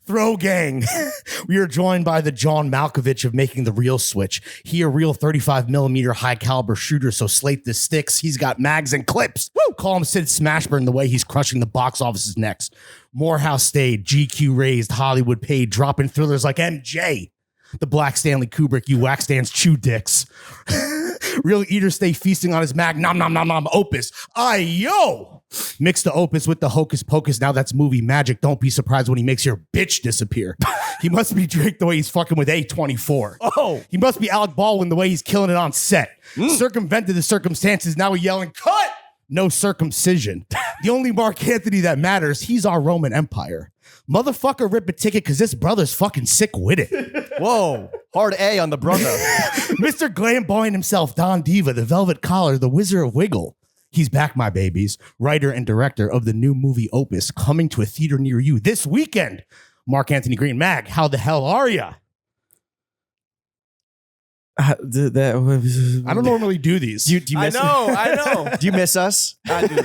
Throw gang. We are joined by the John Malkovich of making the real switch. He a real 35 millimeter high caliber shooter, so slate the sticks. He's got mags and clips. Woo! Call him Sid Smashburn the way he's crushing the box offices next. Morehouse stayed, GQ raised, Hollywood paid, dropping thrillers like MJ. The Black Stanley Kubrick, you wax stands chew dicks. Real eaters stay feasting on his mag nom nom nom nom opus. Yo! Mix the opus with the hocus pocus. Now that's movie magic. Don't be surprised when he makes your bitch disappear. He must be Drake the way he's fucking with A24. Oh, he must be Alec Baldwin the way he's killing it on set. Circumvented the circumstances. Now we're yelling, cut! No circumcision. The only Mark Anthony that matters, he's our Roman Empire. Motherfucker, rip a ticket because this brother's fucking sick with it. Whoa, hard A on the brother. Mr. Glamboyant himself, Don Diva, the Velvet Collar, the Wizard of Wiggle. He's back, my babies. Writer and director of the new movie Opus, coming to a theater near you this weekend. Mark Anthony Green. Mag, how the hell are ya? I don't normally do these. Do you miss I know. Do you miss us? I do.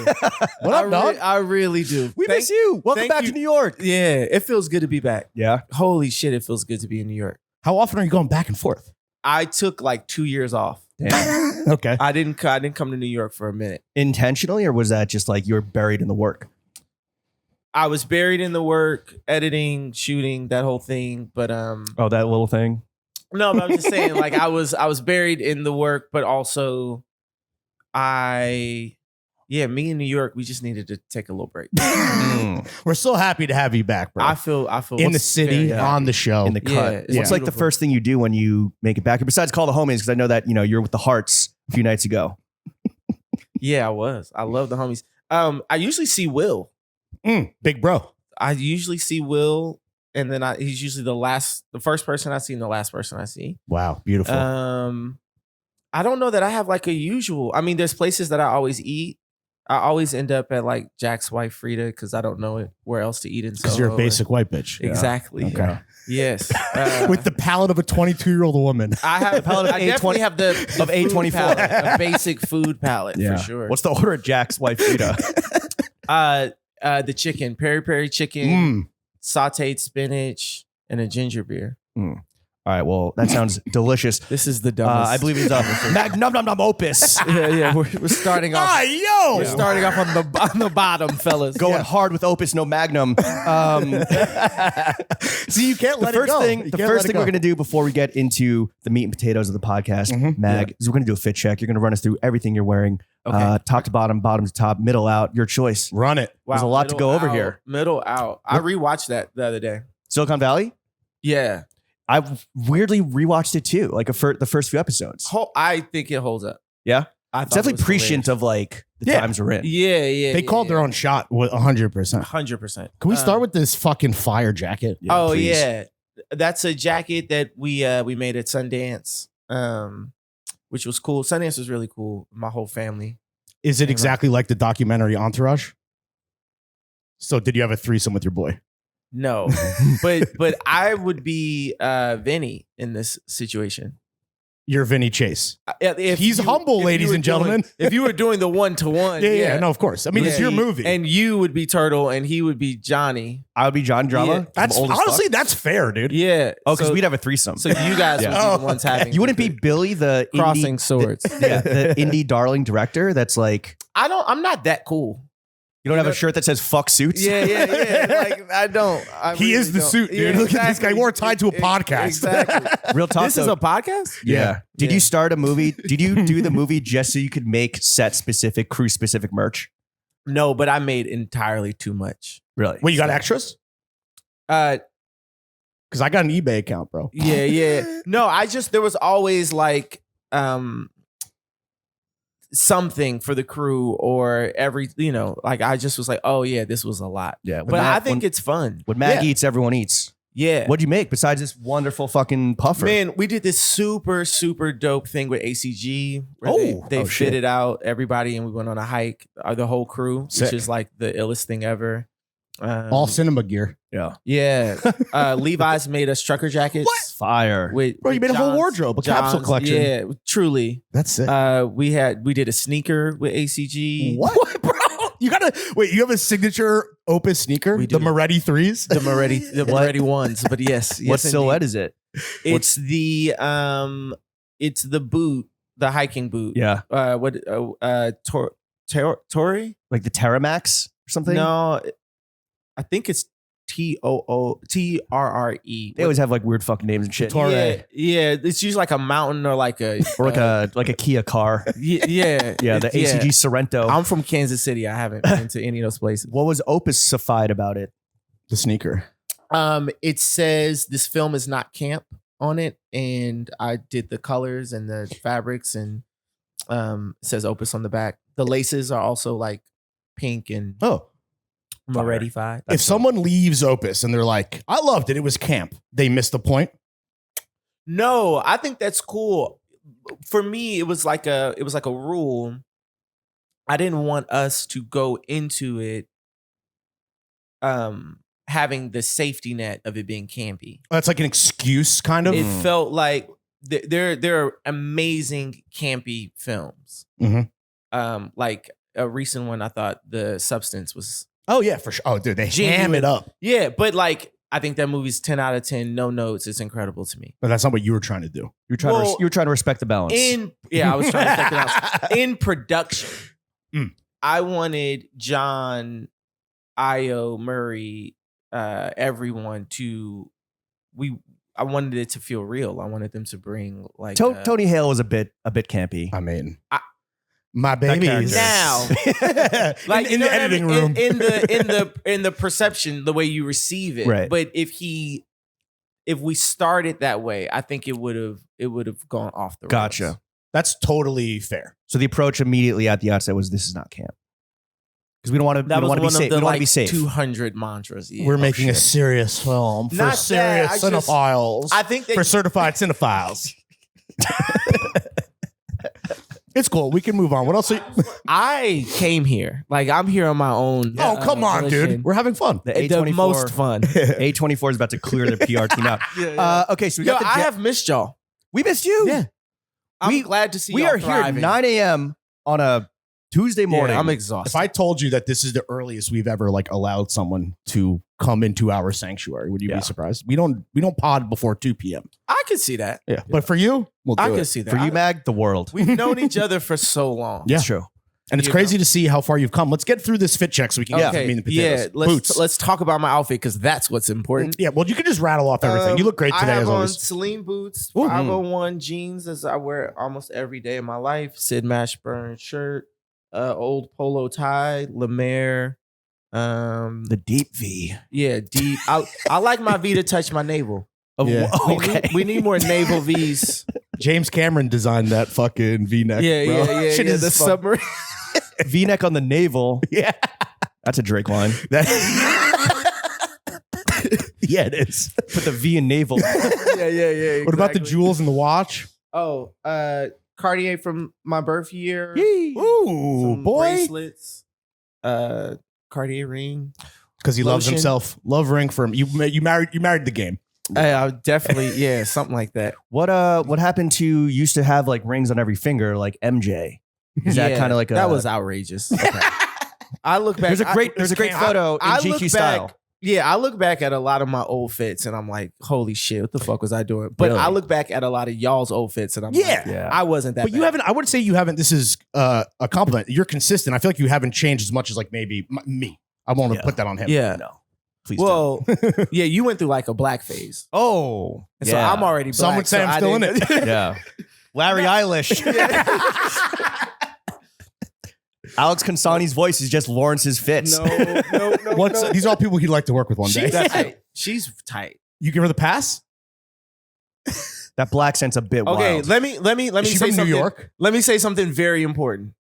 What up, dog? I really do. We miss you. Welcome back to New York. Yeah, it feels good to be back. Yeah. Holy shit, it feels good to be in New York. How often are you going back and forth? I took like 2 years off. Damn. Okay. I didn't come to New York for a minute. Intentionally, or was that just like you were buried in the work? I was buried in the work, editing, shooting, that whole thing. But Oh, that little thing. no, but I'm just saying, like I was buried in the work, but also me in New York, we just needed to take a little break. We're so happy to have you back, bro. I feel in the city, very on the show. In the cut. Yeah, What's like the beautiful. first thing you do when you make it back? Besides call the homies, because I know that you're with the Hearts a few nights ago. Yeah, I was. I love the homies. I usually see Will. Big bro. I usually see Will, and then he's usually the first person I see and the last person I see. Wow, beautiful. I don't know that I have like a usual. I mean, there's places that I always eat. I always end up at like Jack's wife Frida because I don't know where else to eat in Soho. Because you're a basic white bitch. Exactly. Okay. Yeah. Yes. With the palate of a 22-year-old woman. I have the palate of definitely have the of food A24. palate, a basic food palate for sure. What's the order of Jack's wife, Frida? The chicken, peri chicken, sauteed spinach, and a ginger beer. All right, well, that sounds delicious. This is the dumbest. I believe it's Magnum Num Num Opus. yeah. We're starting off. We're starting off on the bottom, fellas. Going hard with Opus, no Magnum. See, you can't let it go. The first thing we're going to do before we get into the meat and potatoes of the podcast, Mag, is we're going to do a fit check. You're going to run us through everything you're wearing, top to bottom, bottom to top, middle out, your choice. Run it. Wow, There's a lot to go over here. Middle out. I rewatched that the other day. Silicon Valley? Yeah. I've weirdly rewatched it too, like the first few episodes. I think it holds up. Yeah? It's definitely prescient of like the times we're in. Yeah. They called their own shot with 100%. 100%. Can we start with this fucking fire jacket? Please. Yeah. That's a jacket that we made at Sundance, which was cool. Sundance was really cool. My whole family. Is it exactly like the documentary Entourage? So did you have a threesome with your boy? No, but I would be Vinny in this situation. You're Vinny Chase. If He's humble, ladies and gentlemen. If you were doing the 1-to-1, Yeah, no, of course. I mean, it's your movie. and you would be Turtle, and he would be Johnny. I would be John Drama. That's honestly, that's fair, dude. Yeah. Oh, because we'd have a threesome. So you guys would be the ones having. You wouldn't be Billy, the crossing swords. the indie darling director. That's like I'm not that cool. you don't have a shirt that says "fuck suits." Yeah. Like I don't. He really is the don't. suit, dude. Yeah, Look at this guy. exactly. We're tied to a podcast. Exactly. Real talk. This is a podcast. Yeah. Did Yeah. you start a movie? Did you do the movie just so you could make set specific, crew specific merch? No, but I made entirely too much. Really? Wait, you got extras? Because I got an eBay account, bro. Yeah. No, there was always like something for the crew or like I just was like, oh yeah, this was a lot. Yeah. But I think it's fun. When Mag eats, everyone eats. Yeah. What'd you make besides this wonderful fucking puffer? Man, we did this super, super dope thing with ACG. Where they shit. fitted out everybody and we went on a hike, the whole crew, Sick. which is like the illest thing ever. All cinema gear. Yeah. Yeah. Levi's made us trucker jackets. What? Fire. With, Bro, you made a whole wardrobe, a capsule collection. Yeah, truly. That's it. We did a sneaker with ACG. What, bro? You gotta wait. You have a signature Opus sneaker, We the do. Moretti threes. The Moretti ones, but yes. What silhouette is it? It's the boot, the hiking boot. Yeah. Tory? Like the Terramax or something? No, I think it's TOOTRRE. They always have like weird fucking names and shit. Yeah, it's usually like a mountain or like a Or like a Kia car. yeah, Yeah, the ACG Sorrento. I'm from Kansas City. I haven't been to any of those places. What was Opus-ified about it? The sneaker. It says this film is not camp on it, and I did the colors and the fabrics, and it says Opus on the back. The laces are also like pink and Moretti-fied. If someone leaves Opus and they're like, "I loved it. It was camp," they missed the point. No, I think that's cool. For me, it was like a rule. I didn't want us to go into it having the safety net of it being campy. That's like an excuse, kind of. It felt like there are amazing campy films. Mhm. Like a recent one, I thought The Substance was Oh yeah, for sure. Oh, dude, they ham it up. Yeah, but like I think that movie's 10 out of 10, no notes. It's incredible to me. But that's not what you were trying to do. You were trying to respect the balance. I was trying to check it out. In production, Mm. I wanted John, Io, Murray, everyone to I wanted it to feel real. I wanted them to bring like Tony Hale was a bit campy. I mean, my babies now, like in the editing room, in the perception, the way you receive it. Right. But if we started that way, I think it would have gone off the rails. Gotcha. that's totally fair. So the approach immediately at the outset was, this is not camp. Because we don't want to That was be one safe. of the We want to like be safe. 200 mantras. Yeah. We're making a shit. serious film for Not serious that, I just- cinephiles. I think that for certified cinephiles. It's cool. We can move on. What else? I came here. Like I'm here on my own. Oh, come on, volition. dude. We're having fun. The The A24, most fun. A24 is about to clear their PR team out. Okay, so we Yo, got the I have missed y'all. we missed you. Yeah. I'm We- glad to see We y'all are here at thriving. 9 a.m. on a Tuesday morning. Yeah, I'm If exhausted. I told you that this is the earliest we've ever like allowed someone to come into our sanctuary, would you Yeah. be surprised? We don't pod before 2 p.m. I could see that. Yeah. But for you, we'll do I it. could see that. For you, Mag, the world. We've known each other for so long. Yeah. It's true. And it's You crazy to see how far you've come. Let's get through this fit check so we can get to the meat and potatoes. Yeah, Boots. let's talk about my outfit because that's what's important. Yeah, well, you can just rattle off everything. You look great I today, have as on always. Celine boots, Ooh. 501 jeans, as I wear almost every day of my life. Sid Mashburn shirt, old polo tie, Lemaire. The deep V. Yeah, deep. I like my V to touch my navel. Yeah. We need more navel V's. James Cameron designed that fucking V-neck. Yeah, bro. yeah. Shit is The fun. submarine. V-neck on the navel. Yeah. That's a Drake line. That- yeah, it is. Put the V in navel. Yeah. What about the exactly. jewels in the watch? Oh, Cartier from my birth year. Ooh, Some boy. bracelets. Cartier ring. Because he loves Lotion. himself. Love ring for him. You married the game. I definitely, something like that. What happened to used to have like rings on every finger like MJ? Is that kind of like a that was outrageous? I look back. There's a great photo in I look GQ back- style. Yeah, I look back at a lot of my old fits and I'm like, holy shit, what the fuck was I doing? But Really? I look back at a lot of y'all's old fits and I'm like, Yeah. I wasn't that But you bad. haven't, I would say you haven't, this is a compliment. You're consistent. I feel like you haven't changed as much as like maybe me. I want to Yeah. put that on him. Yeah. No. Please don't. Well, yeah, you went through like a black phase. Oh. And so I'm already black. Some would say so I'm I still in didn't- it. Yeah. Larry Eilish. Alex Consani's voice is just Lawrence's fits. No. These are all people he'd like to work with one day. She's tight. She's tight. You give her the pass? That black scent's a bit Okay, wild. let me Is she say from something. New York? Let me say something very important.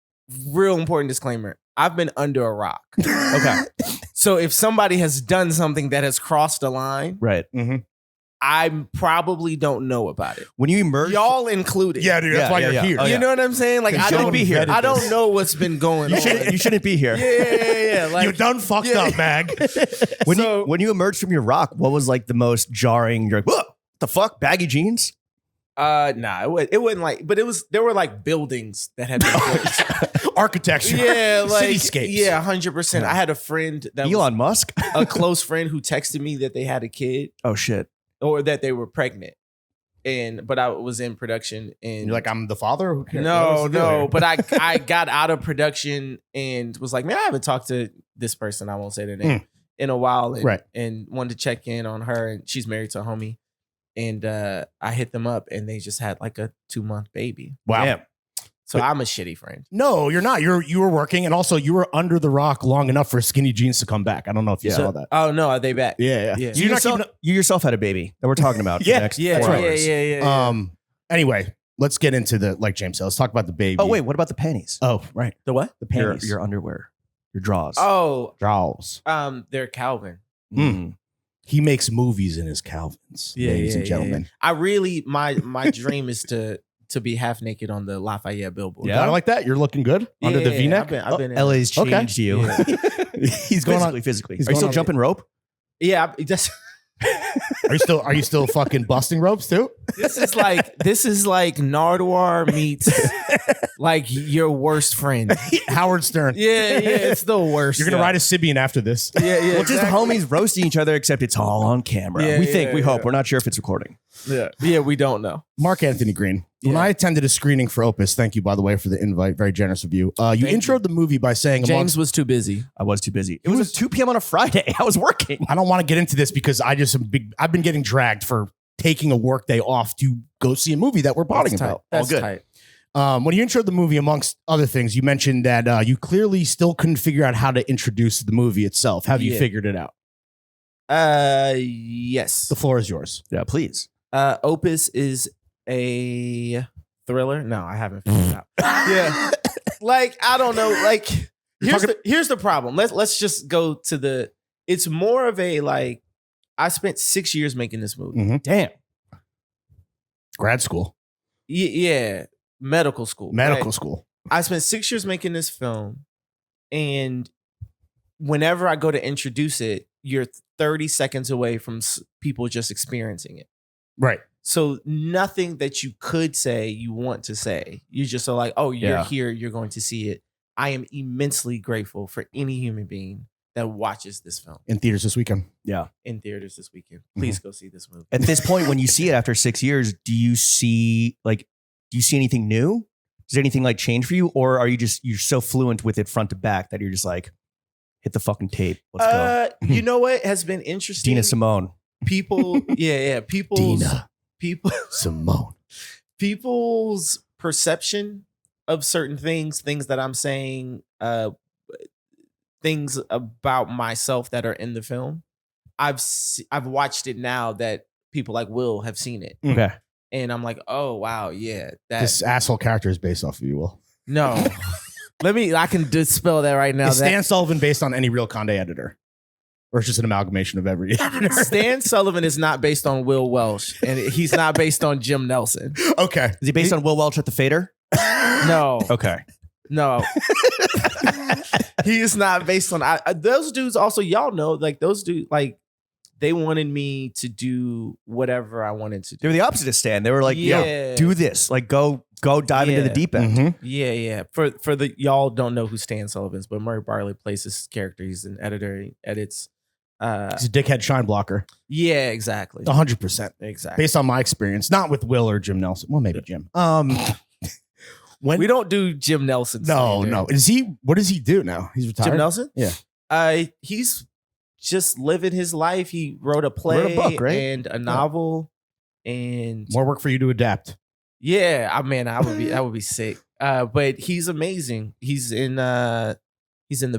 Real important disclaimer. I've been under a rock. Okay. So if somebody has done something that has crossed a line, Right. I probably don't know about it. When you emerge, Y'all included. Yeah, dude. That's Yeah, why yeah, you're yeah. here. Oh, You know what I'm saying? Like You I shouldn't don't be here. I don't know what's been going you on. shouldn't be here. Yeah. Like You done fucked Yeah. up, Mag. When you emerged from your rock, what was like the most jarring? You're like, what the fuck? Baggy jeans? nah, it wasn't like, but there were like buildings that had been built. Architecture. Yeah, like cityscapes. Yeah, 100%. I had a friend that was Elon Musk. a close friend who texted me that they had a kid Oh shit. or that they were pregnant, but I was in production and You're like, I'm the father. Who cares? no, but I got out of production and was like, man, I haven't talked to this person. I won't say their name in a while, and, Right. and wanted to check in on her. And she's married to a homie, and I hit them up, and they just had like a 2-month baby. Wow. Damn. So I'm a shitty friend. No, you're not. You were working, and also you were under the rock long enough for Skinny Jeans to come back. I don't know if you saw that. Oh no, are they back? Yeah. Yeah. You yourself had a baby that we're talking about. Yeah. For the next Yeah, 4 yeah, hours. yeah. Anyway, let's get into the like James said. Let's talk about the baby. Oh wait, what about the panties? Oh, right. The what? The Your, panties. your underwear, your drawers. Oh, draws. they're Calvin. He makes movies in his Calvins, ladies and gentlemen. I really my dream is to be half naked on the Lafayette billboard. Yeah, I like that. You're looking good under the V-neck. I've been in LA's changed you. Yeah. He's going on. Physically. he's Are you going still on- jumping rope? Yeah, that's Are you still fucking busting ropes too? this is like Nardwar meets like your worst friend. Howard Stern. Yeah, it's the worst. You're gonna ride a Sibian after this. Yeah, Well, just homies roasting each other, except it's all on camera. Yeah, we yeah, hope. yeah. We're not sure if it's recording. Yeah, we don't know. Mark Anthony Green. When Yeah. I attended a screening for Opus, thank you by the way for the invite. Very generous of you. You Thank introed the movie by saying, James was too busy. I was too busy. It was 2 p.m. on a Friday. I was working. I don't want to get into this because I've been getting dragged for taking a work day off to go see a movie that we're bonding That's tight. about. That's good. tight. When you introed the movie, amongst other things, you mentioned that you clearly still couldn't figure out how to introduce the movie itself. Have you Yeah. figured it out? Yes. The floor is yours. Yeah, please. Opus is a thriller. No, I haven't figured it out. Yeah. Like, I don't know. Like, here's the problem. Let's just go to the. It's more of a like. I spent 6 years making this movie. Mhm. Damn. Grad school, Yeah, medical school. medical right? school. I spent 6 years making this film, and whenever I go to introduce it, you're 30 seconds away from people just experiencing it. Right. So nothing that you could say you want to say. You just are like, oh, you're Yeah. here, you're going to see it. I am immensely grateful for any human being that watches this film In theaters this weekend. Yeah. in theaters this weekend. Please go see this movie. At this point, when you see it after 6 years, do you see anything new? Does anything like change for you, or are you're so fluent with it front to back that you're just like, hit the fucking tape, let's go? You know what has been interesting? Dina Simone. People, Dina people, Simone. people's perception of certain things that I'm saying, things about myself that are in the film. I've watched it now that people like Will have seen it, Okay. and I'm like, oh wow, yeah, This asshole character is based off of you, Will. no. I can dispel that right now. Is Stan Sullivan based on any real Conde editor? Or it's just an amalgamation of every editor? Stan Sullivan is not based on Will Welsh, and he's not based on Jim Nelson. Okay. Is he based on Will Welch at the Fader? No, Okay. no. He is not based on those dudes. Also, y'all know, like those dudes, like they wanted me to do whatever I wanted to They were do. the opposite of Stan. They were like, Yeah. yo, do this. Like, go dive into the Yeah. deep end. Mhm. Yeah. For the y'all don't know who Stan Sullivan is, but Murray Barley plays this character. He's an editor. He edits. He's a dickhead shine blocker. Yeah, exactly. 100%. Exactly. Based on my experience. Not with Will or Jim Nelson. Well, maybe Jim. When We don't do Jim Nelson. No, slander. no. What does he do now? He's retired. Jim Nelson? Yeah. He's just living his life. He wrote a play Wrote a book, right? and a novel. And More work for you to adapt. yeah, I mean, that would be sick. But he's amazing. He's in the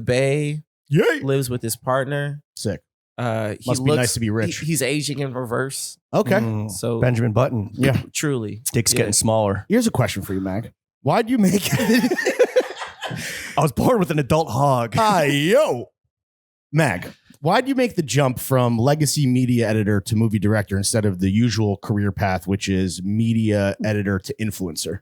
Bay, Yay. lives with his partner. Sick. He Must be nice to be rich. He's aging in reverse. Okay. Mm. So Benjamin Button. Yeah. truly. Dick's Yeah. getting smaller. Here's a question for you, Mag. Why'd you make I was born with an adult hog. Hi, yo. Mag, why'd you make the jump from legacy media editor to movie director instead of the usual career path, which is media editor to influencer?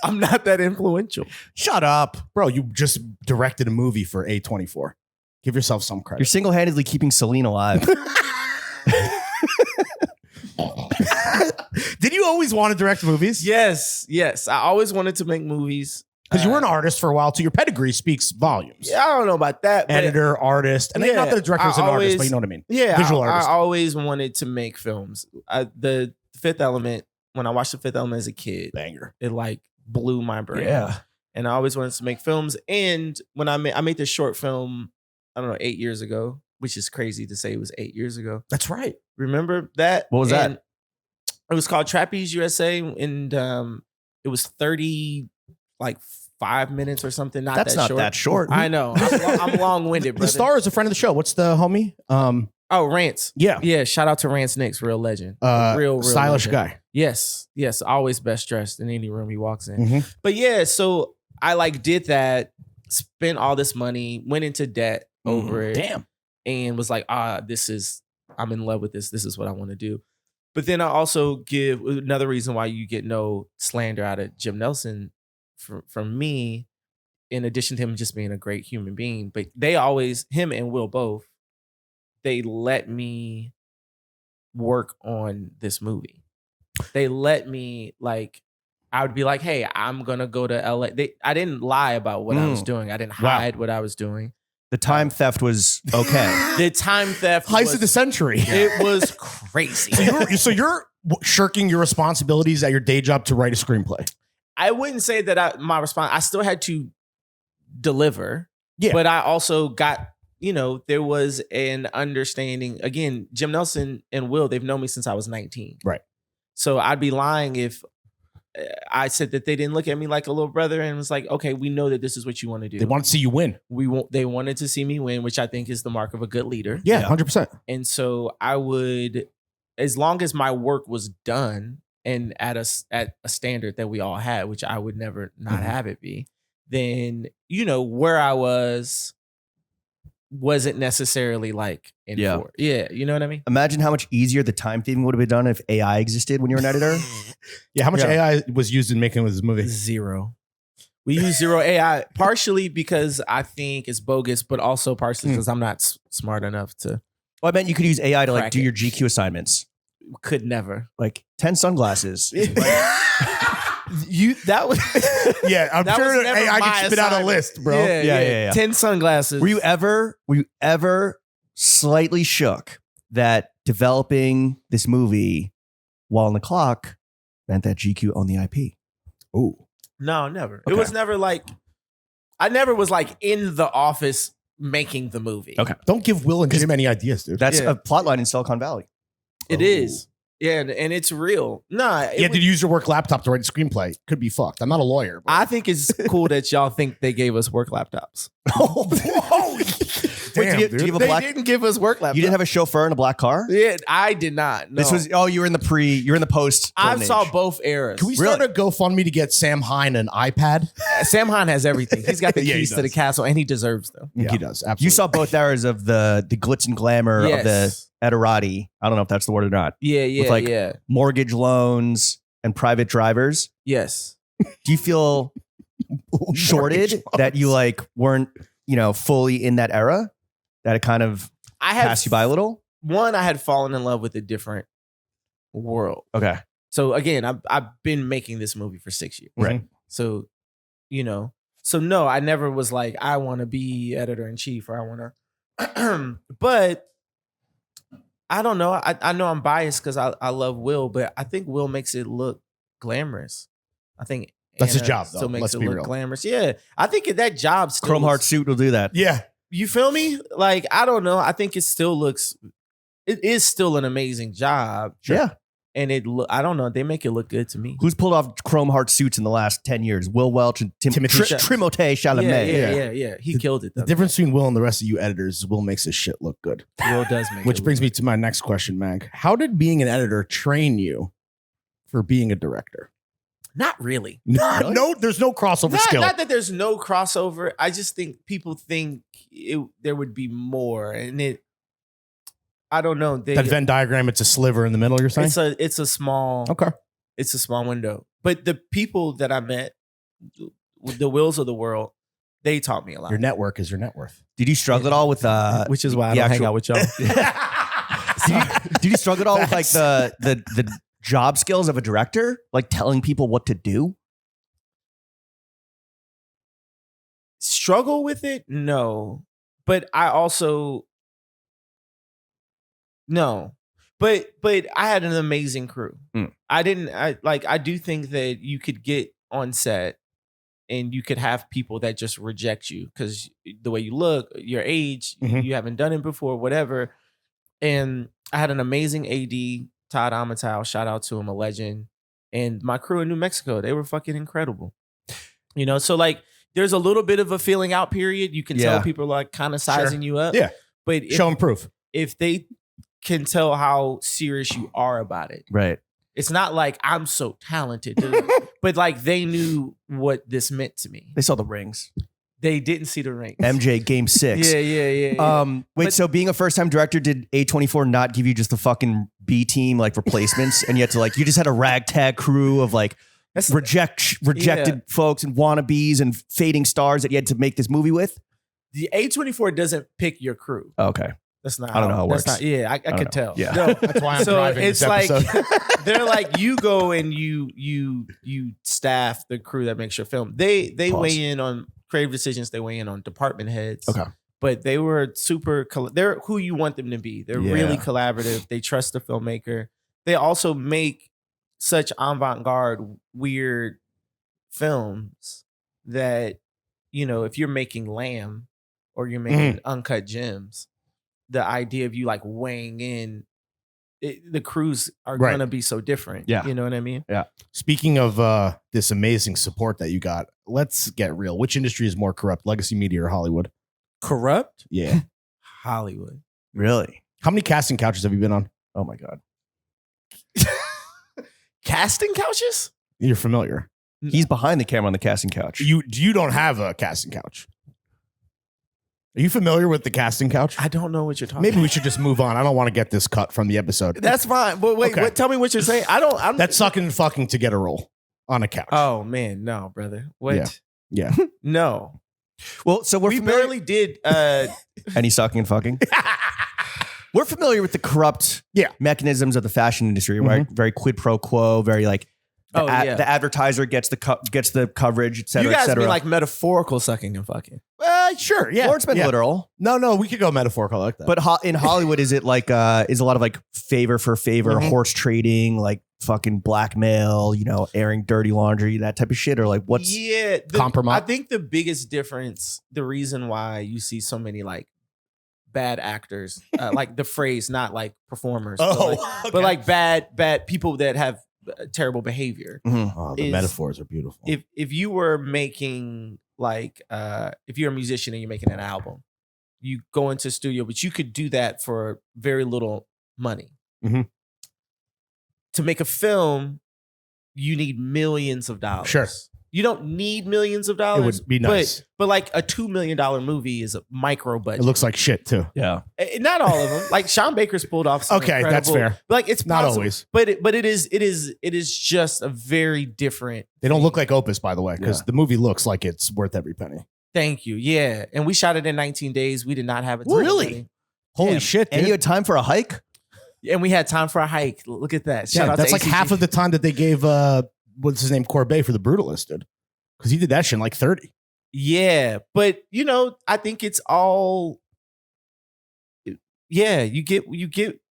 I'm not that influential. Shut up. Bro, you just directed a movie for A24. Give yourself some You're credit. single-handedly keeping Celine alive. Did you always want to direct movies? Yes. I always wanted to make movies. Because you were an artist for a while too. Your pedigree speaks volumes. Yeah, I don't know about that. But Editor, artist, and not that a director's an artist, but you know what I mean. Yeah, Visual artist. I always wanted to make films. The Fifth Element, when I watched The Fifth Element as a kid, Banger. it like blew my brain. Yeah. And I always wanted to make films. And when I made this short film, I don't know, 8 years ago, which is crazy to say it was 8 years ago. That's right. Remember that? What was that? It was called Trapeze USA, and it was 5 minutes or something. That's not that short. I know. I'm long-winded, brother. The star is a friend of the show. What's the homie? Oh, Rance. Yeah. Yeah, shout out to Rance Nix, real legend. Real stylish legend. guy. Yes. Always best dressed in any room he walks in. Mhm. But yeah, so I did that, spent all this money, went into debt over it. Damn. And was like, I'm in love with this. This is what I want to do. But then I also give another reason why you get no slander out of Jim Nelson from me, in addition to him just being a great human being. But they always, him and Will both, they let me work on this movie. They let me, I would be like, hey, I'm going to go to LA. I didn't lie about what I was doing. I didn't hide what I was doing. The time theft was okay. The time theft Heist of the century. It was crazy. So you're shirking your responsibilities at your day job to write a screenplay. I wouldn't say that I still had to deliver. Yeah. But I also got, there was an understanding. Again, Jim Nelson and Will, they've known me since I was 19. Right. So I'd be lying if I said that they didn't look at me like a little brother and was like, okay, we know that this is what you want to do. They want to see you win. They wanted to see me win, which I think is the mark of a good leader. Yeah, 100%. And so I would, as long as my work was done and at a standard that we all had, which I would never not have it be, then, where I wasn't necessarily in for. Yeah, you know what I mean? Imagine how much easier the time thieving would have been done if AI existed when you were an editor. Yeah, how much AI was used in making this movie? Zero. We use zero AI, partially because I think it's bogus, but also partially because I'm not smart enough to. Well, I meant you could use AI to Crack do it. your GQ assignments. Could never. 10 sunglasses. That was Yeah, I'm That sure was never AI my can spit out a assignment. list, bro. Yeah. 10 sunglasses. Were you ever slightly shook that developing this movie while on the clock meant that GQ owned the IP? Ooh. No, never. Okay. It was never I never was in the office making the movie. Okay. Don't give Will and Jim any ideas, dude. That's Yeah. a plotline in Silicon Valley. It is. Yeah, and it's real. Nah. Yeah, did you use your work laptop to write a screenplay? Could be fucked. I'm not a lawyer. But. I think it's cool that y'all think they gave us work laptops. Whoa. Damn, do you dude. have a They black? didn't give us work laptops. You didn't have a chauffeur in a black car? Yeah, I did not. No. This was you were in the post. I golden saw age. both eras. Can we start a GoFundMe to get Sam Hine an iPad? Sam Hahn has everything. He's got the Yeah, he keys to does. the castle, and he deserves them. He does. Absolutely. You saw both eras of the glitz and glamour of the Yes. Ederati. I don't know if that's the word or not. Yeah, yeah, With, yeah. Mortgage loans and private drivers. Yes. Do you feel shorted that you weren't fully in that era? That it kind of I had passed you by a little? one. I had fallen in love with a different world. Okay. So again, I've been making this movie for 6 years. Right. So, so no, I never was like, I want to be editor in chief or I want to, but I don't know. I know I'm biased because I love Will, but I think Will makes it look glamorous. I think That's his Anna job, though. Still makes Let's it be look real. glamorous. Yeah. I think that job still Chrome heart looks- suit will do that. Yeah. You feel me? I don't know. I think it is still an amazing job. Yeah. And I don't know. They make it look good to me. Who's pulled off chrome heart suits in the last 10 years? Will Welch and Timothée Timothée Chalamet. Yeah. He killed it. The Though. difference between Will and the rest of you editors is Will makes his shit look good. Will does make Which it brings me to my next question, Mag. How did being an editor train you for being a director? not really. No, there's no crossover skill. Not that there's no crossover. I just think people think there would be more, and I don't know. That Venn diagram, it's a sliver in the middle. You're saying? It's a small. Okay. It's a small window. But the people that I met, the Wills of the world, they taught me a lot. Your network is your net worth. Did you struggle at all with which is why I the don't hang actual- out with y'all. did you struggle at all with the job skills of a director? Like telling people what to do? struggle with it? No. But I also no. But I had an amazing crew. I do think that you could get on set and you could have people that just reject you because the way you look, your age, you haven't done it before, whatever. And I had an amazing AD, Todd Amatal, shout out to him, a legend. And my crew in New Mexico, they were fucking incredible. You know, so like there's a little bit of a feeling out period. You can tell people like kind of sizing you up. Yeah. But show them proof. If they can tell how serious you are about it. Right. It's not like I'm so talented, but like they knew what this meant to me. They saw the rings. They didn't see the rings. MJ Game 6. Yeah. Wait, so being a first-time director, did A24 not give you just the fucking B team like replacements, and you had to like you just had a ragtag crew of like rejected folks and wannabes and fading stars that you had to make this movie with? The A24 doesn't pick your crew. Okay. That's not. I don't know how it works. I could tell. Yeah. No, that's why I'm driving it's this episode. like they're like you go and you staff the crew that makes your film. They weigh in on creative decisions. They weigh in on department heads. Okay. But they were super. They're who you want them to be. They're really collaborative. They trust the filmmaker. They also make such avant-garde, weird films that if you're making Lamb or you're making Uncut Gems. The idea of you like weighing in, the crews are going to be so different. Yeah. You know what I mean? Yeah. Speaking of this amazing support that you got, let's get real. Which industry is more corrupt, legacy media or Hollywood? Corrupt? Yeah. Hollywood. Really? How many casting couches have you been on? Oh my God. Casting couches? You're familiar. He's behind the camera on the casting couch. You don't have a casting couch. Are you familiar with the casting couch? I don't know what you're talking Maybe about. we should just move on. I don't want to get this cut from the episode. That's fine. But wait, Okay. tell me what you're saying. That's sucking and fucking to get a role on a couch. Oh man, no, brother. What? Yeah. No. Well, so We barely did any sucking and fucking. We're familiar with the corrupt mechanisms of the fashion industry, right? Very quid pro quo, very like the advertiser gets the coverage, et cetera, you guys et cetera. mean like metaphorical sucking and fucking. Sure, yeah. Or it's been literal. No, we could go metaphorical like that. But in Hollywood, is it like is a lot of like favor for favor, horse trading, like fucking blackmail, airing dirty laundry, that type of shit, or like what's compromise? I think the biggest difference, the reason why you see so many like bad actors, like the phrase, not like performers, but like bad people that have terrible behavior. Oh, the metaphors are beautiful. If you were making like if you're a musician and you're making an album, you go into a studio, but you could do that for very little money. To make a film, you need millions of dollars. Sure. You don't need millions of dollars. It would be nice. But like a $2 million movie is a micro budget. It looks like shit too. Yeah. Not all of them. Like Sean Baker's pulled off some Okay, that's fair. Like it's Not possible, always. But it is just a very different. They don't look like Opus, by the way, because the movie looks like it's worth every penny. Thank you. Yeah. And we shot it in 19 days. We did not have it. Really? Holy shit, dude. And you had time for a hike? And we had time for a hike. Look at that. Shout Yeah, out that's to like ACG. half of the time that they gave what's his name, Corbet for The Brutalist, dude. Because he did that shit in like 30. Yeah. But I think it's all you get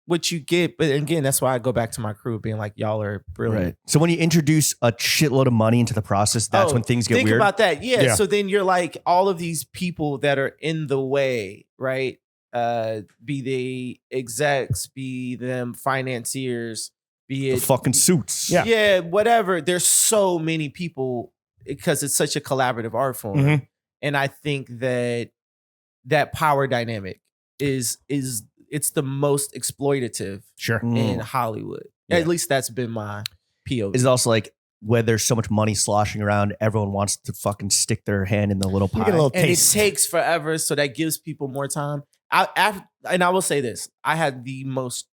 what you get. But again, that's why I go back to my crew being like, y'all are brilliant. Right. So when you introduce a shitload of money into the process, that's when things get think weird. Think about that. Yeah. Yeah. So then you're like all of these people that are in the way, right? Be they execs, be them financiers, be The it fucking suits. yeah, whatever. There's so many people because it's such a collaborative art form. Mhm. And I think that power dynamic is it's the most exploitative Sure. in Hollywood. Yeah. At least that's been my POV. Is it also like where there's so much money sloshing around, everyone wants to fucking stick their hand in the little pie. You get a little And taste. it takes forever, so that gives people more time. And I will say this: I had the most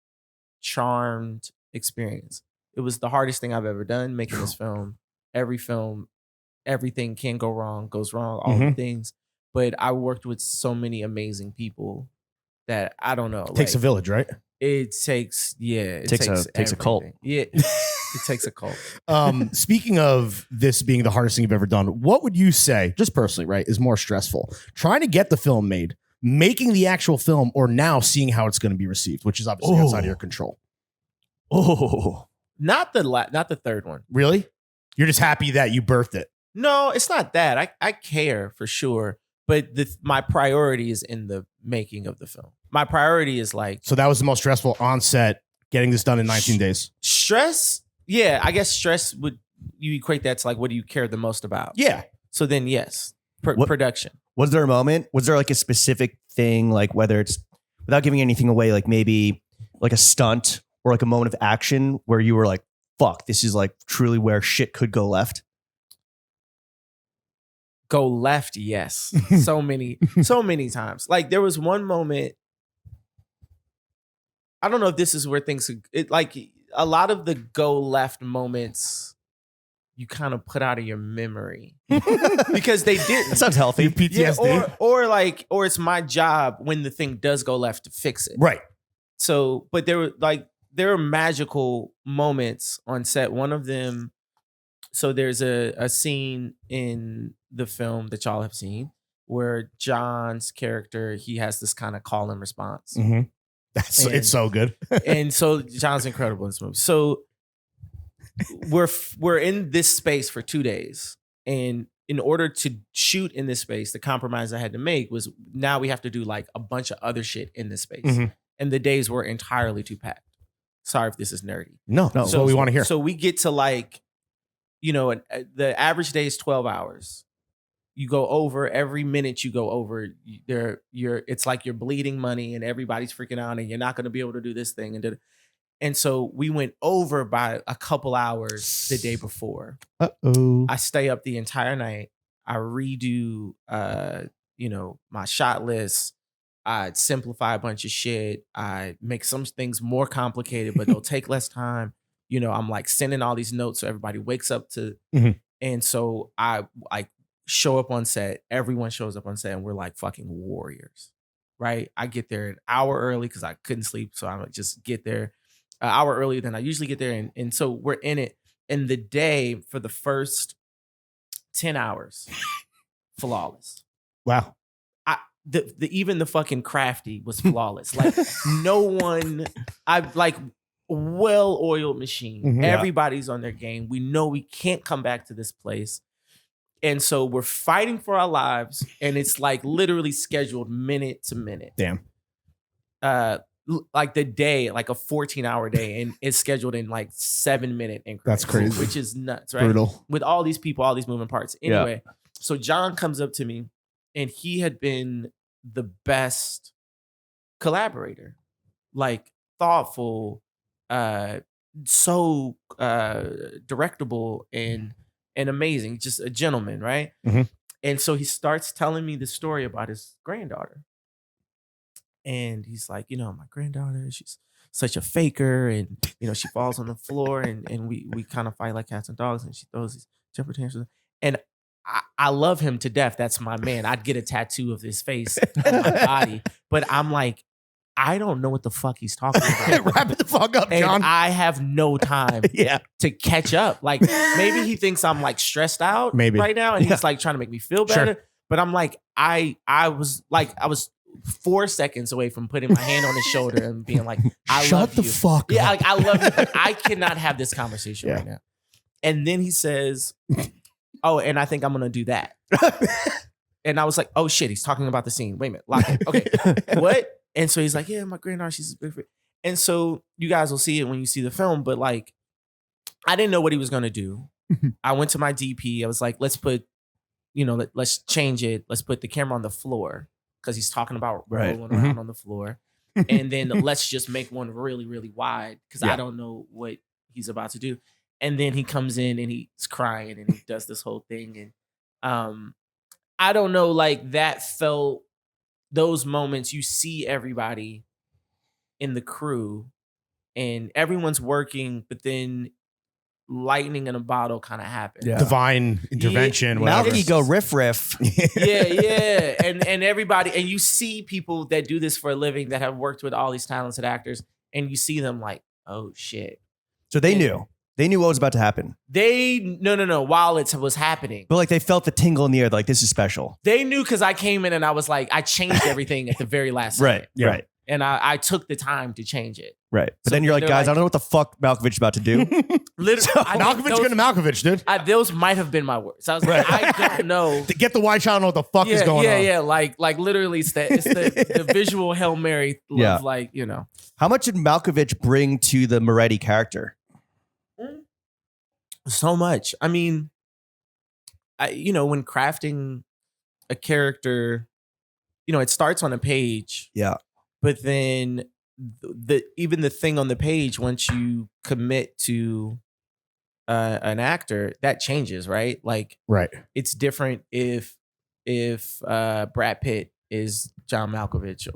charmed experience. It was the hardest thing I've ever done making this film. Every film, everything can go wrong, goes wrong, all the things. But I worked with so many amazing people that I don't know. It takes a village, right? It takes Takes a cult. everything. Yeah. It takes a cult. Speaking of this being the hardest thing you've ever done, what would you say, just personally, right, is more stressful? Trying to get the film made, making the actual film, or now seeing how it's going to be received, which is obviously outside of your control. Oh, Not the third one. Really? You're just happy that you birthed it. No, it's not that. I care for sure, but my priority is in the making of the film. My priority is like So that was the most stressful on set, getting this done in 19 days. stress. Yeah, I guess stress would you equate that to like what do you care the most about? Yeah. So then yes, What- production. was there a moment? Was there like a specific thing, like whether it's without giving anything away, like maybe like a stunt or like a moment of action where you were like, fuck, this is like truly where shit could go left? Go left, yes. so many times. Like there was one moment. I don't know if this is where things like a lot of the go left moments you kind of put out of your memory because they didn't. That sounds healthy. PTSD. Yeah, or it's my job when the thing does go left to fix it. Right. So, but there were magical moments on set. One of them, so there's a scene in the film that y'all have seen where John's character, he has this kind of call and response. Mm-hmm. It's so good. And so John's incredible in this movie. So we're in this space for 2 days. And in order to shoot in this space, the compromise I had to make was now we have to do like a bunch of other shit in this space. Mhm. And the days were entirely too packed. Sorry if this is nerdy. No, that's what we want to hear. So we get to like, the average day is 12 hours. You go over every minute you go over, it's like you're bleeding money and everybody's freaking out and you're not going to be able to do this thing. And so we went over by a couple hours the day before. Uh-oh. I stay up the entire night. I redo, my shot list. I simplify a bunch of shit. I make some things more complicated, but they'll take less time. I'm like sending all these notes so everybody wakes up to. Mhm. And so I like show up on set. Everyone shows up on set and we're like fucking warriors, right? I get there an hour early because I couldn't sleep. So I would just get there an hour earlier than I usually get there. And so we're in it. And the day for the first 10 hours, flawless. Wow. Even the fucking crafty was flawless. Like no one, well-oiled machine. Mhm. Everybody's on their game. We know we can't come back to this place. And so we're fighting for our lives. And it's like literally scheduled minute to minute. Damn. Like the day, like a 14-hour day, and it's scheduled in like 7-minute increments. That's crazy. Which is nuts, right? Brutal. With all these people, all these moving parts. Anyway, so John comes up to me and he had been the best collaborator, like thoughtful, so directable and amazing, just a gentleman, right? Mhm. And so he starts telling me the story about his granddaughter. And he's like, my granddaughter, she's such a faker. And, she falls on the floor and we kind of fight like cats and dogs. And she throws these temper tantrums. And I love him to death. That's my man. I'd get a tattoo of his face on my body. But I'm like, I don't know what the fuck he's talking about. Wrap it the fuck up, And John. I have no time Yeah. to catch up. Like maybe he thinks I'm like stressed out Maybe. right now. And he's like trying to make me feel better. Sure. But I'm like, I was 4 seconds away from putting my hand on his shoulder and being like, I Shut love the you. fuck Yeah, up. like I love you. But I cannot have this conversation Yeah. right now. And then he says, oh, and I think I'm gonna do that. And I was like, oh shit, he's talking about the scene. Wait a minute, lock it. Okay, what? And so he's like, yeah, my granddaughter, she's a big freak. And so you guys will see it when you see the film, but like, I didn't know what he was gonna do. I went to my DP. I was like, let's put, let's change it. Let's put the camera on the floor because he's talking about Right. rolling around on the floor. And then let's just make one really, really wide because I don't know what he's about to do. And then he comes in and he's crying and he does this whole thing. And I don't know, like that felt, those moments you see everybody in the crew and everyone's working, but then lightning in a bottle kind of happens. Yeah. Divine intervention. Yeah. whatever. Malky go riff. Yeah. And everybody, and you see people that do this for a living that have worked with all these talented actors, and you see them like, oh shit. So they knew. They knew what was about to happen. No. While it was happening, But like they felt the tingle in the air, like this is special. they knew because I came in and I was like, I changed everything at the very last second. Yeah. Right. And I took the time to change it. Right. But So then you're like, they're guys, like- I don't know what the fuck Malkovich is about to do. Literally, Malkovich going to Malkovich, dude. those might have been my words. I was like, I don't know. To get the white child, know what the fuck is going on. Yeah. Like literally, it's the visual Hail Mary of Yeah. like, you know. How much did Malkovich bring to the Moretti character? So much. I mean, when crafting a character, it starts on a page. Yeah. But then even the thing on the page, once you commit to an actor, that changes, right? Like, Right. it's different if Brad Pitt is John Malkovich,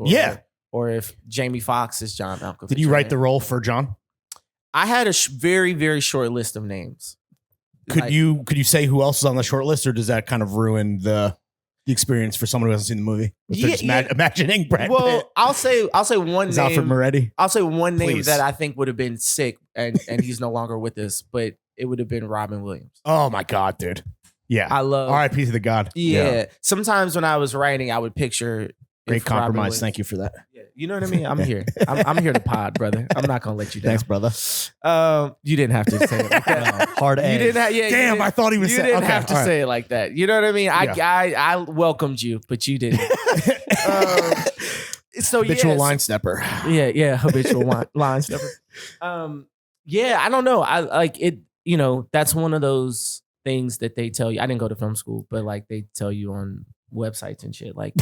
or if Jamie Foxx is John Malkovich. Did you write right? the role for John? I had a very, very short list of names. Could Like, you say who else is on the short list, or does that kind of ruin the experience for someone who hasn't seen the movie? If they're just imagining Brad Pitt. Well, I'll say one Is name. Alfred Moretti? I'll say one name Please. that I think would have been sick, and he's no longer with us, but it would have been Robin Williams. Oh my god, dude. Yeah. I love. R.I.P. to the god. Yeah. Sometimes when I was writing, I would picture Great if Robin compromise. Williams- Thank you for that. Yeah. You know what I mean? I'm here. I'm here to pod, brother. I'm not gonna let you down. Thanks, brother. You didn't have to say it like that. Hard You A. didn't have. Yeah. Damn, I thought he was You saying. didn't Okay, have to all right. say it like that. You know what I mean? I welcomed you, but you didn't. So Habitual yeah, line stepper. Yeah, habitual line stepper. Yeah, I don't know. I like it. That's one of those things that they tell you. I didn't go to film school, but like they tell you on websites and shit. Like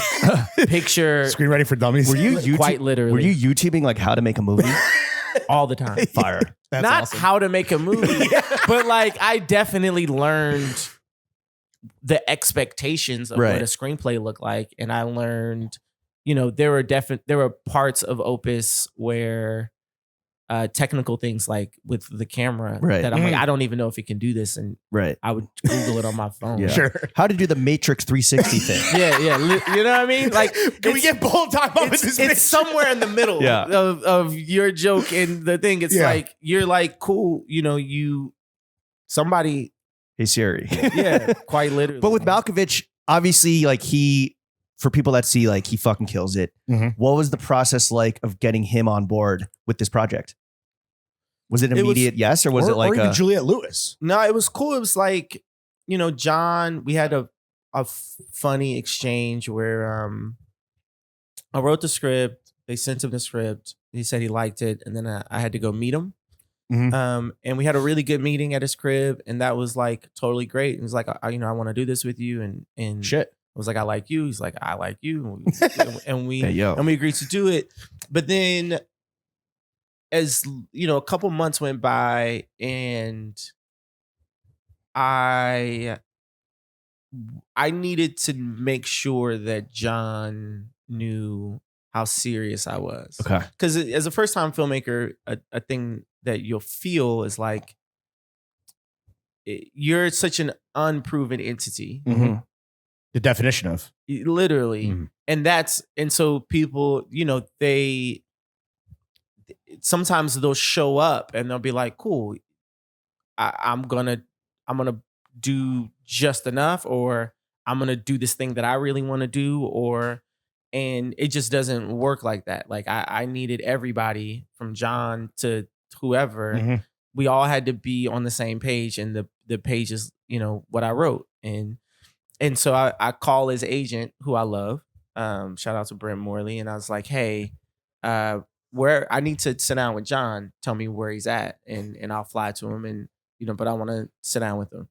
picture Screen ready for dummies. Were you quite literally. Were you YouTubing like how to make a movie? all the time? Fire. That's Not awesome. how to make a movie, but like I definitely learned the expectations of Right. what a screenplay looked like, and I learned, there were parts of Opus where technical things like with the camera Right. that I'm like, I don't even know if it can do this, and Right. I would Google it on my phone. Yeah. Sure. How to do the Matrix 360 thing. Yeah. You know what I mean? Like, Can we get bold time up with this? it's bitch? somewhere in the middle Yeah. of your joke and the thing. It's Yeah. like you're like, cool, somebody, Hey Siri. yeah, quite literally. But with Malkovich, obviously, like for people that see, like he fucking kills it. Mhm. What was the process like of getting him on board with this project? Was it It was- immediate yes, or was or, it like or even a Juliette Lewis? No, it was cool. It was like, John, we had a funny exchange where I wrote the script, they sent him the script, he said he liked it, and then I had to go meet him. Mhm. And we had a really good meeting at his crib, and that was like totally great. And he's like, I want to do this with you, and Shit. I was like, I like you. He's like, I like you, and we Hey, yo. and we agreed to do it. But then, as a couple months went by, and I needed to make sure that John knew how serious I was. okay? Because as a first time filmmaker, a thing that you'll feel is like you're such an unproven entity, Mhm. The definition of. literally. Mhm. And so people, they sometimes they'll show up and they'll be like, cool, I'm gonna do just enough, or I'm gonna do this thing that I really want to do, and it just doesn't work like that. Like I needed everybody from John to whoever. Mhm. We all had to be on the same page, and the page is, what I wrote. And so I call his agent, who I love. Shout out to Brent Morley. And I was like, hey, where I need to sit down with John, tell me where he's at, and I'll fly to him, and but I want to sit down with him.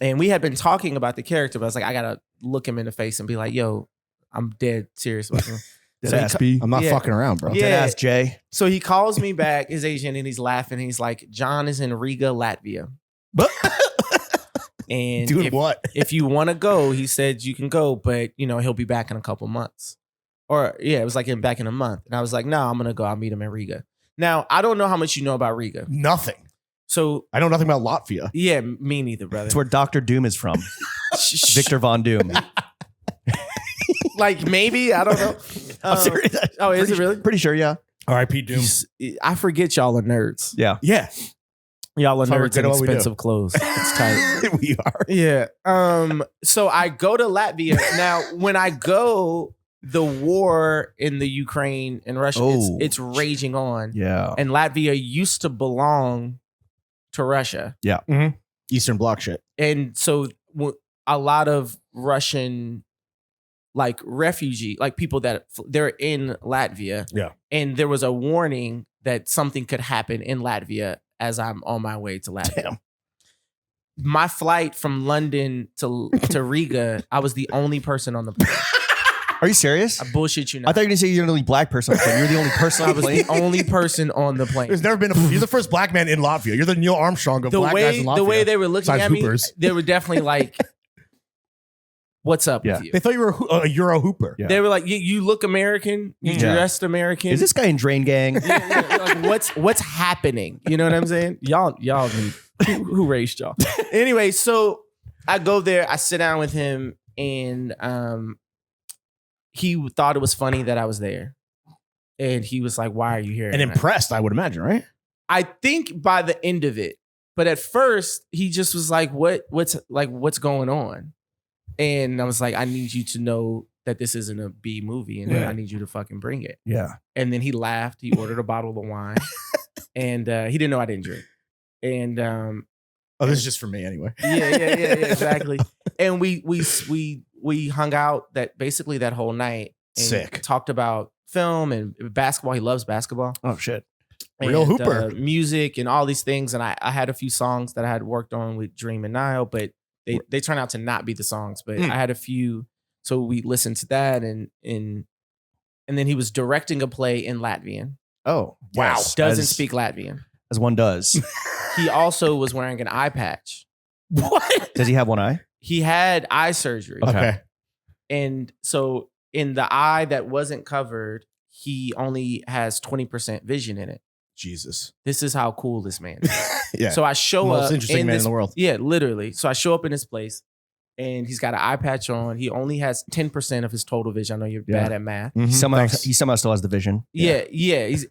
And we had been talking about the character, but I was like, I gotta look him in the face and be like, yo, I'm dead serious about him. So he Deadass co- B. I'm not Yeah. fucking around, bro. Yeah. Deadass Jay. So he calls me back, his agent, and he's laughing. And he's like, John is in Riga, Latvia. And Doing if, what? if you want to go, he said you can go, but he'll be back in a couple months. Or it was like back in a month. And I was like, no, I'm gonna go. I'll meet him in Riga. Now, I don't know how much you know about Riga. Nothing. So I know nothing about Latvia. yeah, me neither, brother. That's where Dr. Doom is from. Victor Von Doom. Like maybe, I don't know. I'm serious. Oh, is Pretty it really? Pretty sure, yeah. R.I.P. Doom. I forget y'all are nerds. Yeah. Yeah. Y'all are That's why we're nerds good in at what we do. expensive clothes. It's tight. We are. Yeah. So I go to Latvia. Now, when I go, the war in the Ukraine and Russia, it's raging on. Yeah. And Latvia used to belong to Russia. Eastern Bloc shit. And so a lot of Russian like refugee, like people that they're in Latvia. Yeah. And there was a warning that something could happen in Latvia as I'm on my way to Latvia. Damn. My flight from London to Riga, I was the only person on the plane. Are you serious? I bullshit you not. I thought you were going to say you're the only black person on the plane. You're the only person I on the was plane. the only person on the plane. There's never been you're the first black man in Latvia. You're the Neil Armstrong of black guys in Latvia. The way they were looking Besides at me, hoopers. they were definitely like, "What's up with you?" They thought you were a Euro hooper. Yeah. They were like, "You look American. You Yeah. dressed American. Is this guy in Drain Gang? Like, what's happening?" You know what I'm saying? Y'all need who raised y'all? Anyway, so I go there. I sit down with him, and he thought it was funny that I was there, and he was like, "Why are you here?" And impressed, I would imagine, right? I think by the end of it, but at first he just was like, what's going on?" And I was like, "I need you to know that this isn't a B movie, and I need you to fucking bring it." Yeah. And then he laughed. He ordered a bottle of wine, and he didn't know I didn't drink. And This is just for me anyway. yeah, exactly. And we hung out that whole night. And Sick. Talked about film and basketball. He loves basketball. Oh, shit. Real And, hooper. music and all these things. And I had a few songs that I had worked on with Dream and Nile, but they turned out to not be the songs. But I had a few, so we listened to that, and then he was directing a play in Latvian. Oh, Wow. yes. Doesn't As- speak Latvian. as one does. He also was wearing an eye patch. What? Does he have one eye? He had eye surgery, Okay. and so in the eye that wasn't covered, he only has 20% vision in it. Jesus. This is how cool this man is. Yeah. So I show Most up interesting man in the world. Yeah, literally. So I show up in his place, and he's got an eye patch on. He only has 10% of his total vision. I know you're Yeah. bad at math. Mhm. He somehow still has the vision. Yeah. He's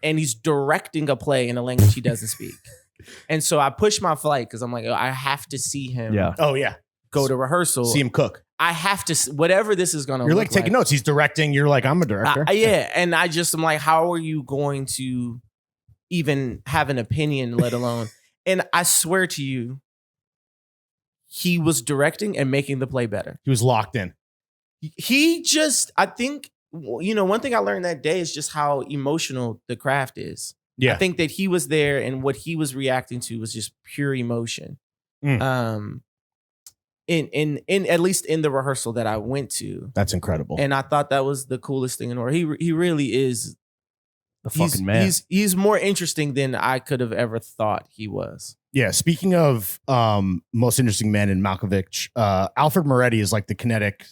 he's directing a play in a language he doesn't speak. And so I push my flight because I'm like, I have to see him. Yeah. Oh yeah. Go to rehearsal. See him cook. I have to. Whatever this is gonna. You're look like taking notes. He's directing. You're like, I'm a director. Yeah, and I just am like, how are you going to even have an opinion, let alone? And I swear to you, he was directing and making the play better. He was locked in. He just, I think, one thing I learned that day is just how emotional the craft is. Yeah. I think that he was there, and what he was reacting to was just pure emotion. In at least in the rehearsal that I went to. That's incredible. And I thought that was the coolest thing in the world. He really is The fucking man. He's more interesting than I could have ever thought he was. Yeah. Speaking of most interesting man in Malkovich, Alfred Moretti is like the kinetic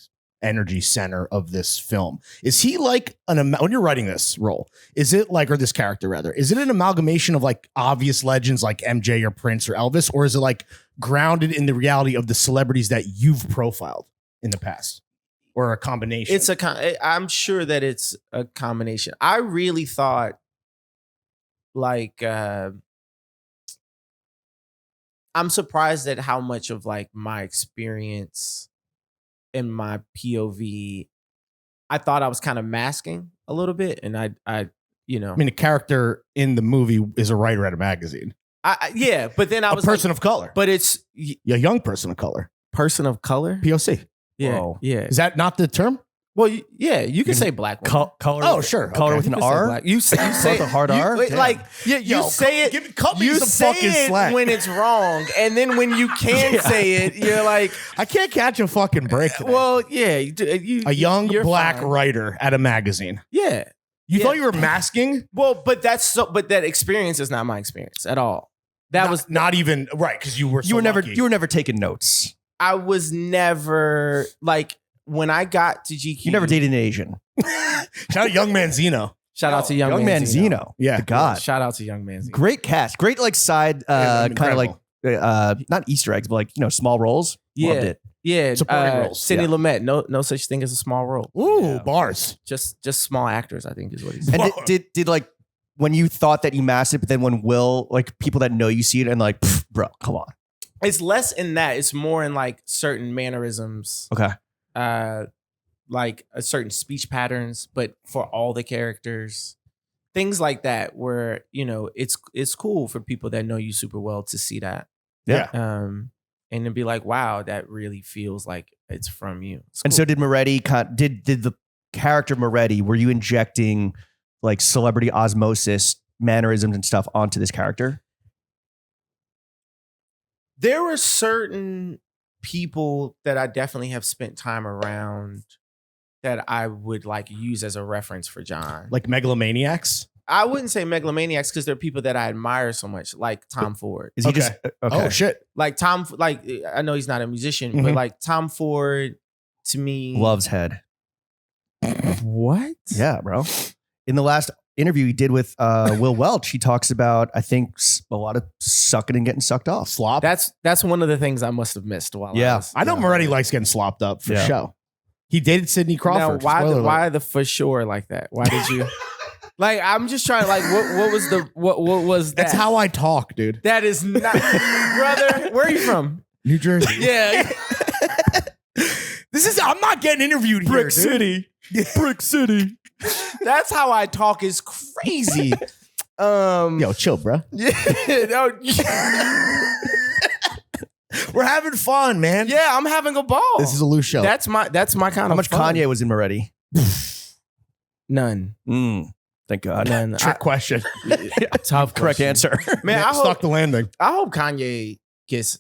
energy center of this film. Is he like when you're writing this role, is it like, or this character rather, is it an amalgamation of like obvious legends like MJ or Prince or Elvis, or is it like grounded in the reality of the celebrities that you've profiled in the past, or a combination? I'm sure that it's a combination. I really thought like I'm surprised at how much of like my experience in my POV, I thought I was kind of masking a little bit, and I mean, a character in the movie is a writer at a magazine. Yeah, but then I was a person of color, but it's a young person of color, person of color, POC. Yeah, Whoa. yeah. Is that not the term? Well, yeah, you can say black woman. Color. Oh, sure. Color Okay. with You an can say R. black. You say With a hard R? wait, Damn. like you say it. Cut me You some say fucking it slack. when it's wrong, and then when you can say it, you're like, I can't catch a fucking break today. well, yeah, you A young you're black fine. writer at a magazine. Yeah. You Yeah. thought you were masking? Well, but that experience is not my experience at all. That was not even right because you were so You were lucky. never taking notes. I was never like when I got to GQ. You never dated an Asian. Shout out Young Man Zeno. Shout out to Young Man Manzino. Zeno. Yeah. The God. Shout out to Young Manzino. Great cast. Great like side kind of like not Easter eggs, but like small roles. Loved it. Yeah, Supporting roles. Sidney Yeah. Lumet, no such thing as a small role. Ooh, Yeah. bars. Just small actors, I think is what he said. And Whoa. did like when you thought that you mastered it, but then when Will, like people that know you see it and like, bro, come on. It's less in that. It's more in like certain mannerisms. Okay. Like a certain speech patterns, but for all the characters, things like that, where it's cool for people that know you super well to see that. Yeah. And to be like, wow, that really feels like it's from you. It's And cool. so did Moretti, did the character Moretti, were you injecting like celebrity osmosis mannerisms and stuff onto this character? There were certain people that I definitely have spent time around that I would like use as a reference for John. Like megalomaniacs? I wouldn't say megalomaniacs because they're people that I admire so much, like Tom Ford. Is he Okay. just okay? Oh, shit. Like I know he's not a musician, but Mhm. like Tom Ford to me. Love's head. What? Yeah, bro. In the last interview he did with Will Welch, he talks about, I think, a lot of sucking and getting sucked off. Slop. That's one of the things I must have missed while Yeah. was, I know Moretti likes getting slopped up for Yeah. show. He dated Sidney Crawford. Now, Spoiler alert. why the for sure like that? Why did you? Like, I'm just trying. Like, what was that? That's how I talk, dude. That is not, brother. Where are you from? New Jersey. Yeah. I'm not getting interviewed here. Brick dude. City. Brick City. That's how I talk is crazy. Yo, chill, bro. no, We're having fun, man. yeah, I'm having a ball. This is a loose show. That's my kind How of much fun. Kanye was in Moretti? None. Thank God. None. Trick question. Tough Correct question. answer. Man, I Stuck hope the landing. Kanye gets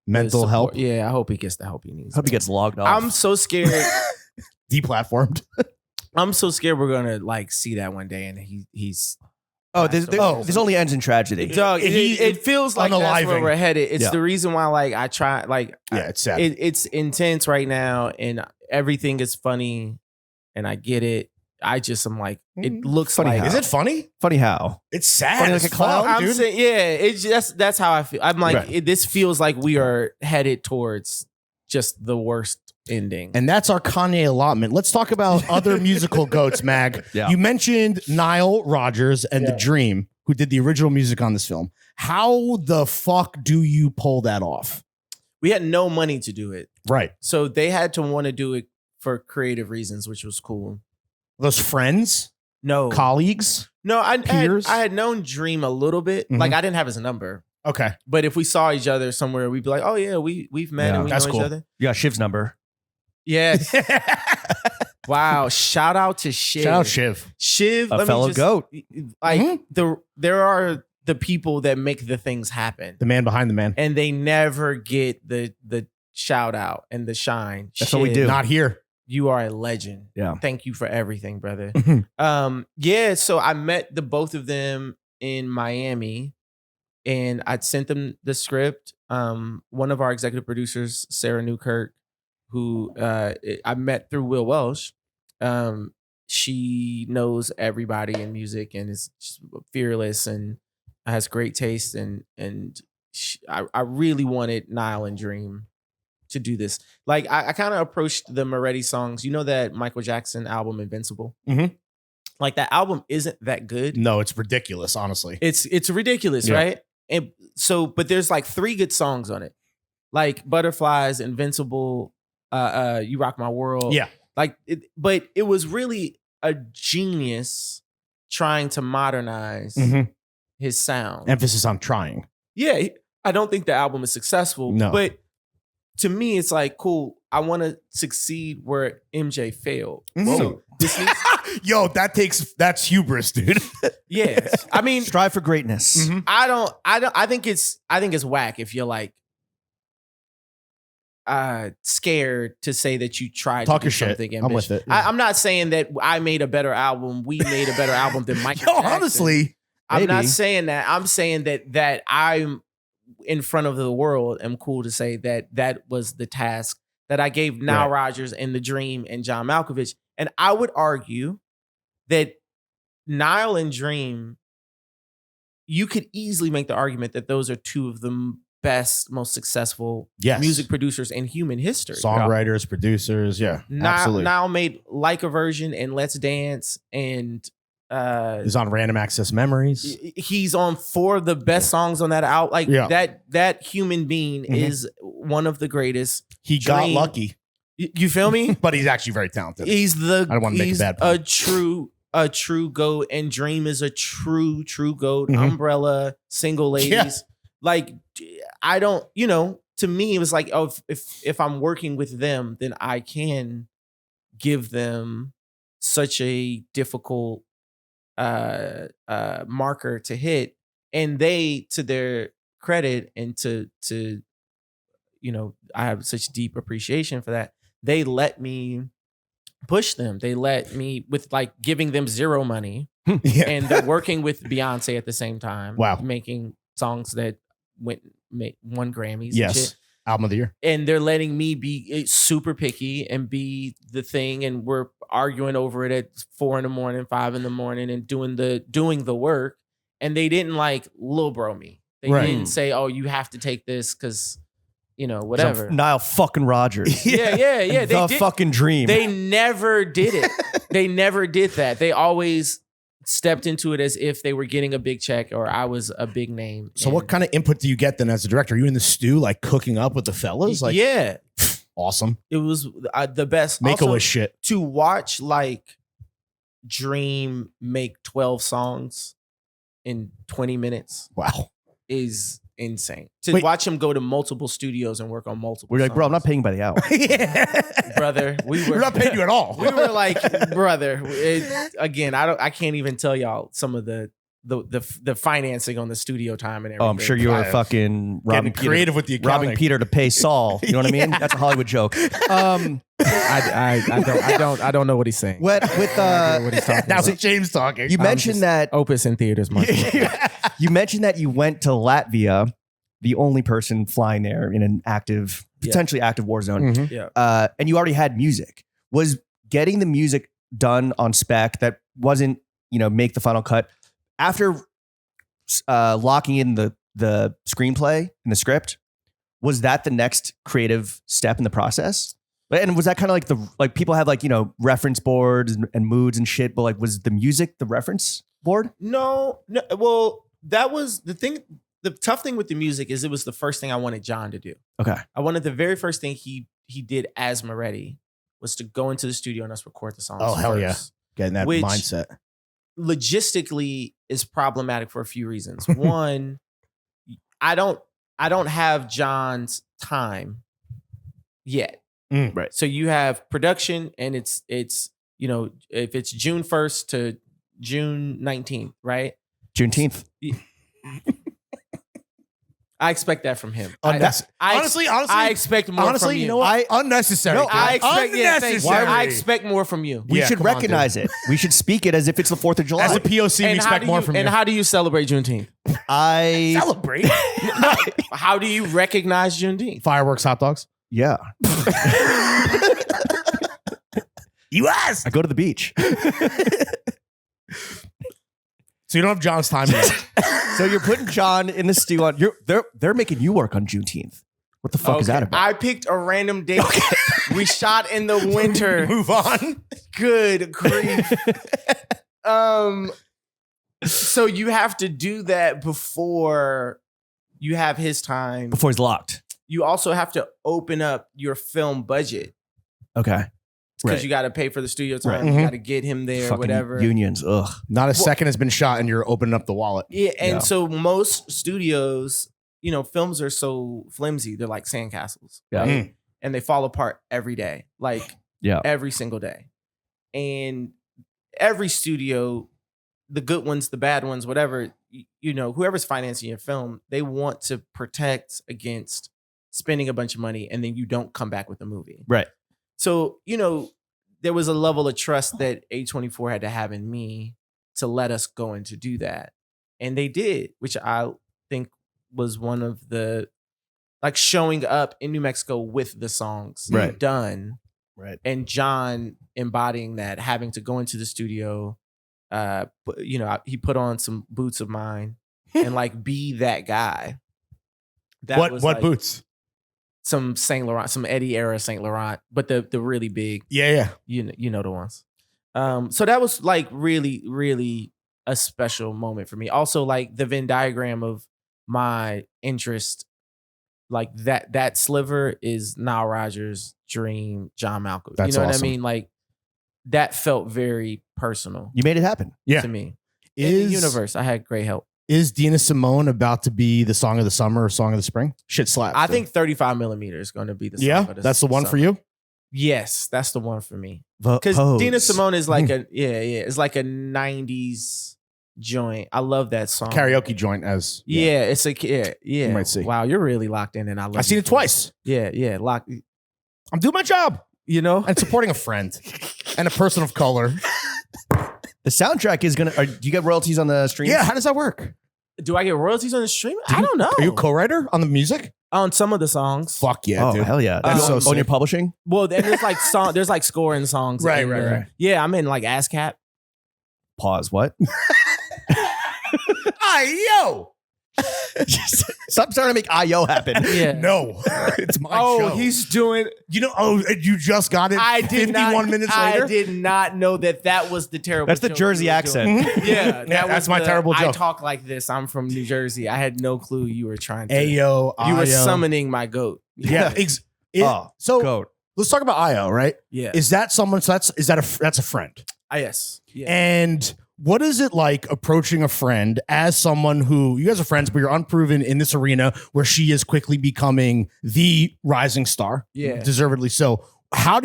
Mental the help. support. Yeah, I hope he gets the help he needs. Hope he gets logged off. I'm so scared. Deplatformed. I'm so scared we're gonna like see that one day, and he's. This only ends in tragedy. Doug, it feels like that's where unaliving. we're headed. It's Yeah. the reason why, like, I try, like, Yeah, it's sad. it's intense right now, and everything is funny, and I get it. I just am like, it looks Funny like. how. Is it funny? Funny how? It's sad. Funny as like a clown, fuck, I'm dude. saying, yeah, it's just that's how I feel. I'm like, Right. this feels like we are headed towards just the worst ending. And that's our Kanye allotment. Let's talk about other musical goats, Mag. Yeah. You mentioned Nile Rodgers and The Dream, who did the original music on this film. How the fuck do you pull that off? We had no money to do it, Right. so they had to want to do it for creative reasons, which was cool. Those friends, No, colleagues. no, peers? I had known Dream a little bit. Mhm. Like, I didn't have his number. Okay. But if we saw each other somewhere, we'd be like, "Oh yeah, we've met Yeah, and we that's know cool. each other." You got Shiv's number. Yes. Wow. Shout out to Shiv. Shout out Shiv. Shiv, A fellow goat. Like Mhm. there are the people that make the things happen, The man behind the man. and they never get the shout out and the shine. That's what we do. Not here. You are a legend. Yeah. Thank you for everything, brother. Mhm. Yeah, so I met the both of them in Miami, and I'd sent them the script. One of our executive producers, Sarah Newkirk, who I met through Will Welsh. She knows everybody in music and is fearless and has great taste. And I really wanted Nile and Dream to do this. Like, I kind of approached the Moretti songs. You know that Michael Jackson album Invincible? Mhm. Like, that album isn't that good. No, it's ridiculous, honestly. It's ridiculous, Yeah. right? And so, but there's like 3 good songs on it. Like Butterflies, Invincible, You Rock My World. Yeah. Like but it was really a genius trying to modernize Mhm. his sound. Emphasis on trying. Yeah, I don't think the album is successful. No. But to me, it's like, cool. I want to succeed where MJ failed. Mhm. So this needs, Yo, that's hubris, dude. yeah. I mean, Strive for greatness. Mhm. I think it's whack if you're like scared to say that you tried Talk to do your shit. something I'm with ambitious. it. Yeah. I'm not saying that I made a better album. We made a better album than Michael Yo, Jackson. honestly, I'm not maybe. saying that. I'm saying that I'm in front of the world. I'm cool to say that was the task that I gave Nile Right. Rodgers and The Dream and John Malkovich. And I would argue that Nile and Dream, you could easily make the argument that those are 2 of the best, most successful yes. music producers in human history. Songwriters, producers, yeah. absolutely. Nile made Like a Version and Let's Dance and He's on Random Access Memories. He's on 4 of the best songs on that out. Like Yeah. that human being is one of the greatest. He got lucky, You feel me? but he's actually very talented. He's the. I don't want to make a bad point. A true goat, and Dream is a true goat. Mhm. Umbrella, Single Ladies. Yeah. Like, I don't. To me, it was like, oh, if I'm working with them, then I can give them such a difficult marker to hit, and they, to their credit and to I have such deep appreciation for that, they let me push them. They let me, with like giving them zero money, and they're working with Beyonce at the same time. Wow. Making songs that won Grammys. Yes. And shit. Album of the year. And they're letting me be super picky and be the thing, and we're arguing over it at 4 a.m, 5 a.m, and doing the work. And they didn't like lil bro me. They didn't say, "Oh, you have to take this because whatever." Nile fucking Rodgers. Yeah. The fucking dream. They never did it. They never did that. They always stepped into it as if they were getting a big check or I was a big name. So what kind of input do you get then as a director? Are you in the stew, like cooking up with the fellas? Like, yeah, awesome. it was the best. Make-A-Wish Also, shit. to watch like Dream make 12 songs in 20 minutes Wow. is insane. To Wait. watch him go to multiple studios and work on multiple We're like, bro, I'm not songs. paying by the hour. Brother, We're not paying you at all. We were like, brother, again, I can't even tell y'all some of the financing on the studio time and everything. Oh, I'm sure you were Five. fucking Getting creative with the accounting. robbing Peter to pay Saul. You know what I mean? That's a Hollywood joke. I don't know what he's saying. What what he's talking That was about. James talking. you mentioned that Opus in theaters, Mark. you mentioned that you went to Latvia, the only person flying there in an potentially active war zone. Mhm. Yeah. And you already had music. Was getting the music done on spec that wasn't, make the final cut after locking in the screenplay and the script? Was that the next creative step in the process? And was that kind of like people have reference boards and moods and shit, but like was the music the reference board? No. Well, that was the thing. The tough thing with the music is it was the first thing I wanted John to do. Okay. I wanted the very first thing he did as Moretti was to go into the studio and us record the songs. Oh, hell yeah. first. Getting that Which- mindset. Logistically is problematic for a few reasons. One, I don't have John's time yet. Right. So you have production and it's if it's June 1st to June 19th, right? Juneteenth. I expect that from him. Honestly, I expect more honestly, from you. you know what? Unnecessary. No, I kid. expect unnecessary. I expect more from you. We Yeah, should come on, recognize it. We should speak it as if it's the 4th of July. As a POC, we expect more from you. And how do you celebrate Juneteenth? I Celebrate. How do you recognize Juneteenth? Fireworks, hot dogs. yeah. You asked. I go to the beach. So you don't have John's time yet. So you're putting John in the stew on. They're making you work on Juneteenth. What the fuck is that about? I picked a random date. We shot in the winter. Move on. Good grief. So you have to do that before you have his time. Before he's locked. You also have to open up your film budget Okay. because you got to pay for the studio time. Right. You Mhm. got to get him there, Fucking whatever. unions. Ugh. Not a second has been shot and you're opening up the wallet. Yeah, and Yeah. so most studios, films are so flimsy. They're like sandcastles. Yeah. Right? And they fall apart every day, like Yeah. every single day. And every studio, the good ones, the bad ones, whatever, whoever's financing your film, they want to protect against spending a bunch of money and then you don't come back with a movie. Right. So, there was a level of trust that A24 had to have in me to let us go and to do that. And they did, which I think was one of the, like, showing up in New Mexico with the songs Right. done. Right. And John embodying that, having to go into the studio, he put on some boots of mine and like be that guy. That What was, what like, boots? Some Saint Laurent, some Eddie era Saint Laurent, but the really big, Yeah. you know the ones. So that was like really, really a special moment for me. Also, like the Venn diagram of my interest, like that sliver is Nile Rodgers, Dream, John Malkovich. That's you know what I awesome. mean? Like that felt very personal You made it happen. Yeah. to me. In the universe, I had great help. Is Dina Simone about to be the song of the summer or song of the spring? Shit slaps. I dude. think 35 millimeter is going to be the song. Yeah, of that's the one summer. for you. Yes, that's the one for me. Because Because Dina Simone is like it's like a 90s joint. I love that song. Karaoke joint as Yeah, it's a yeah. You might see. Wow, you're really locked in, and I love. I've seen you it for twice. Yeah, locked. I'm doing my job. You know, And supporting a friend and a person of color. the soundtrack is gonna. Do you get royalties on the streams? Yeah, how does that work? do I get royalties on the stream? I don't know. Are you a co-writer on the music? On some of the songs? Fuck yeah, Oh dude. hell yeah! That's so on your sick. publishing. Well, then there's like there's like scoring songs. Right, in right, the- right. Yeah, I'm in like ASCAP. Pause. What? Yo. Stop trying to make IO happen. Yeah. No, it's my Oh, show. he's doing. You know, you just got it. I did 51 not. minutes later. I did not know that was the terrible. That's the joke Jersey you were accent. doing. Yeah, Yeah, that's was my terrible I joke. talk like this. I'm from New Jersey. I had no clue you were trying to. Ayo, you were Io. summoning my goat. Yeah. Oh, so goat. let's talk about Io, right? Yeah. Is that someone? So that's a friend. Yes. Yeah. And what is it like approaching a friend as someone who you guys are friends, but you're unproven in this arena where she is quickly becoming the rising star? Yeah. Deservedly so.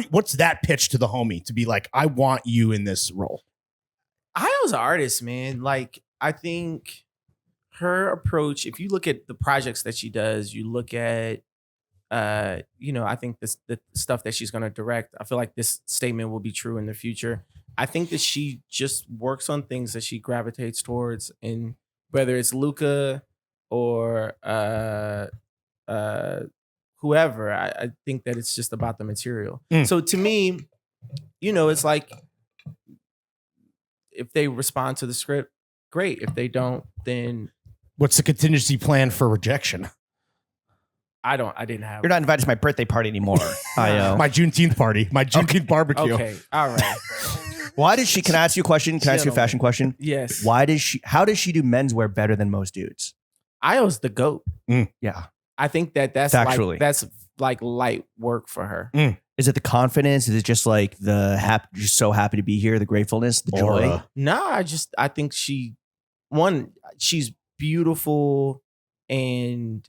What's that pitch to the homie to be like, I want you in this role? Io's an artist, man. Like, I think her approach, if you look at the projects that she does, you look at, I think the stuff that she's going to direct, I feel like this statement will be true in the future. I think that she just works on things that she gravitates towards, and whether it's Luca or whoever, I think that it's just about the material. So to me, it's like if they respond to the script, great. If they don't, then What's the contingency plan for rejection? I didn't have. You're not invited to my birthday party anymore. IO. My Juneteenth party, my Juneteenth barbecue. Okay, all right. Why does she? Can I ask you a question? Can I ask you a fashion question? Yes. Why does she? How does she do menswear better than most dudes? Io's the GOAT. Yeah. I think that's Factually. that's like light work for her. Is it the confidence? Is it just like just so happy to be here, the gratefulness, the joy? Aura. No, I think she's beautiful and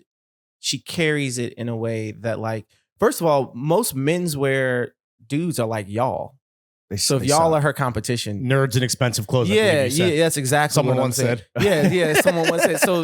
she carries it in a way that, like, first of all, most menswear dudes are like y'all. So if y'all are her competition, Nerds in expensive clothes. I yeah, believe you said. that's exactly Someone what I'm once saying. said. Yeah, someone once said. So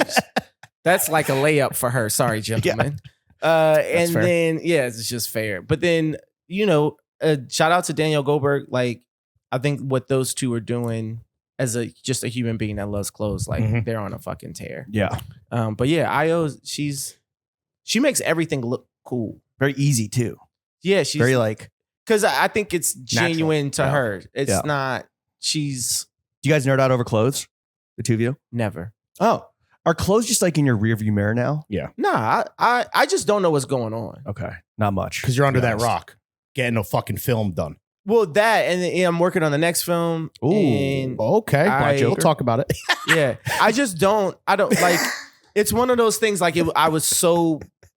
that's like a layup for her. Sorry, gentlemen. And fair. then it's just fair. But then shout out to Danielle Goldberg. Like, I think what those two are doing as just a human being that loves clothes, like they're on a fucking tear. Yeah. But yeah, Io, she makes everything look cool. Very easy too. Yeah, she's Very like. because I think it's genuine to Yeah. her. It's Yeah. not. She's Do you guys nerd out over clothes? The two of you? never. Oh, are clothes just like in your rearview mirror now? Nah, I just don't know what's going on. Okay, not much. Because you're under that Honest. rock, getting a fucking film done. Well, that and I'm working on the next film. Ooh. And Okay, we'll Joker. talk about it. yeah, I don't like. It's one of those things. Like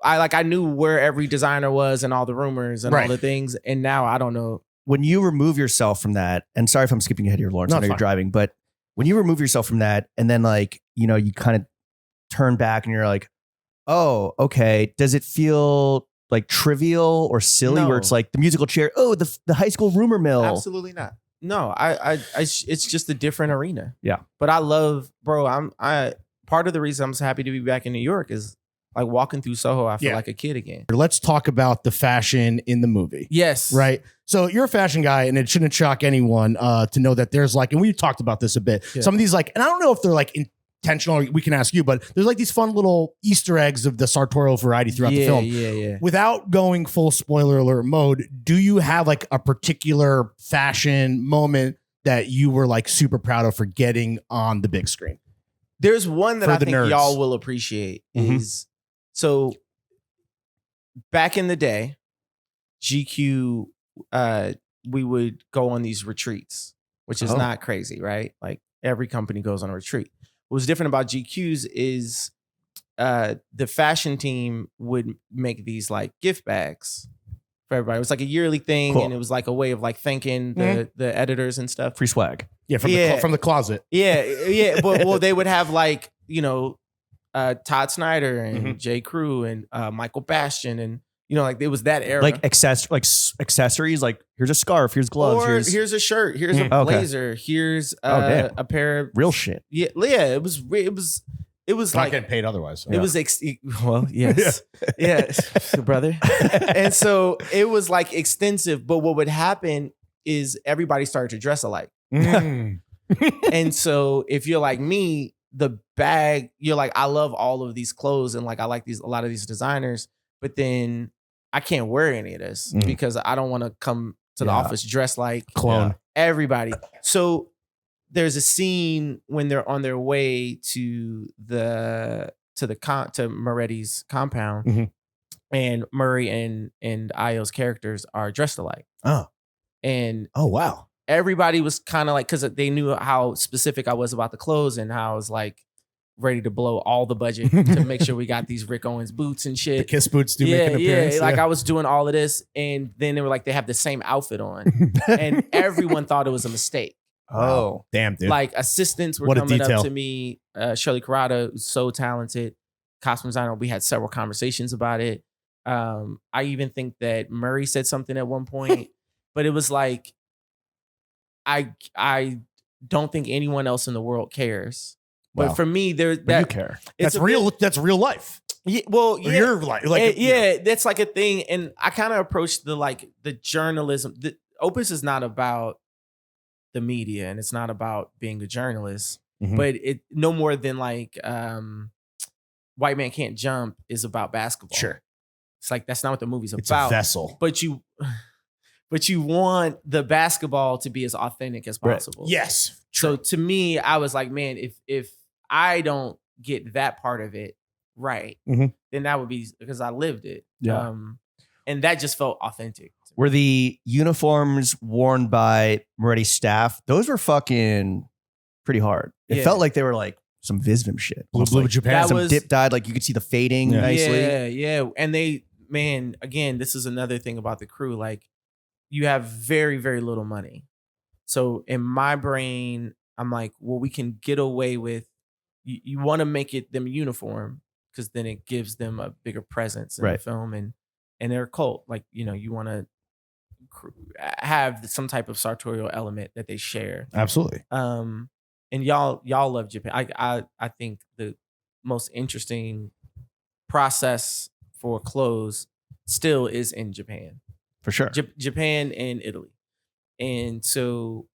I knew where every designer was and all the rumors and all Right. the things, and now I don't know. When you remove yourself from that, and sorry if I'm skipping ahead here, Lawrence, No, I know it's you're fine. driving, but when you remove yourself from that, and then like you kind of turn back and you're like, oh, okay, does it feel like trivial or silly? No. Where it's like the musical chair, oh, the high school rumor mill. Absolutely not. No, it's just a different arena. Yeah. But I love, bro. Part of the reason I'm so happy to be back in New York is like walking through Soho. I feel Yeah. like a kid again. Let's talk about the fashion in the movie. Yes. Right. So you're a fashion guy, and it shouldn't shock anyone to know that there's like, and we talked about this a bit. Yeah. Some of these like, and I don't know if they're like intentional, or we can ask you, but there's like these fun little Easter eggs of the sartorial variety throughout the film. Yeah. Without going full spoiler alert mode, do you have like a particular fashion moment that you were like super proud of for getting on the big screen? There's one that For I the think nerds. y'all will appreciate Mhm. is so back in the day, GQ, we would go on these retreats which is Oh. not crazy, right? Like every company goes on a retreat. What was different about GQs is the fashion team would make these like gift bags for everybody. It was like a yearly thing, Cool. and it was like a way of like thanking the editors and stuff. Free swag. Yeah, from the closet. Yeah. But well, they would have like, you know, Todd Snyder and J. Crew and Michael Bastian, and you know, like it was that era. Like accessories, like here's a scarf, here's gloves, or here's a shirt, here's a Okay. blazer, here's damn. a pair of real shit. Yeah, it was Not like getting paid otherwise. So. it was well, yes, yeah, brother. And so it was like extensive. But what would happen is everybody started to dress alike. And so if you're like me, the bag, you're like, I love all of these clothes and like I like a lot of these designers, but then I can't wear any of this because I don't want to come to the office dressed like Clone. everybody. So there's a scene when they're on their way to Moretti's compound, and Murray and Io's characters are dressed alike. Oh. And Wow. everybody was kind of like, because they knew how specific I was about the clothes and how I was like ready to blow all the budget to make sure we got these Rick Owens boots and shit. The Kiss boots do make an appearance. Like I was doing all of this, and then they were like, they have the same outfit on, and everyone thought it was a mistake. Oh, damn, dude. Like assistants were What a coming detail. up to me. Shirley Carrata, who's so talented, costume designer. We had several conversations about it. I even think that Murray said something at one point, but it was like, I don't think anyone else in the world cares. But Wow. for me, you care. That's real. That's real life. Yeah, well, Or yeah, your life. Like, that's like a thing. And I kind of approached the journalism. The Opus is not about the media, and it's not about being a journalist, but it no more than like White Man Can't Jump is about basketball. Sure. It's like that's not what the movie's It's about. a vessel. But you want the basketball to be as authentic as possible. Yes. So to me, I was like, man, if I don't get that part of it right, then that would be because I lived it. Yeah. And that just felt authentic. Were the uniforms worn by Moretti's staff? Those were fucking pretty hard. It Yeah. felt like they were like some Visvim shit. Blue Almost like Japan. That some was- dip dyed, like you could see the fading nicely. Yeah. And man, again, this is another thing about the crew. Like, you have very, very little money. So in my brain, I'm like, well, we can get away with, you want to make it them uniform because then it gives them a bigger presence in the film, and they're a cult. Like, you know, you want to have some type of sartorial element that they share. Absolutely. And y'all love Japan. I think the most interesting process for clothes still is in Japan. For sure. Japan and Italy. And so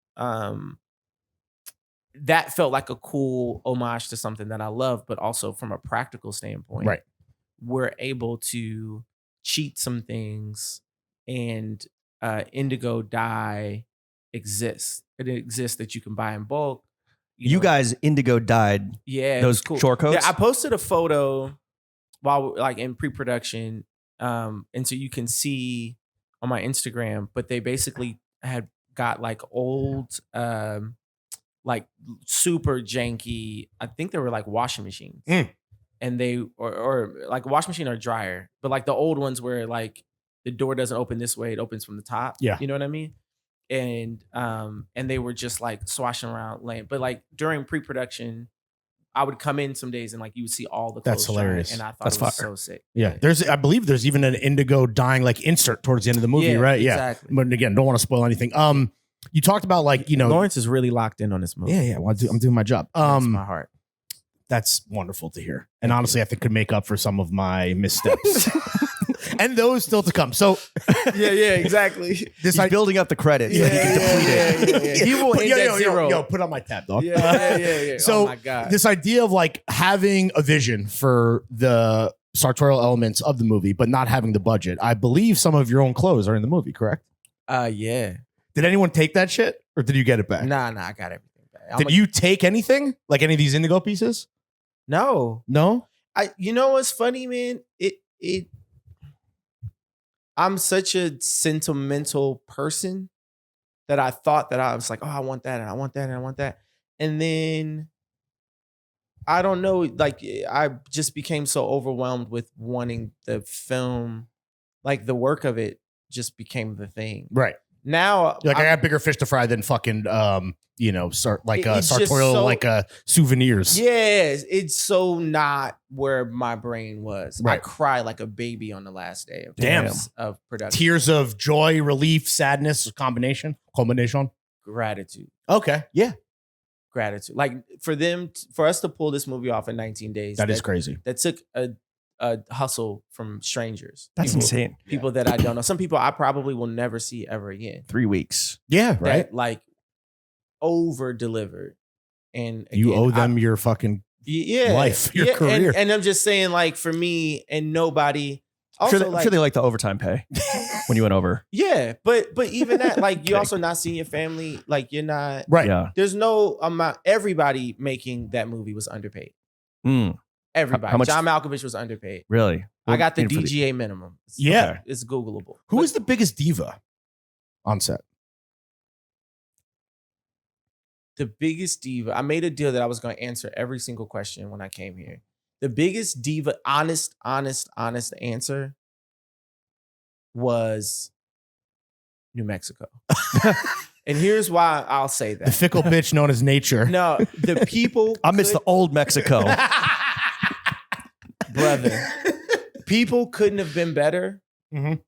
that felt like a cool homage to something that I love, but also from a practical standpoint, Right. we're able to cheat some things, and indigo dye exists. It exists that you can buy in bulk. You know. guys indigo dyed Yeah, it those was cool. short coats? Yeah, I posted a photo while like in pre-production, and so you can see on my Instagram. But they basically had got like old, like super janky. I think they were like washing machines, and they or like washing machine or dryer, but like the old ones where like the door doesn't open this way; it opens from the top. Yeah, you know what I mean. And they were just like swashing around laying. But like during pre-production, I would come in some days and like you would see all the clothes. That's hilarious. And I thought That's it was fire. so sick. Yeah. I believe there's even an indigo dyeing like insert towards the end of the movie, Yeah, right? exactly. Yeah. But again, don't want to spoil anything. You talked about like, you know, Lawrence is really locked in on this movie. Yeah. Well, I'm doing my job. That's my heart. That's wonderful to hear. And honestly, I think could make up for some of my missteps. And those still to come. So yeah, exactly. He's building up the credits. Yeah, he can deplete it. He will end at zero. Yo, put on my tab, dog. Yeah. So oh my God. This idea of like having a vision for the sartorial elements of the movie, but not having the budget. I believe some of your own clothes are in the movie, correct? Yeah. Did anyone take that shit, or did you get it back? Nah, I got everything back. Did you take anything? Like any of these indigo pieces? No. You know what's funny, man? I'm such a sentimental person that I thought that I was like, oh, I want that and I want that and I want that. And then I don't know, like I just became so overwhelmed with wanting the film, like the work of it just became the thing. Right. Now, You're like, I got bigger fish to fry than fucking, it's just sartorial, so- souvenirs. yes, it's so not where my brain was. I Right. cried like a baby on the last day Damn. of production. Tears of joy, relief, sadness, combination. Gratitude. Okay. Yeah. Gratitude. Like for us to pull this movie off in 19 days. That is crazy. That took a hustle from strangers. That's people, insane. People that I don't know. Some people I probably will never see ever again. 3 weeks. Yeah. Right. That, like over delivered. And You again, owe them your fucking life, your career. And I'm just saying, like, for me and nobody. I'm Also, sure they like the overtime pay when you went over. Yeah, but even that, like, Okay. you're also not seeing your family. Like, you're not. Right. Yeah. There's no amount. Everybody making that movie was underpaid. Mm, Everybody. How much- John Malkovich was underpaid. really? I got the And for DGA minimum. Yeah. Okay. It's Googleable. Who is the biggest diva on set? The biggest diva? I made a deal that I was going to answer every single question when I came here. The biggest diva, honest answer was New Mexico. And here's why I'll say The that. fickle bitch known as nature. No, the people. I miss the old Mexico. brother. People couldn't have been better. Mhm.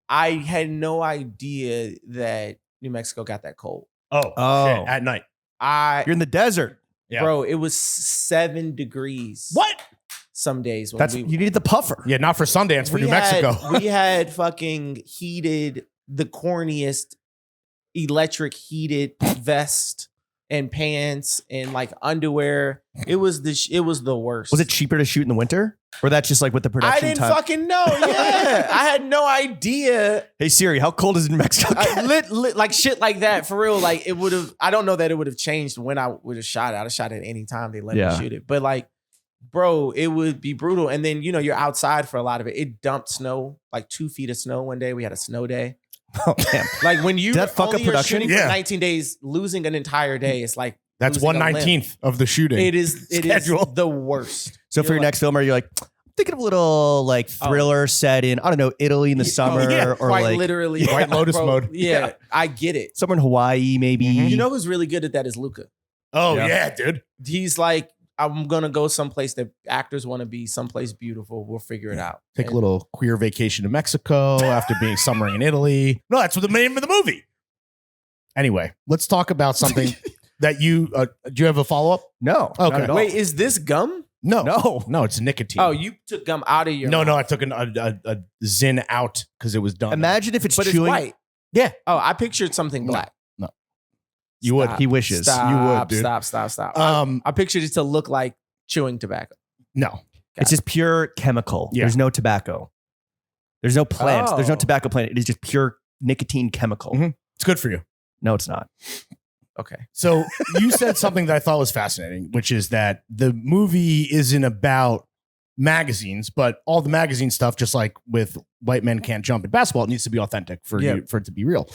I had no idea that New Mexico got that cold. Oh. Shit, at night. You're in the desert. Yeah. Bro, it was 7 degrees. What? Some days when That's we you needed the puffer. Yeah, not for Sundance, for New Mexico. we had fucking the corniest electric heated vest and pants and like underwear. It was the worst. Was it cheaper to shoot in the winter? Or that's just like with the production I didn't time? fucking know. Yeah. I had no idea. Hey Siri, how cold is it in Mexico? Like shit like that for real. Like it would have. I don't know that it would have changed when I would have shot it. I'd have shot it any time they let me shoot it. But like, bro, it would be brutal. And then you're outside for a lot of it. It dumped snow, like 2 feet of snow one day. We had a snow day. Oh, damn. Like when you Did that fuck up only are production? shooting Yeah. for 19 days, losing an entire day. It's like That's losing a limb. 1/19th of the shooting. It is schedule. the worst. So for You're your like- next film, are you like thinking of a little like thriller set in, I don't know, Italy in the summer yeah, or quite like literally White Lotus bro, mode. Yeah, I get it. somewhere in Hawaii, maybe. Mhm. You know who's really good at that is Luca. Oh, Yeah. yeah, dude. He's like, I'm gonna go someplace that actors want to be, someplace beautiful. We'll figure it out. Take a And- little queer vacation to Mexico after being summering in Italy. No, that's the name of the movie. Anyway, let's talk about something that you do you have a follow-up? No. Okay. not at all. Wait, is this gum? No, it's nicotine. Oh, you took gum out of your no, mouth. I took a Zin out because it was done. Imagine if it's But it's chewing. white. Yeah. Oh, I pictured something No. black. You would. Stop. He wishes. Stop, You would, dude. Stop. Um, I pictured it to look like chewing tobacco. no. It's just pure chemical. Yeah. There's no tobacco. There's no plant. There's no Oh. tobacco plant. It is just pure nicotine chemical. Mhm. It's good for you. No, it's not. Okay. So you said something that I thought was fascinating, which is that the movie isn't about magazines, but all the magazine stuff, just like with White Men Can't Jump in basketball, it needs to be authentic for it to be real.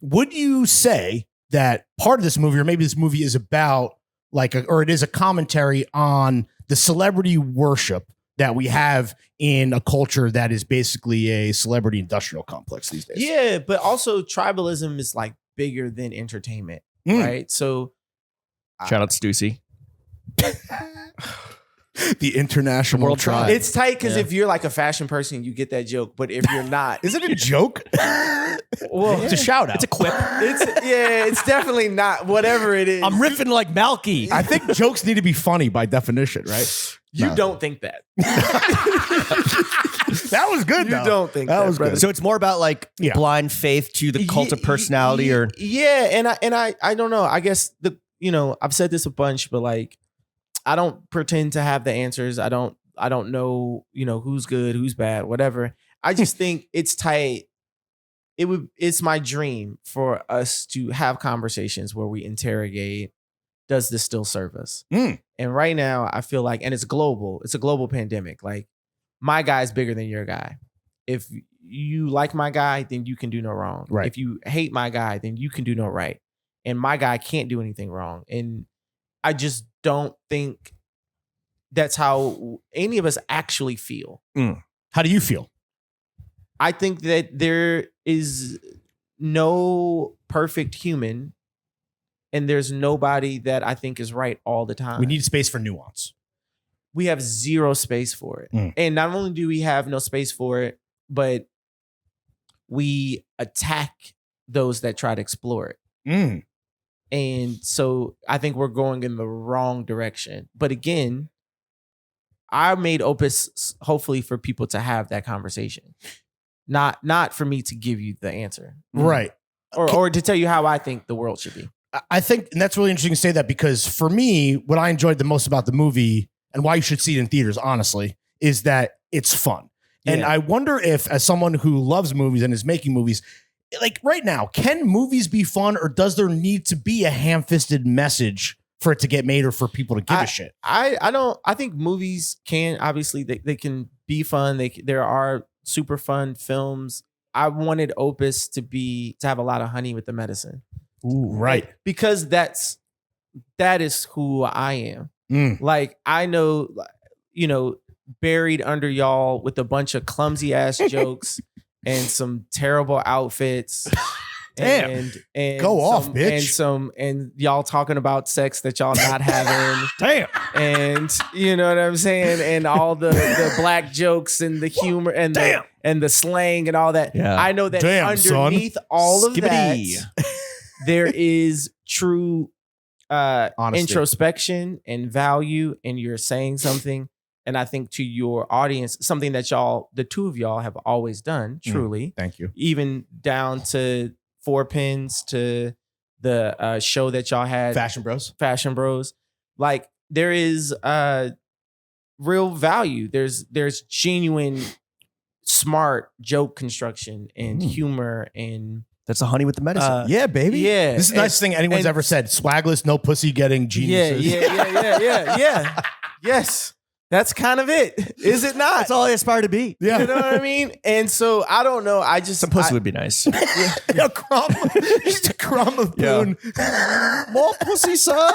Would you say that part of this movie, or maybe this movie is about or it is a commentary on the celebrity worship that we have in a culture that is basically a celebrity industrial complex these days? Yeah, but also tribalism is like bigger than entertainment, Mm. right? So Shout out Stussy. The international World tribe. tribe. it's tight because Yeah. if you're like a fashion person, you get that joke. But if you're not, Is it a joke? well, It's a shout out. It's a quip. it's definitely not. Whatever it is, I'm riffing like Malky. I think jokes need to be funny by definition, right? you No. don't think that. That was good. You though. don't think That that, was brother. good. So it's more about like Yeah. blind faith to the cult of personality, or yeah, and I don't know. I guess I've said this a bunch, but like I don't pretend to have the answers. I don't know who's good, who's bad, whatever. I just think it's tight. It's my dream for us to have conversations where we interrogate, does this still serve us? Mm. And right now I feel like, and it's global, it's a global pandemic. Like my guy's bigger than your guy. If you like my guy, then you can do no wrong. Right. If you hate my guy, then you can do no right. And my guy can't do anything wrong. And I just don't think that's how any of us actually feel. How do you feel? I think that there is no perfect human, and there's nobody that I think is right all the time. We need space for nuance. We have zero space for it. And not only do we have no space for it, but we attack those that try to explore it. And so I think we're going in the wrong direction. But again, I made Opus hopefully for people to have that conversation. Not for me to give you the answer. Right. Or to tell you how I think the world should be. I think, and that's really interesting to say that, because for me, what I enjoyed the most about the movie and why you should see it in theaters, honestly, is that it's fun. And I wonder if, as someone who loves movies and is making movies, like right now, can movies be fun, or does there need to be a ham-fisted message for it to get made or for people to give a shit? I think movies can, obviously they can be fun. There are super fun films. I wanted Opus to have a lot of honey with the medicine. Ooh, right. Because that is who I am. Like, I know, buried under y'all with a bunch of clumsy ass jokes and some terrible outfits. Damn. And go off, bitch. And y'all talking about sex that y'all not having. Damn. And you know what I'm saying? And all the black jokes and the humor and the slang and all that. Yeah. I know that underneath all of that, there is true introspection and value, and you're saying something. And I think to your audience, something that the two of y'all have always done, truly. Thank you. Even down to Four Pins, to the show that y'all had, Fashion Bros. Like, there is real value. There's genuine, smart joke construction and humor, and that's a honey with the medicine. Yeah, baby. Yeah, this is the nicest thing anyone's ever said. Swagless, no pussy getting geniuses. Yeah. Yes. That's kind of it, is it not? That's all I aspire to be. Yeah. You know what I mean? And so I don't know. Some pussy would be nice. A crumb. Just a crumb of boon. More pussy, sir.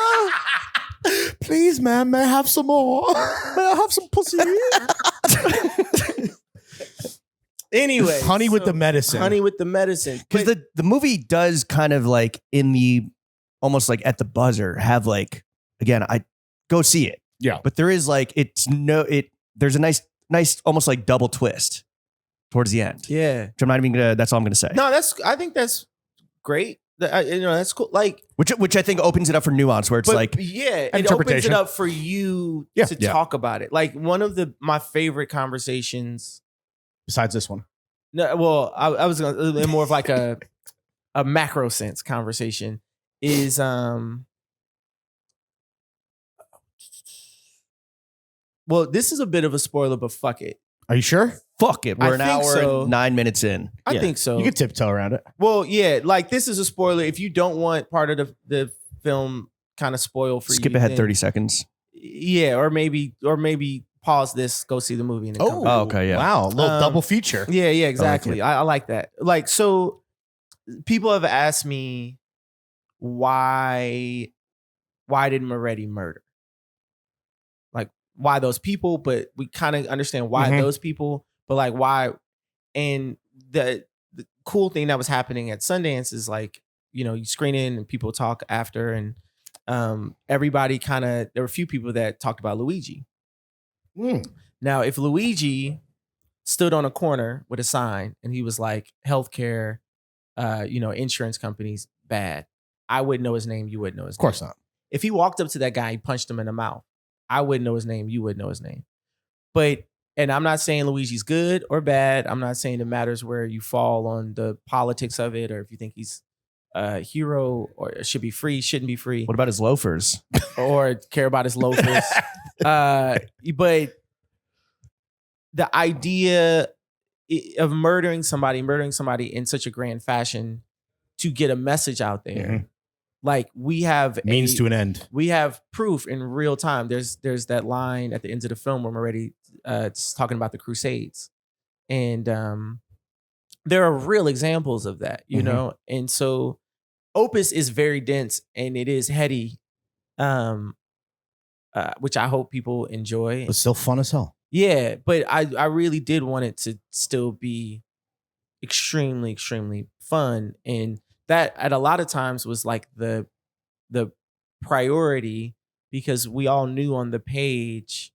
Please, man, may I have some more? May I have some pussy? Anyway. Honey with the medicine. Honey with the medicine. Because the movie does kind of like almost like at the buzzer have like, again, I go see it. Yeah. But there is like, there's a nice, almost like double twist towards the end. Yeah. Which I'm not even that's all I'm going to say. No, I think that's great. That's cool. Like, which I think opens it up for nuance, where it's like, it opens it up for you to talk about it. Like, one of my favorite conversations, besides this one. No, well, I was going more of like a macro sense conversation is, well, this is a bit of a spoiler, but fuck it. Are you sure? Fuck it. We're an hour and 9 minutes in. I think so. You can tiptoe around it. Well, yeah, like, this is a spoiler. If you don't want part of the film kind of spoil for you, skip ahead 30 seconds. Yeah, or maybe pause this, go see the movie. And okay, yeah. Wow, a little double feature. Yeah, exactly. I like that. Like, so people have asked me why did Moretti murder? Like, why those people? But we kind of understand why those people, but like, why? And the cool thing that was happening at Sundance is, like, you screen in and people talk after, and everybody there were a few people that talked about Luigi. Now, if Luigi stood on a corner with a sign and he was like, healthcare, insurance companies, bad, I wouldn't know his name. You wouldn't know his name. Of course not. If he walked up to that guy, he punched him in the mouth, I wouldn't know his name. You wouldn't know his name. And I'm not saying Luigi's good or bad. I'm not saying it matters where you fall on the politics of it, or if you think he's a hero or should be free, shouldn't be free. What about his loafers? Or care about his loafers. But the idea of murdering somebody in such a grand fashion to get a message out there, like, we have means to an end. We have proof in real time. There's that line at the end of the film where Moretti is talking about the Crusades, and there are real examples of that, you Mhm. know? And so Opus is very dense and it is heady, which I hope people enjoy. But still fun as hell. Yeah, but I really did want it to still be extremely, extremely fun. And that at a lot of times was like the priority because we all knew on the page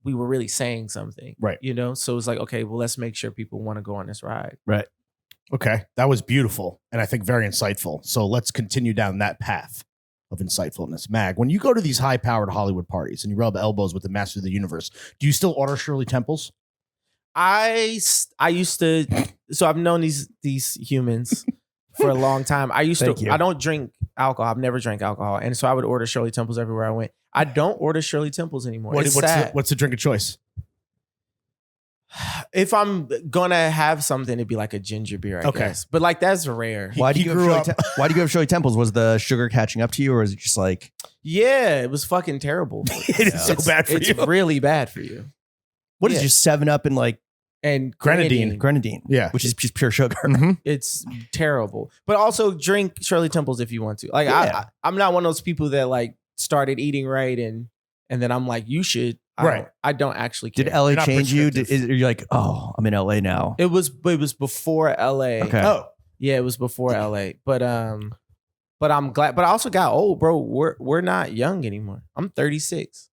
we were really saying something. Right. You know? So it's like, okay, well, let's make sure people want to go on this ride. Right. Okay. That was beautiful and I think very insightful. So let's continue down that path of insightfulness. Mag, when you go to these high-powered Hollywood parties and you rub elbows with the master of the universe, do you still order Shirley Temples? I used to, so I've known these humans for a long time. I used Thank to, you. I don't drink alcohol. I've never drank alcohol. And so I would order Shirley Temples everywhere I went. I don't order Shirley Temples anymore. It's sad. What's the drink of choice? If I'm gonna have something, it'd be like a ginger beer, I Okay. guess. But like that's rare. Why do he you have grew Shirley up- Why do you have Shirley Temples? Was the sugar catching up to you, or is it just like Yeah, it was fucking terrible. It is so bad for it's you. really bad for you. what is Yeah. just 7-Up and like And Grenadine. grenadine? Yeah. which is just pure sugar. Mhm. It's terrible. But also drink Shirley Temples if you want to. Like Yeah. I'm not one of those people that like started eating right and then I'm like, you should. I don't actually care. Did LA You're not change you? prescriptive. Are you like, oh, I'm in LA now? It was before LA. Okay. Oh, Yeah, it was before LA. But I'm glad. But I also got old, bro. We're not young anymore. I'm 36.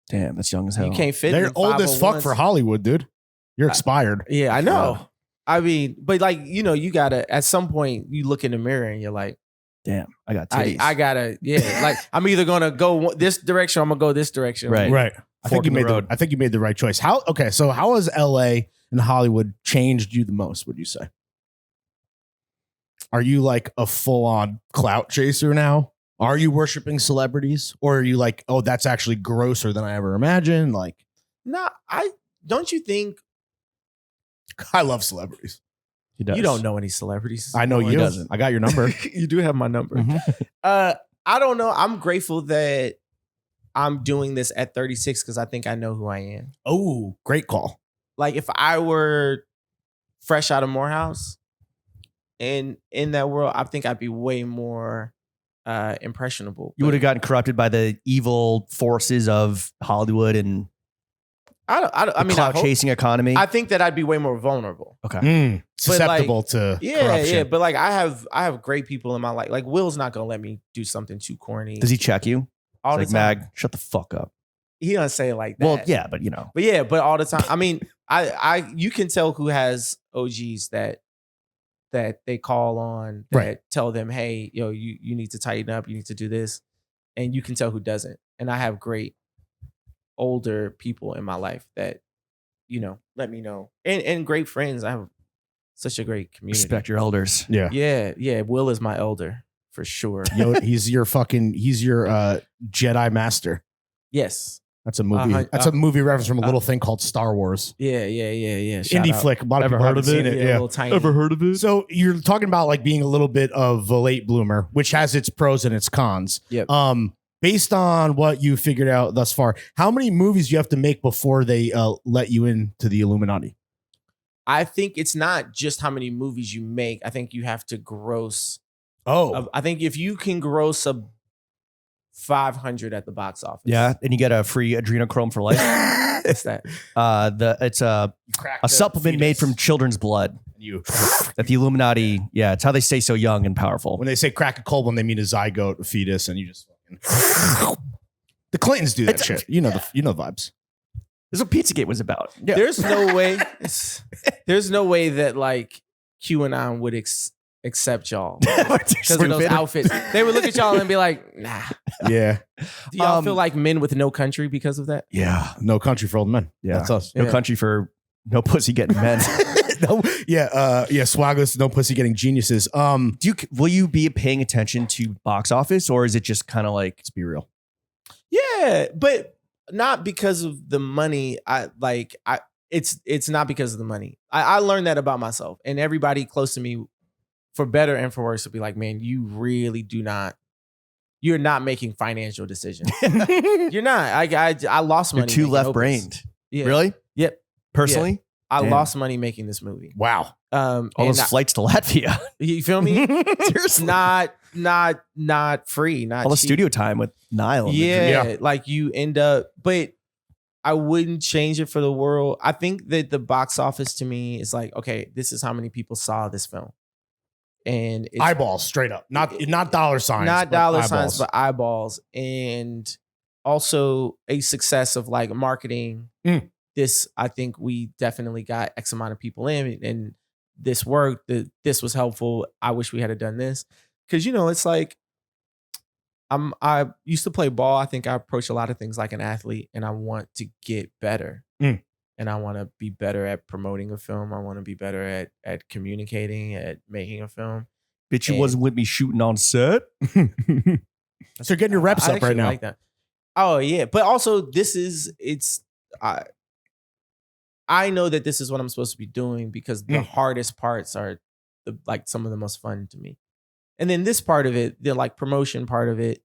Damn, that's young as hell. You can't fit. they're in old as fuck 501s. for Hollywood, dude. You're expired. Yeah, I know. Oh. I mean, but like you know, you gotta at some point you look in the mirror and you're like, Damn, I got titties. I gotta, yeah. Like I'm either gonna go this direction or I'm gonna go this direction. Right. Right. I think Fork you in the made the road. I think you made the right choice. So how has LA and Hollywood changed you the most, would you say? Are you like a full-on clout chaser now? Are you worshiping celebrities? Or are you like, oh, that's actually grosser than I ever imagined? Like, Nah, I don't you think I love celebrities. He does. you don't know any celebrities? I know No, he you. doesn't. I got your number. You do have my number. Mhm. I don't know. I'm grateful that I'm doing this at 36 because I think I know who I am. Oh, great call. Like if I were fresh out of Morehouse and in that world, I think I'd be way more impressionable. You would have gotten corrupted by the evil forces of Hollywood and I the mean, clout chasing economy. I think that I'd be way more vulnerable. okay. Susceptible to Yeah, corruption. yeah. But like I have great people in my life. Like Will's not gonna let me do something too corny. Does he check you? all It's the like, time? Mag, shut the fuck up. He doesn't say it like that. Well, yeah, but you know. But yeah, but all the time. I mean, I you can tell who has OGs that they call on that Right. tell them, hey, yo, you need to tighten up, you need to do this. And you can tell who doesn't. And I have great older people in my life that, you know, let me know. And great friends. I have such a great community. Respect your elders. Yeah. Yeah, yeah. Will is my elder for sure. He's your Jedi master. Yes. That's a movie. That's a movie reference from a little thing called Star Wars. Yeah. Shout Indie out. flick. A lot of Ever people heard haven't of it? seen it. Yeah, Yeah. little tiny. heard of it? So you're talking about like being a little bit of a late bloomer, which has its pros and its cons. Yep. Based on what you figured out thus far, how many movies do you have to make before they let you into the Illuminati? I think it's not just how many movies you make. I think you have to gross. Oh, I think if you can gross a 500 at the box office. Yeah, and you get a free adrenochrome for life. What's that? It's a supplement made from children's blood. you. That the Illuminati, yeah, it's how they stay so young and powerful. When they say crack a cold one, they mean a zygote, a fetus, and you just fucking. The Clintons do that shit. You know the vibes. This is what Pizzagate was about. Yeah. There's no way. There's no way that like QAnon would accept y'all because of those outfits. They would look at y'all and be like, "Nah." Yeah. Do y'all feel like men with no country because of that? Yeah. No country for old men. Yeah. That's us. No Yeah. country for no pussy getting men. No, Swaggos, no pussy getting geniuses. Will you be paying attention to box office, or is it just kind of like, Let's be real. Yeah, but not because of the money. It's not because of the money. I learned that about myself, and everybody close to me, for better and for worse, will be like, "Man, you really do not. You're not making financial decisions. You're not. I lost you're money. too making left Opus. brained? Yeah. Really? Yep. Personally? I Damn. lost money making this movie. Wow. All those flights to Latvia. You feel me? Seriously. Not free. Not All the cheap. studio time with Niall. and the Yeah, Yeah. like you end up, but I wouldn't change it for the world. I think that the box office to me is like, okay, this is how many people saw this film, and it's Eyeballs, straight up. Not dollar signs. not but dollar eyeballs. signs, but eyeballs, and also a success of like marketing. This, I think we definitely got X amount of people in, and this worked. This was helpful. I wish we had done this because it's like I used to play ball. I think I approach a lot of things like an athlete, and I want to get better. And I want to be better at promoting a film. I want to be better at communicating, at making a film. Bitch, you wasn't with me shooting on set. So you're getting your reps I up right actually now. like that. Oh yeah, but also I know that this is what I'm supposed to be doing because the hardest parts are some of the most fun to me. And then this part of it, the like promotion part of it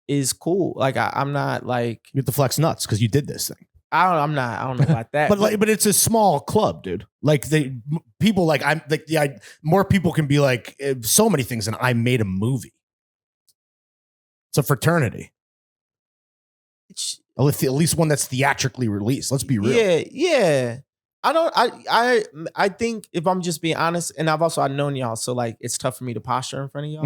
is cool. Like I'm not like You have to flex nuts because you did this thing. I don't know about that. But it's a small club, dude. Like more people can be like so many things than I made a movie. It's a fraternity. At least one that's theatrically released. Let's be real. Yeah. I think if I'm just being honest, and I've known y'all, so like it's tough for me to posture in front of y'all.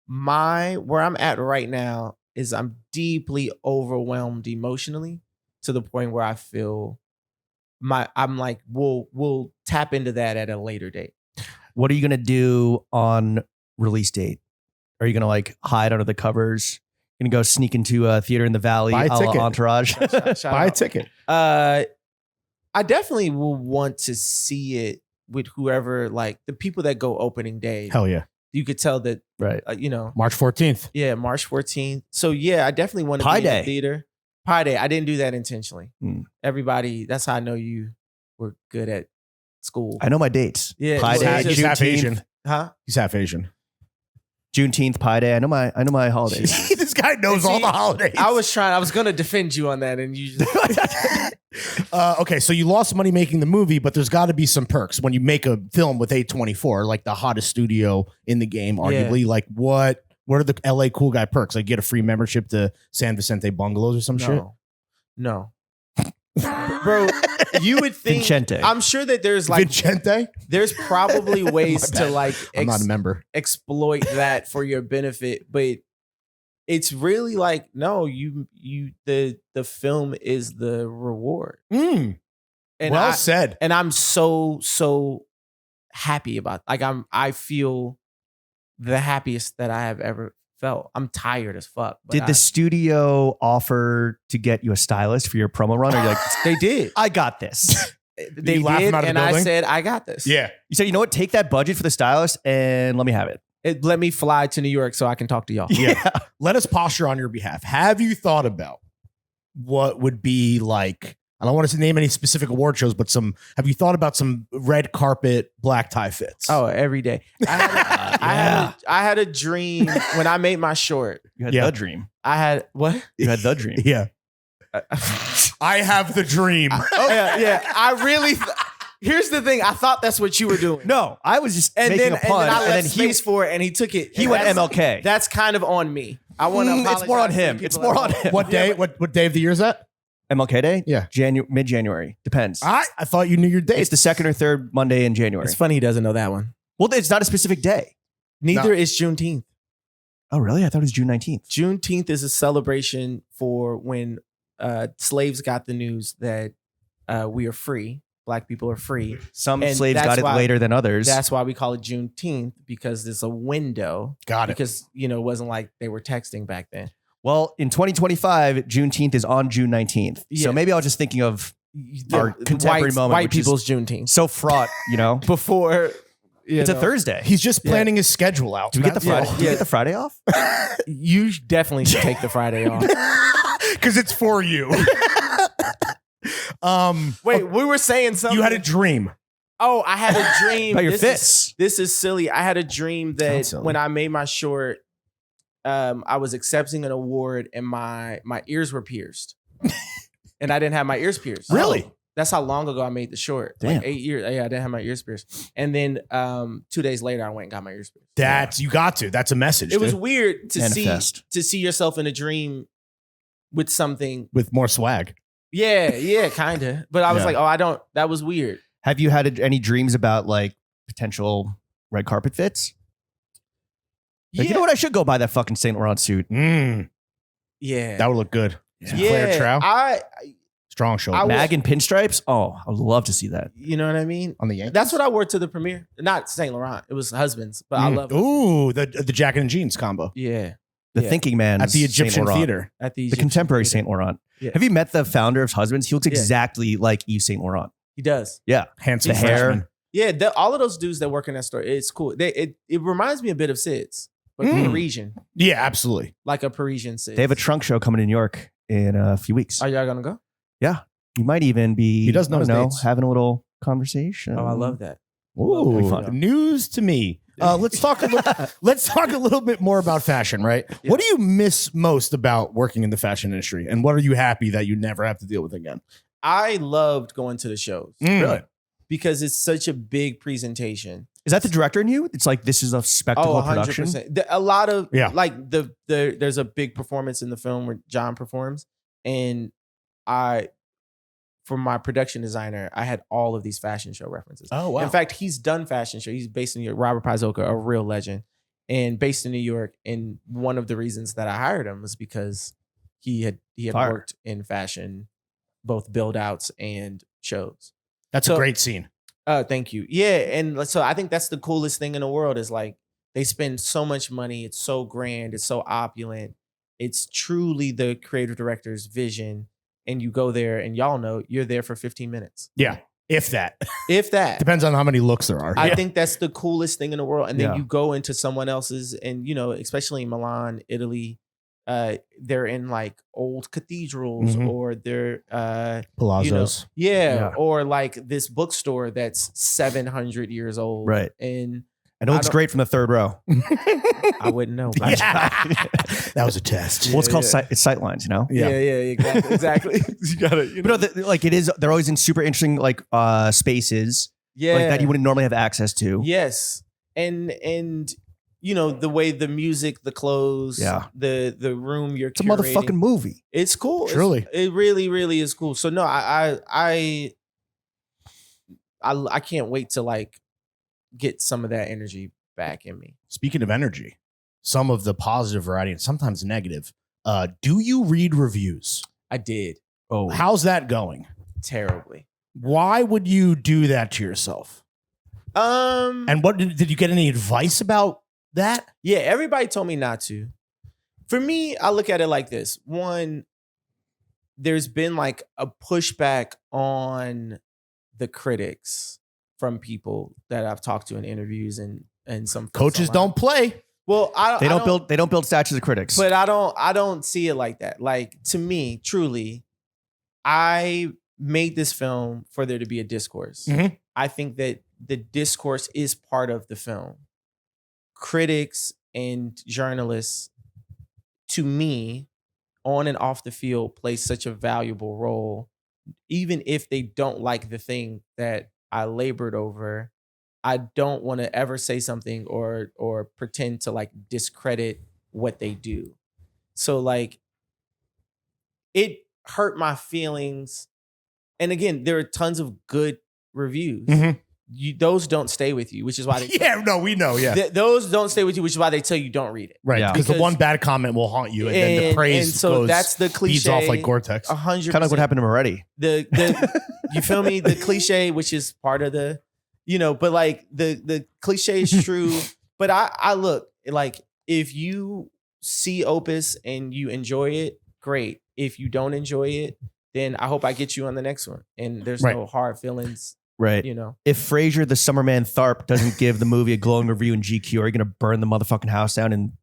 Mhm. Where I'm at right now is I'm deeply overwhelmed emotionally to the point where I feel I'm like, we'll tap into that at a later date. What are you gonna do on release date? Are you gonna like hide under the covers? Gonna go sneak into a theater in the valley, Buy a a la ticket. Entourage? Shout Buy a out. ticket. I definitely will want to see it with whoever, like the people that go opening day. Hell yeah. You could tell that, Right. March 14th. Yeah, March 14th. So yeah, I definitely want to Pi be in Day. the theater. Pi Day. I didn't do that intentionally. Hmm. Everybody, that's how I know you were good at school. I know my dates. Yeah, Pi he's Day, half- He's half Juneteenth, Asian. Huh? He's half Asian. Juneteenth, Pi Day. I know my holidays. This guy knows all the holidays. I was going to defend you on that, and you just Okay, so you lost money making the movie, but there's got to be some perks when you make a film with A24, like the hottest studio in the game, arguably. Like what are the LA cool guy perks? Like get a free membership to San Vicente Bungalows or some shit? No. Bro, you would think Vincente. I'm sure that there's like Vincente? there's probably ways to like I'm not a member. exploit that for your benefit, but it's really like no, the film is the reward. And Well said. And I'm so happy about I feel the happiest that I have ever felt. I'm tired as fuck. But Did the studio offer to get you a stylist for your promo run? Or you're like, they did. I got this. They you laugh did, him out of the and I building? said, I got this. Yeah. You said, you know what? Take that budget for the stylist and let me have it. It let me fly to New York so I can talk to y'all. Yeah. Let us posture on your behalf. Have you thought about what would be like? I don't want to name any specific award shows, but have you thought about some red carpet black tie fits? Oh, every day. I had a dream when I made my short. You had Yeah. the dream. I had what? You had the dream. Yeah. I have the dream. Oh yeah. I really. Here's the thing. I thought that's what you were doing. No, I was just and making then a pun. I left he space for it, and he took it. he And went that's- MLK. That's kind of on me. I want to. It's more on him. It's more on him. What day? What day of the year is that? MLK Day? Yeah. Mid-January. Depends. I thought you knew your It's dates. the second or third Monday in January. It's funny he doesn't know that one. Well, it's not a specific day. Neither No. is Juneteenth. Oh, really? I thought it was June 19th. Juneteenth is a celebration for when slaves got the news that we are free. Black people are free. Some And slaves that's got it why- later than others. That's why we call it Juneteenth, because there's a window. Got it. Because it wasn't like they were texting back then. Well, in 2025, Juneteenth is on June 19th. Yeah. So maybe I was just thinking of our The contemporary moment, white which is people's Juneteenth. so fraught, Before It's a Thursday. He's just planning his schedule out. Do we get the That's Friday? all. Do we get the Friday off? You definitely should take the Friday off. Because it's for you. Wait, we were saying something. You had a dream. Oh, I had a dream. About your This fists. This is silly. I had a dream Sounds that silly. when I made my short, I was accepting an award and my ears were pierced. And I didn't have my ears pierced. Really? That's how long ago I made the short. Damn. Like 8 years. Yeah, I didn't have my ears pierced. And then 2 days later, I went and got my ears pierced. That's you got to. That's a message. It was dude. weird to Manifest. see yourself in a dream with something. With more swag. Yeah, kind of. But I was Yeah. like, oh, that was weird. Have you had any dreams about like potential red carpet fits? Like, you know what? I should go buy that fucking Saint Laurent suit. Yeah. That would look good. Some yeah. flared trout. I Strong shoulder. I will- Mag and pinstripes. Oh, I would love to see that. you know what I mean? On the Yankees. That's what I wore to the premiere. Not Saint Laurent. It was husbands, but I love it. Ooh, the jacket and jeans combo. Yeah. The Yeah. Thinking Man At the Egyptian theater. At the Egyptian contemporary theater. Saint Laurent. Yeah. Have you met the founder of Husbands? He looks Yeah. exactly like Yves Saint Laurent. He does. Yeah, Handsome the hair. freshman. Yeah, all of those dudes that work in that store, it's cool. It reminds me a bit of Sid's, but Parisian, Yeah, absolutely. like a Parisian Sid's. They have a trunk show coming to New York in a few weeks. Are y'all gonna go? You might even be. He does know I his don't dates. having a little conversation. Oh, I love that. Ooh, Be fun. news to me. Let's talk a little bit more about fashion, right? Yeah. What do you miss most about working in the fashion industry, and what are you happy that you never have to deal with again? I loved going to the shows Really? because it's such a big presentation. Is that the director in you? It's like this is a spectacle Oh, production. 100%. A lot of Yeah. like there's a big performance in the film where John performs, and for my production designer, I had all of these fashion show references. Oh wow. In fact, he's done fashion show. He's based in New York. Robert Paizoka, a real legend, and based in New York. And one of the reasons that I hired him was because he had Fire. worked in fashion, both build outs and shows. That's a great scene. Thank you. Yeah, and so I think that's the coolest thing in the world is like they spend so much money. It's so grand. It's so opulent. It's truly the creative director's vision. And you go there, and y'all know you're there for 15 minutes. Yeah, if that. If that. Depends on how many looks there are. I think that's the coolest thing in the world. And then Yeah. you go into someone else's, and especially in Milan, Italy, they're in like old cathedrals Mhm. or they're Palazzos. Yeah. or like this bookstore that's 700 years old. Right. And I know I it's don't- great from the third row. I wouldn't know. But That was a test. Well, it's called Yeah. it's sightlines, you know. Yeah. exactly. You gotta, But no, like it is. They're always in super interesting like spaces yeah. like that you wouldn't normally have access to. Yes. And the way the music, the clothes, Yeah. the room you're It's a curating. motherfucking movie. It's cool. Truly. It really, really is cool. So no, I can't wait to like get some of that energy back in me. Speaking of energy, some of the positive variety and sometimes negative. Do you read reviews? I did Oh, How's that going? terribly. Why would you do that to yourself? And what did you get any advice about that? Yeah, everybody told me not to. For me, I look at it like this. One, there's been like a pushback on the critics from people that I've talked to in interviews and some folks Coaches online. don't play. Well, they don't build statues of critics. But I don't see it like that. Like to me, truly, I made this film for there to be a discourse. Mhm. I think that the discourse is part of the film. Critics and journalists, to me, on and off the field, play such a valuable role. Even if they don't like the thing that I labored over, I don't want to ever say something or pretend to like discredit what they do. So like it hurt my feelings. And again, there are tons of good reviews. Mhm. Those don't stay with you, which is why they Yeah, no, we know. Yeah, those don't stay with you, which is why they tell you don't read it. right. Yeah. Because the Because- one bad comment will haunt you, and then the praise and so goes, that's the feeds cliche. off like Gore-Tex. 100%. kind of like what happened to him already. The you feel me? The cliche, which is part of the, but like the cliche is true. But I look like if you see Opus and you enjoy it, great. If you don't enjoy it, then I hope I get you on the next one. And there's Right. no hard feelings, Right. If Frasier, the Summerman Tharp, doesn't give the movie a glowing review in GQ, are you going to burn the motherfucking house down and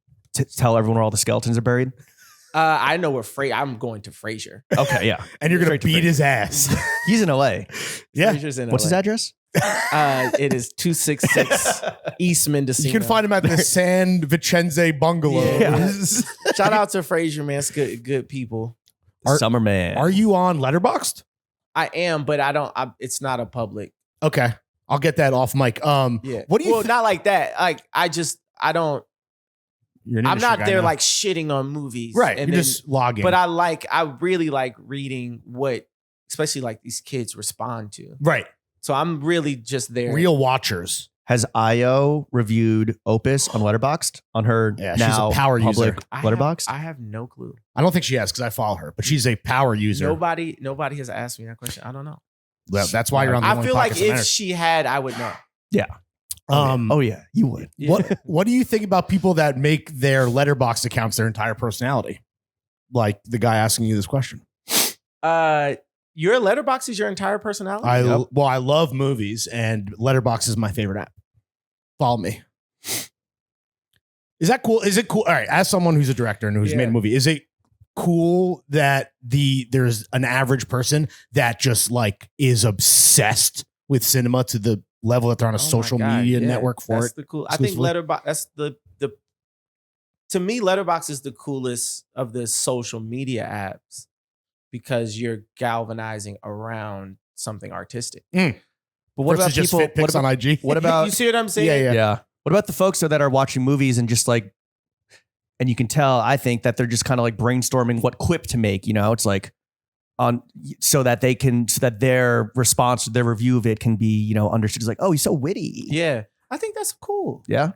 tell everyone where all the skeletons are buried? I know where I'm going to Frasier. Okay, yeah. And you're gonna Straight to beat Frasier. his ass. He's in LA. Yeah. Frasier's in What's his LA. address? It is 266 East Mendocino. You can find him at the San Vicenze bungalow. Yeah. Shout out to Frasier, man. It's good people. Summerman. Are you on Letterboxd? I am, but I don't. It's not a public. Okay, I'll get that off mic. Yeah. What do you? Well, not like that. Like I don't. You're an I'm industry not guy there now. like shitting on movies, right. And You're then, just logging. but I really like reading what, especially like these kids respond to. right. So I'm really just there. Real watchers. Has Io reviewed Opus on Letterboxd on her Yeah, she's a now power public user. Letterboxd? I have no clue. I don't think she has because I follow her, but she's a power user. Nobody has asked me that question. I don't know. Well, that's why you're on the I only feel like podcast that if matters. she had, I would know. Yeah. Oh yeah, you would. Yeah. What do you think about people that make their letterbox accounts their entire personality? Like the guy asking you this question. Your Letterboxd is your entire personality. Well, I love movies, and Letterbox is my favorite app. Follow me. Is that cool? Is it cool? All right, as someone who's a director and who's Yeah. made a movie, is it cool that there's an average person that just like is obsessed with cinema to the level that they're on a Oh my social God, media yeah, network for that's it? the cool. I think exclusively? Letterboxd. That's the. To me, Letterboxd is the coolest of the social media apps because you're galvanizing around something artistic. But what about Versus just people? fit pics on IG? What about You see what I'm saying? Yeah, yeah? What about the folks that are watching movies and just like, and you can tell, I think that they're just kind of like brainstorming what quip to make. You know, it's like so that their response, their review of it can be, you know, understood as like, oh, he's so witty. Yeah. I think that's cool. Yeah.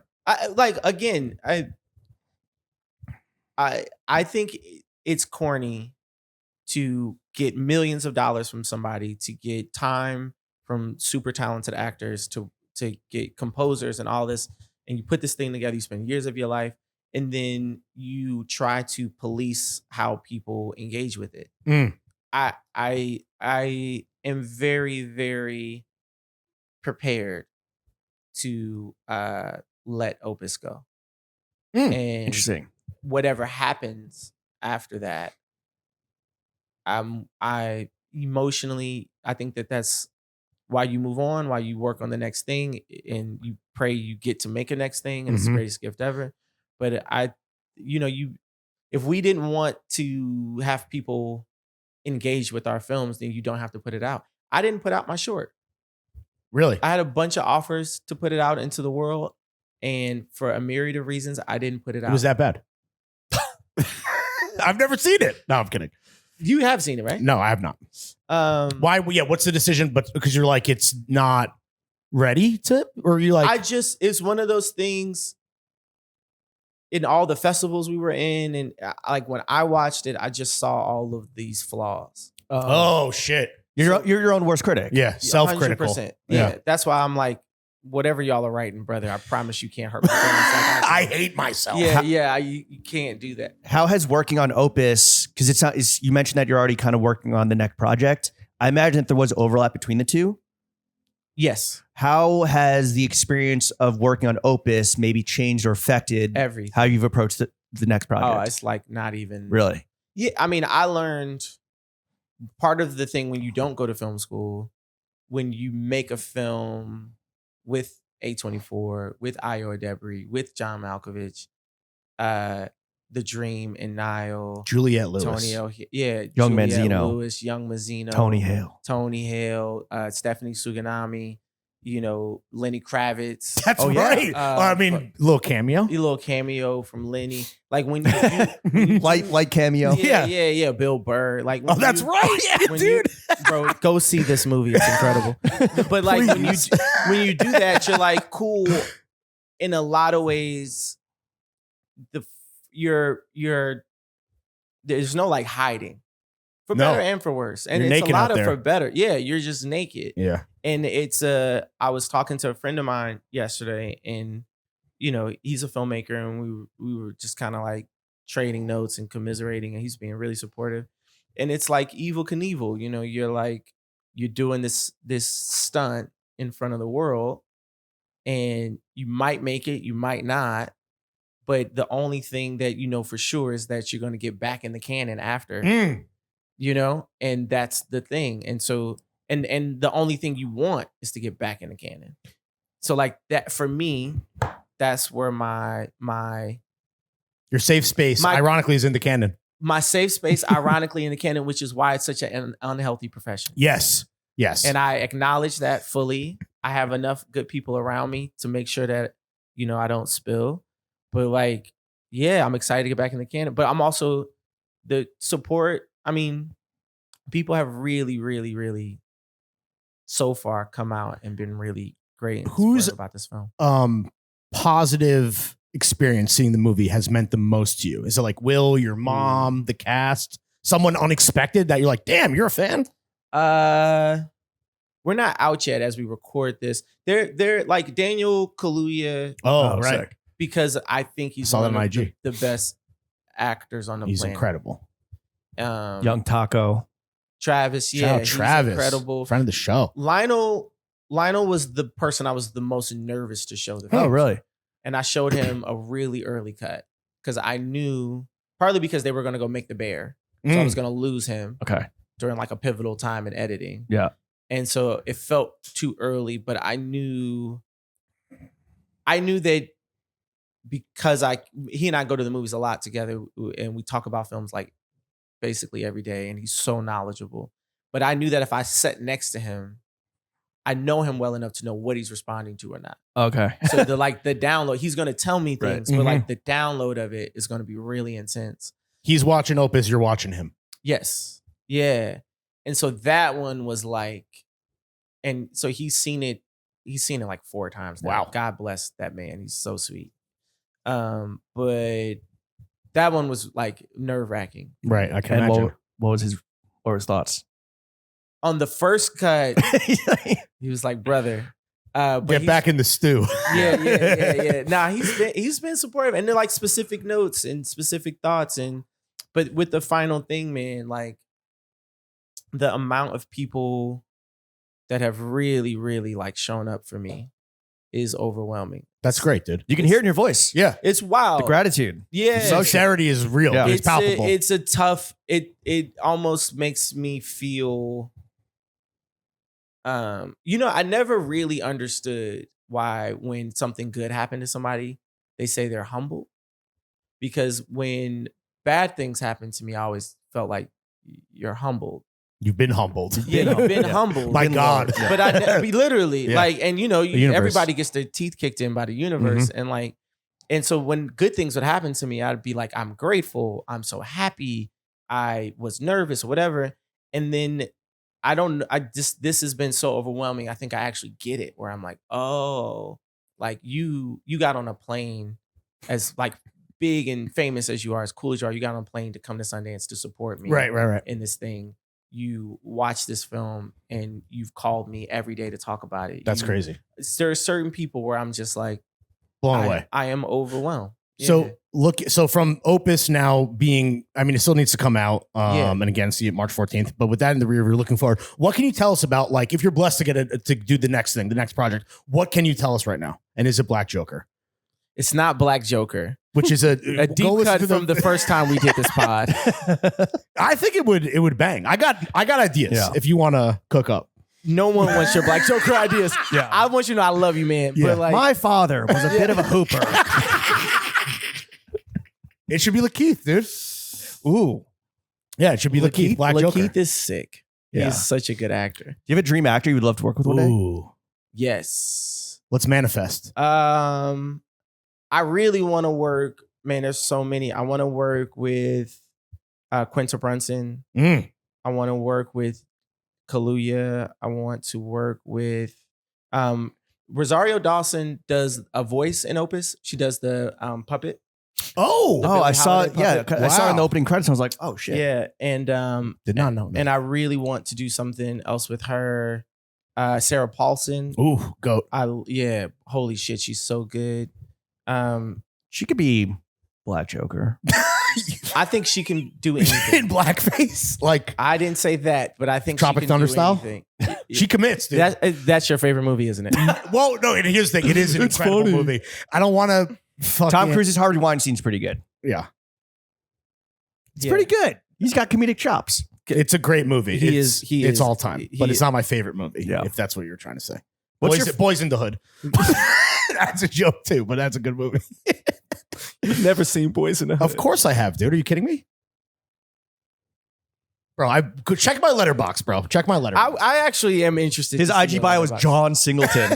I think it's corny to get millions of dollars from somebody, to get time from super talented actors, to get composers and all this, and you put this thing together, you spend years of your life, and then you try to police how people engage with it. I am very, very prepared to let Opus go. And Interesting. whatever happens after that, I emotionally, I think that's why you move on, why you work on the next thing, and you pray you get to make a next thing, and it's the Mhm. greatest gift ever. But if we didn't want to have people engage with our films, then you don't have to put it out. I didn't put out my short. Really? I had a bunch of offers to put it out into the world, and for a myriad of reasons, I didn't put it out. It was that bad? I've never seen it. No, I'm kidding. You have seen it, right? No, I have not. Why? Why? Yeah. What's the decision? But because you're like, it's not ready to, or you like, it's one of those things. In all the festivals we were in, and like when I watched it, I just saw all of these flaws. oh shit. You're your own worst critic. Yeah. Self-critical. 100%. Yeah. That's why I'm like, whatever y'all are writing, brother, I promise you can't hurt my feelings. I hate myself. You can't do that. How has working on Opus, because you mentioned that you're already kind of working on the next project. I imagine that there was overlap between the two. Yes. How has the experience of working on Opus maybe changed or affected Everything. how you've approached the next project? Oh, it's like not even Really? Yeah, I mean, I learned part of the thing when you don't go to film school, when you make a film with A24, with Io Debris, with John Malkovich, The Dream and Niall, Juliette Lewis. Tony Young Juliette Manzino. Lewis, Young Mazzino, Tony Hale, Stephanie Suganami, Lenny Kravitz. That's Oh, yeah. right. I mean, little cameo. A little cameo from Lenny. Like when you light cameo. yeah, Bill Burr. Like, Oh, that's right. Yeah, when dude. bro, go see this movie. It's incredible. But like when you do that, you're like, cool. In a lot of ways, you're there's no like hiding, for No. better and for worse, and You're it's a naked lot out of there. for better. Yeah, you're just naked. Yeah. And it's I was talking to a friend of mine yesterday, and he's a filmmaker, and we were just kind of like trading notes and commiserating, and he's being really supportive. And it's like Evel Knievel, you're like, you're doing this stunt in front of the world, and you might make it, you might not, but the only thing that you know for sure is that you're going to get back in the canon after, and that's the thing. And so and the only thing you want is to get back in the canon. So like that, for me, that's where my Your safe space, My- ironically, is in the canon. my safe space, ironically, in the canon, which is why it's such an unhealthy profession. Yes. And I acknowledge that fully. I have enough good people around me to make sure that, I don't spill. But like, yeah, I'm excited to get back in the canon. But I'm also the support. I mean, people have really, really, really so far come out and been really great and Who's supportive about this film. Positive experience seeing the movie has meant the most to you? Is it like Will, your mom, the cast, someone unexpected that you're like, damn, you're a fan? We're not out yet as we record this. They're like Daniel Kaluuya. Oh, right. Sick. Because I think he's Saw one that on of IG. the best actors on the He's planet. incredible. Young Taco. Travis, Shout out he's Travis, incredible. Friend of the show. Lionel was the person I was the most nervous to show the film. Oh, really? And I showed him a really early cut because I knew, partly because they were going to go make the bear. So I was going to lose him Okay. during like a pivotal time in editing. Yeah. And so it felt too early, but I knew that because he and I go to the movies a lot together and we talk about films like basically every day, and he's so knowledgeable. But I knew that if I sat next to him, I know him well enough to know what he's responding to or not. Okay. So the download, he's going to tell me Right. things, but like the download of it is going to be really intense. He's watching Opus, you're watching him. Yes. Yeah. And so that one was like, and so he's seen it like 4 times now. Wow. God bless that man. He's so sweet. But that one was like nerve-wracking. Right. I can And imagine. what were his thoughts? On the first cut, he was like, brother, but Get back in the stew. Yeah. Nah, he's been supportive, and they're like specific notes and specific thoughts, but with the final thing, man, like the amount of people that have really, really like shown up for me is overwhelming. That's great, dude. You can hear it in your voice. Yeah. It's wild. The gratitude. Yeah. Sincerity is real. Yeah. It's palpable. It's a tough. It almost makes me feel. I never really understood why when something good happened to somebody, they say they're humble. Because when bad things happen to me, I always felt like you're humbled. You've been humbled. Yeah, you've been humbled. My God. But I mean, literally, Yeah. like, and universe. everybody gets their teeth kicked in by the universe. And so when good things would happen to me, I'd be like, I'm grateful. I'm so happy. I was nervous or whatever. And then this has been so overwhelming. I think I actually get it where I'm like, oh, like you got on a plane as like big and famous as you are, as cool as you are, you got on a plane to come to Sundance to support me. Right. In this thing. You watch this film and you've called me every day to talk about it. That's crazy. There are certain people where I'm just like, Blown away. I am overwhelmed. So from Opus now being, I mean, it still needs to come out. And again, see it March 14th. But with that in the rear, we're looking forward. What can you tell us about, like, if you're blessed to get to do the next thing, the next project? What can you tell us right now? And is it Black Joker? It's not Black Joker, which is a deep cut from the first time we did this pod. I think it would bang. I got ideas if you want to cook up. No one wants your Black Joker ideas. Yeah. I want you to know I love you, man. Yeah. But like, My father was a bit of a hooper. It should be Lakeith, dude. Ooh. Yeah, it should be Lakeith. Black Joker. Lakeith is sick. Yeah. He's such a good actor. Do you have a dream actor you would love to work with one day? Ooh. Yes. Let's manifest. I really want to work. Man, there's so many. I want to work with Quinta Brunson. I want to work with Kaluuya. I want to work with Rosario Dawson does a voice in Opus. She does the puppet. Oh, I saw it. Yeah, puppet. I saw it in the Wow. opening credits. I was like, oh shit. Yeah, and did not know that. and I really want to do something else with her. Sarah Paulson. Ooh, goat. Holy shit, she's so good. She could be Black Joker. I think she can do anything. In blackface, like I didn't say that, but I think Tropic she can Thunder do style? anything. she commits, dude. That's your favorite movie, isn't it? Well, no, and here's the thing. It is an It's incredible funny. movie. I don't want to fucking... Tom Cruise's Harvey Weinstein's pretty good. Yeah. It's pretty good. He's got comedic chops. It's a great movie. He It's is all time, but it's not my favorite movie, Yeah. if that's what you're trying to say. What's Boys in the Hood. That's a joke too, but that's a good movie. You've never seen Boys in the Hood. Of course I have, dude. Are you kidding me? Bro, I could check my letterbox, bro. Check my letterbox. I actually am interested. His to see IG your bio is letterbox. John Singleton.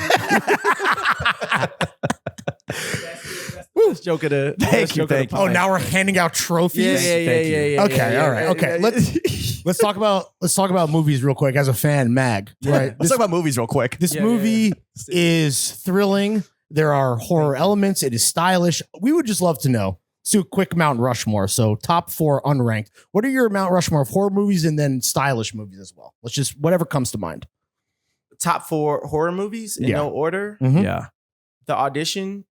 Best joke of the. Thank best you, joke of the thank you. Oh, pod. now we're handing out trophies. Yeah. Okay, all right. Okay, let's talk about movies real quick. As a fan, Mag. Right. Let's talk about movies real quick. This Yeah, movie is thrilling. There are horror elements. It is stylish. We would just love to know. Let's do a quick Mount Rushmore. So top 4 unranked. What are your Mount Rushmore of horror movies and then stylish movies as well? Let's just whatever comes to mind. Top 4 horror movies in Yeah. no order. Mhm. Yeah. The Audition.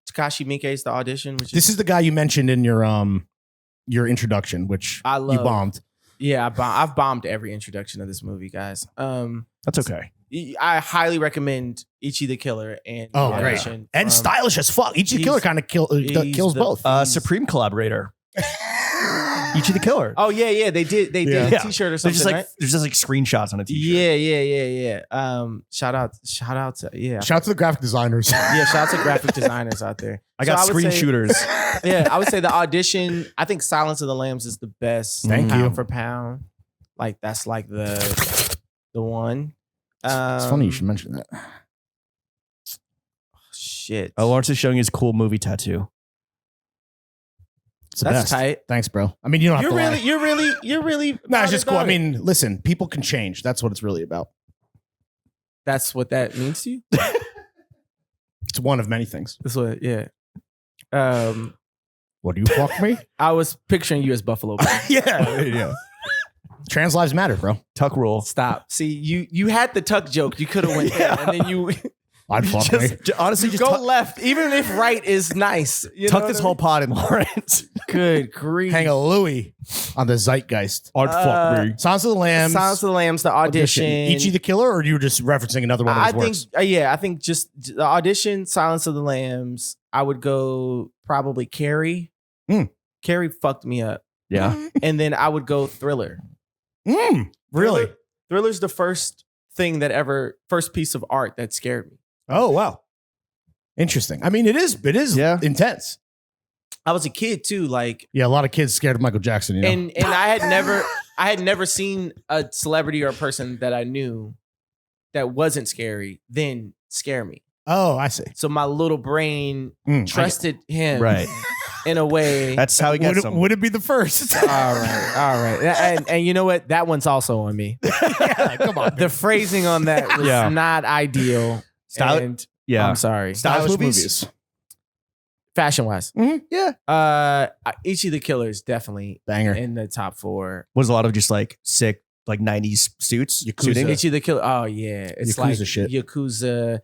Takashi Miike's The Audition, which This is the guy you mentioned in your introduction, which I you love. bombed. Yeah, I've bombed every introduction of this movie, guys. That's okay. I highly recommend Ichi the Killer and Oh, The great. Audition And from- stylish as fuck. Each he's- killer kind of kills he's both. the- Supreme collaborator. Ichi the Killer. Oh yeah, they did a Yeah. t-shirt or There's something, just like right? there's just like screenshots on a t-shirt. Yeah. Shout out to Shout out to the graphic designers. yeah, shout out to graphic designers out there. I got So would screen say- shooters. Yeah, I would say The Audition. I think Silence of the Lambs is the best Thank pound you. for pound. Like that's like the one. It's funny you should mention that. Shit. Oh, Lawrence is showing his cool movie tattoo. It's the That's best. tight. Thanks, bro. I mean, you don't have You're to really. lie. No, it's just cool. I about it. mean, listen, people can change. That's what it's really about. That's what that means to you. It's one of many things. That's what. Yeah. What do you fuck me? I was picturing you as Buffalo Bill. yeah. Trans lives matter, bro. Tuck rule. Stop. See, you had the tuck joke. You could have went there, and then you I'd fuck me. Honestly, just go tuck, left, even if right is nice. You know tuck what this I whole mean? pod in Lawrence. Good grief. Hang a Louis on the zeitgeist. I'd fuck me. Silence of the Lambs. Silence of the Lambs, The Audition. Ichi the Killer, or you were just referencing another one of I his think, works? I think just The Audition, Silence of the Lambs. I would go probably Carrie. Carrie fucked me up, Yeah. and then I would go Thriller. Really? Thriller's the first piece of art that scared me. Oh, wow. Interesting. I mean, it is Yeah. intense. I was a kid too, like, Yeah, a lot of kids scared of Michael Jackson, you know? and I had never seen a celebrity or a person that I knew that wasn't scary then scare me. Oh, I see. So my little brain trusted him Right. in a way. That's how he gets them. Would it be the first? all right. And you know what? That one's also on me. Yeah, come on. The phrasing on that was Yeah. not ideal. Style- And Yeah. I'm sorry. Stylish movies? movies. Fashion wise. Yeah. Ichi the Killer is definitely Banger. in the top 4. Was a lot of just like sick, like 90s suits. Yakuza. Suiting. Ichi the Killer. Oh yeah. It's Yakuza like shit. Yakuza,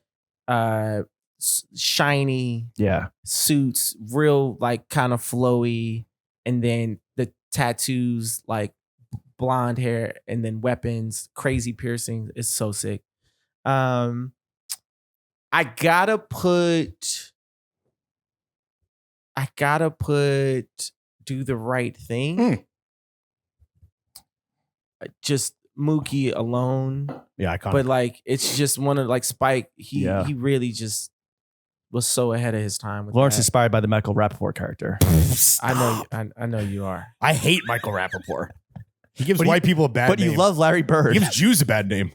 shiny Yeah. suits, real like kind of flowy, and then the tattoos, like blonde hair, and then weapons, crazy piercings. It's so sick. I gotta put Do the Right Thing. Just Mookie alone. Yeah, iconic. But like it's just one of like Spike, Yeah. he really just was so ahead of his time with Lawrence that. inspired by the Michael Rappaport character. I know you are. I hate Michael Rappaport. He gives But white people a bad But name. you love Larry Bird. He gives Jews a bad name.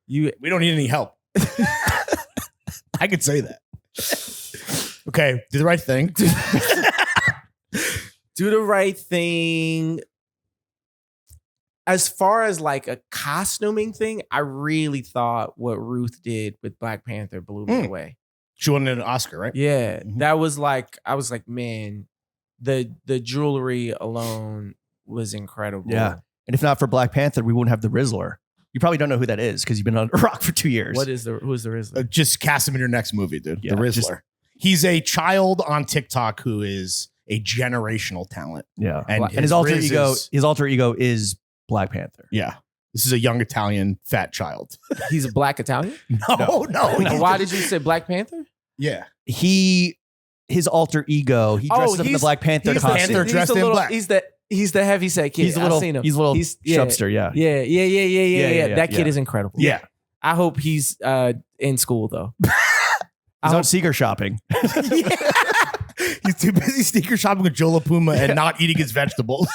You We don't need any help. I could say that. Okay, do the right thing. Do the Right Thing. As far as like a costuming thing, I really thought what Ruth did with Black Panther blew me away. She won an Oscar, right? Yeah, Mhm. that was like, I was like, man, the jewelry alone was incredible. Yeah. And if not for Black Panther, we wouldn't have the Rizzler. You probably don't know who that is because you've been on a rock for 2 years. Who's the Rizzler? Just cast him in your next movie, dude. Yeah, the Rizzler. just- He's a child on TikTok who is a generational talent. Yeah. And And his alter Riz ego, is- his alter ego is Black Panther. Yeah. This is a young Italian fat child. He's a Black Italian. No. he's Why just- did you say Black Panther? Yeah. His alter ego, he dresses up in the Black Panther he's the costume. Panther dressed in black. He's the heavyset kid. He's a little, I've seen him. he's a little yeah, shubster, yeah. Yeah. That kid yeah. is incredible. Yeah. I hope he's in school though. He's on Seeker shopping. He's too busy sneaker shopping with Joe La Puma and not eating his vegetables.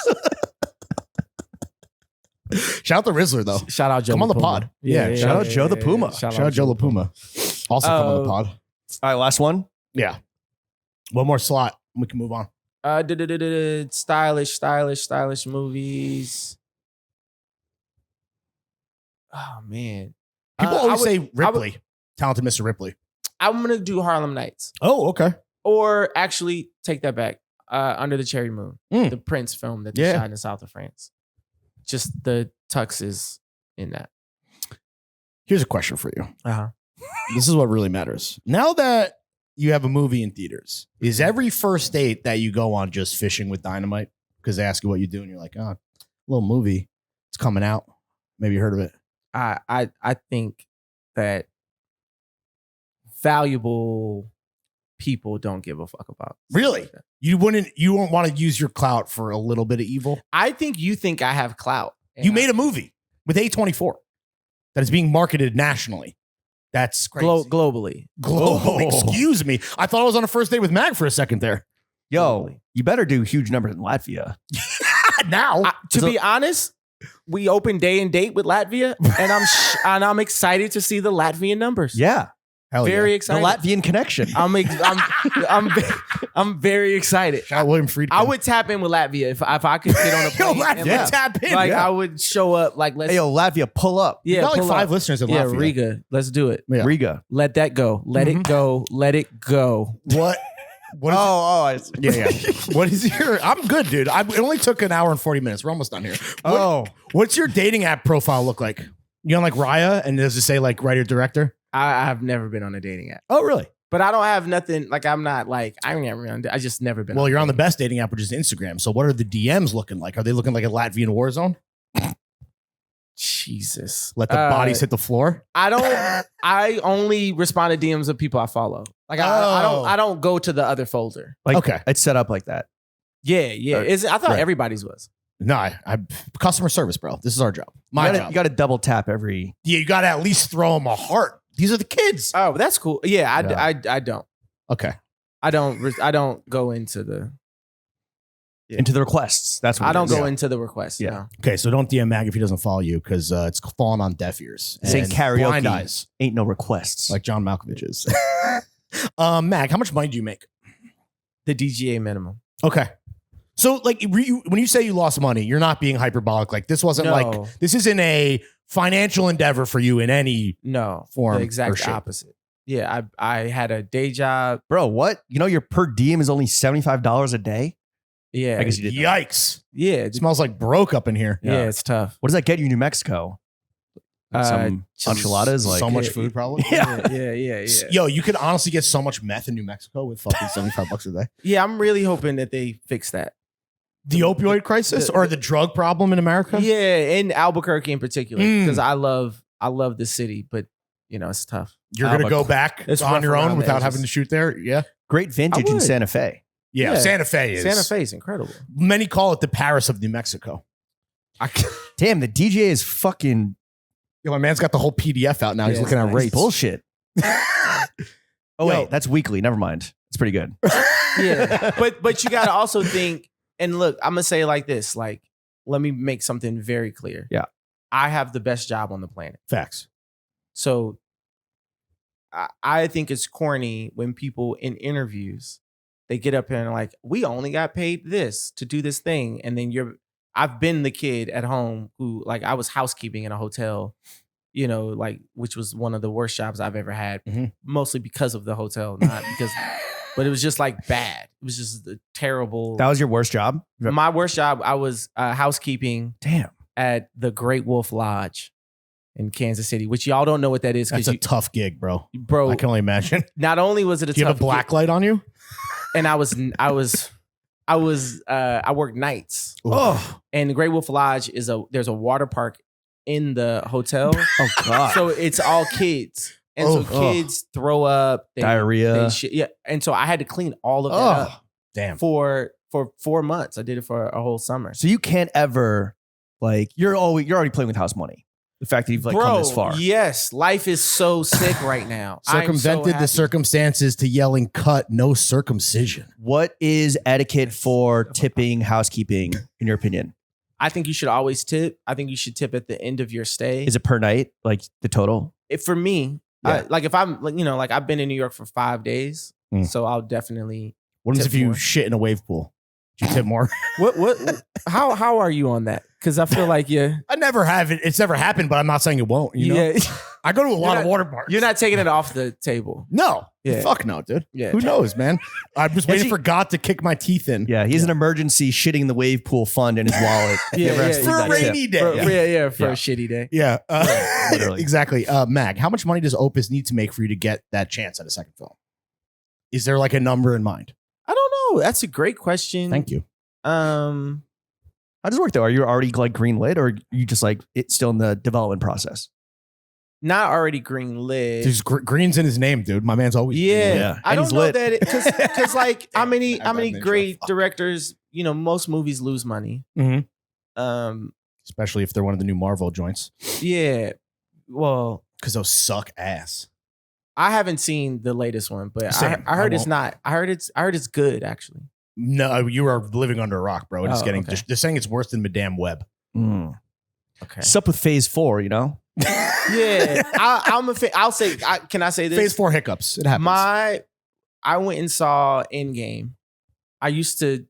Shout out to Rizzler though. Shout out Joe. Come on the Puma. pod. Yeah, shout out Joe the Puma. Shout out Joe LaPuma. Also come on the pod. All right, last one. Yeah. One more slot. We can move on. Stylish movies. Oh man. People always say I would- Ripley. Talented Mr. Ripley. I'm gonna do Harlem Nights. Oh, okay. Or actually take that back. Under the Cherry Moon. Mm. The Prince film that they Yeah. shot in the south of France. Just the tuxes in that. Here's a question for you. Uh-huh. This is what really matters. Now that you have a movie in theaters, is every first date that you go on just fishing with dynamite? Because they ask you what you do and you're like, oh, little movie. It's coming out. Maybe you heard of it. I think that valuable people don't give a fuck about. Really? You won't want to use your clout for a little bit of evil? I think you think I have clout. You made a movie with A24 that is being marketed nationally. That's crazy. globally. Globally. Excuse me. I thought I was on a first date with Mag for a second there. Yo, you better do huge numbers in Latvia. Now, To be honest, we opened day and date with Latvia, and I'm excited to see the Latvian numbers. Yeah. hell Very yeah. The excited. Latvian connection. I'm very excited. Shout out William Friedkin. I would tap in with Latvia if I could get on a Yo, plane. Latvia, and, Yeah. tap in. like yeah. I would show up. Like let's Hey, yo, Latvia, pull up. You yeah, got like pull 5 up. listeners in Yeah, Latvia. Riga. Let's do it. Yeah. Riga. Let that go. Let Mhm. it go. Let it go. What? What is I see. yeah. What is your? I'm good, dude. It only took an hour and 40 minutes. We're almost done here. What's your dating app profile look like? You on like Raya, and does it say like writer director? I have never been on a dating app, Oh, really? but I don't have nothing. Like I'm not like I've never been on. I just never been. Well, you're on the dating. best dating app, which is Instagram. So, what are the DMs looking like? Are they looking like a Latvian war zone? Jesus. Let the bodies hit the floor. I don't. I only respond to DMs of people I follow. Like Oh. I don't go to the other folder. Like, Okay. It's set up like that. Yeah. I thought Right. everybody's was. No, I customer service, bro. This is our job. My job. You got to double tap every. Yeah, you got to at least throw them a heart. These are the kids. Oh, that's cool. Yeah, Yeah. I don't. Okay. I don't go into the. Into the requests. That's what I it don't is. go into the request. Yeah. No. Okay, so don't DM Mag if he doesn't follow you because it's falling on deaf ears. This ain't and karaoke. Blind eyes, Ain't no requests. like John Malkovich is. Mag, how much money do you make? The DGA minimum. Okay. So, like, when you say you lost money, you're not being hyperbolic. Like, this wasn't No. like, this isn't a financial endeavor for you in any. No, Form the or exact shape. opposite. Yeah, I had a day job. Bro, what? You know your per diem is only $75 a day? Yeah, I guess you did. Yikes. yeah, It smells like broke up in here. yeah, it's tough. What does that get you in New Mexico? Some just enchiladas? Like, so much yeah, food, probably. Yeah. Yo, you could honestly get so much meth in New Mexico with fucking $75 a day. Yeah, I'm really hoping that they fix that. The opioid crisis or the drug problem in America? Yeah, in Albuquerque in particular, Mm. because I love the city, but it's tough. You're going to go back It's on rough your around own the without edges. having to shoot there? Yeah. great vintage I in would. Santa Fe. Yeah. Yeah. Santa Fe is. Santa Fe is incredible. Many call it the Paris of New Mexico. Damn, the DJ is fucking Yo, my man's got the whole PDF out now. He's Yeah, looking at it's nice. rates. bullshit. Oh, Yo. wait, that's weekly. Never mind. It's pretty good. Yeah, but you got to also think. And look, I'm gonna say it like this. Like, let me make something very clear. Yeah. I have the best job on the planet. Facts. So I think it's corny when people in interviews they get up here and like, we only got paid this to do this thing, and then I've been the kid at home who like I was housekeeping in a hotel, like which was one of the worst jobs I've ever had, Mhm. mostly because of the hotel, not because, but it was just like bad. It was just a terrible. That was your worst job? My worst job. I was housekeeping Damn. at the Great Wolf Lodge in Kansas City, which y'all don't know what that is That's because a tough gig, bro. bro. I can only imagine. Not only was it a Do you have tough a black light on you? and I worked nights. Oh, And the Great Wolf Lodge there's a water park in the hotel. oh God. So it's all kids. And Oh, so kids throw up Diarrhea. yeah. And so I had to clean all of that Oh, up Damn. for 4 months. I did it for a whole summer. so you can't ever, like, you're already playing with house money. The fact that you've like come this far. Yes, life is so sick right now. I'm so Circumvented the happy. circumstances to yelling cut, no circumcision. What is etiquette for tipping housekeeping, in your opinion? I think you should always tip. I think you should tip at the end of your stay. Is it per night? Like the total? For me, Yeah. like if I'm like, like I've been in New York for 5 days, so I'll definitely. What tip if you more. shit in a wave pool? Do you tip more? How are you on that? Because I feel like I never have it. It's never happened, but I'm not saying it won't. You know? I go to a lot of water parks. You're not taking it off the table. No. Yeah. Fuck no, dude. Yeah. Who knows, man? I'm just waiting for God to kick my teeth in. Yeah, he has an emergency shitting in the wave pool fund in his wallet. If he Yeah, ever has yeah, to For do a that rainy tip. day. For a shitty day. Yeah. Literally. Exactly. Mag, how much money does Opus need to make for you to get that chance at a second film? Is there like a number in mind? I don't know. That's a great question. Thank you. How does it work though? Are you already like green lit, or are you just like it's still in the development process? Not already green lit. There's green's in his name, dude. My man's always Yeah. Yeah. I And don't he's know lit. that because like how many I make sure. great directors, most movies lose money. Mhm. Um especially if they're one of the new Marvel joints, yeah. Well, because those suck ass. I haven't seen the latest one, but Same. I heard I it's won't. not. I heard it's good actually. No, you are living under a rock, bro. It's Oh, getting. okay. They're saying it's worse than Madame Web. Mm. Okay. What's up with phase 4, you know? Yeah, I'll say. Can I say this? Phase 4 hiccups. It happens. I went and saw Endgame. I used to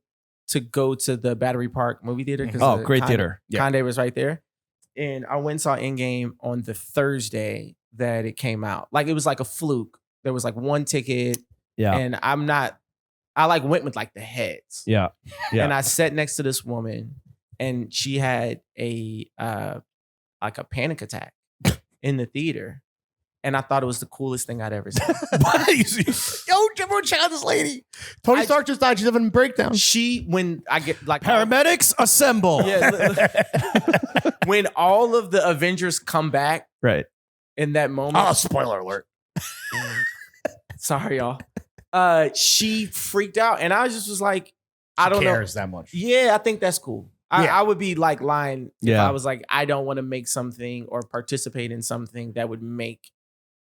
go to the Battery Park movie theater because Oh, great theater. Yeah. Conde was right there, and I went and saw Endgame on the Thursday that it came out. Like it was like a fluke. There was like one ticket, Yeah. and I like went with like the heads. Yeah. Yeah. And I sat next to this woman, and she had a like a panic attack in the theater, and I thought it was the coolest thing I'd ever seen. Yo, everyone check out this lady. Tony Stark just died. She's having a breakdown. When I get like Paramedics assemble. when all of the Avengers come back Right. in that moment. Oh, spoiler alert. Sorry, y'all. She freaked out, and I was like, I don't know. Cares that much. Yeah, I think that's cool. Yeah. I would be like lying if Yeah. I was like, I don't want to make something or participate in something that would make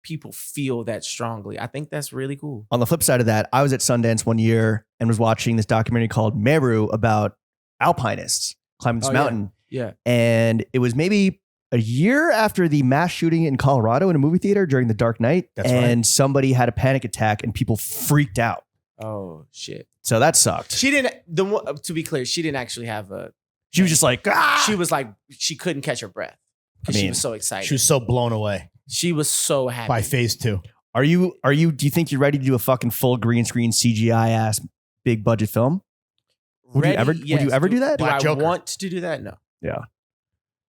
people feel that strongly. I think that's really cool. On the flip side of that, I was at Sundance one year and was watching this documentary called Meru about alpinists climbing this Oh, yeah. mountain. Yeah. And it was maybe a year after the mass shooting in Colorado in a movie theater during the Dark Night. That's and somebody had a panic attack and people freaked out. Oh shit. So that sucked. She didn't. To be clear, she didn't actually have a. She was just like, ah! She was like, she couldn't catch her breath because I she mean, was so excited. She was so blown away She was so happy. by phase 2. do you think you're ready to do a fucking full green screen CGI ass big budget film? Would you ever do that? Do Black I Joker. want to do that? No. Yeah.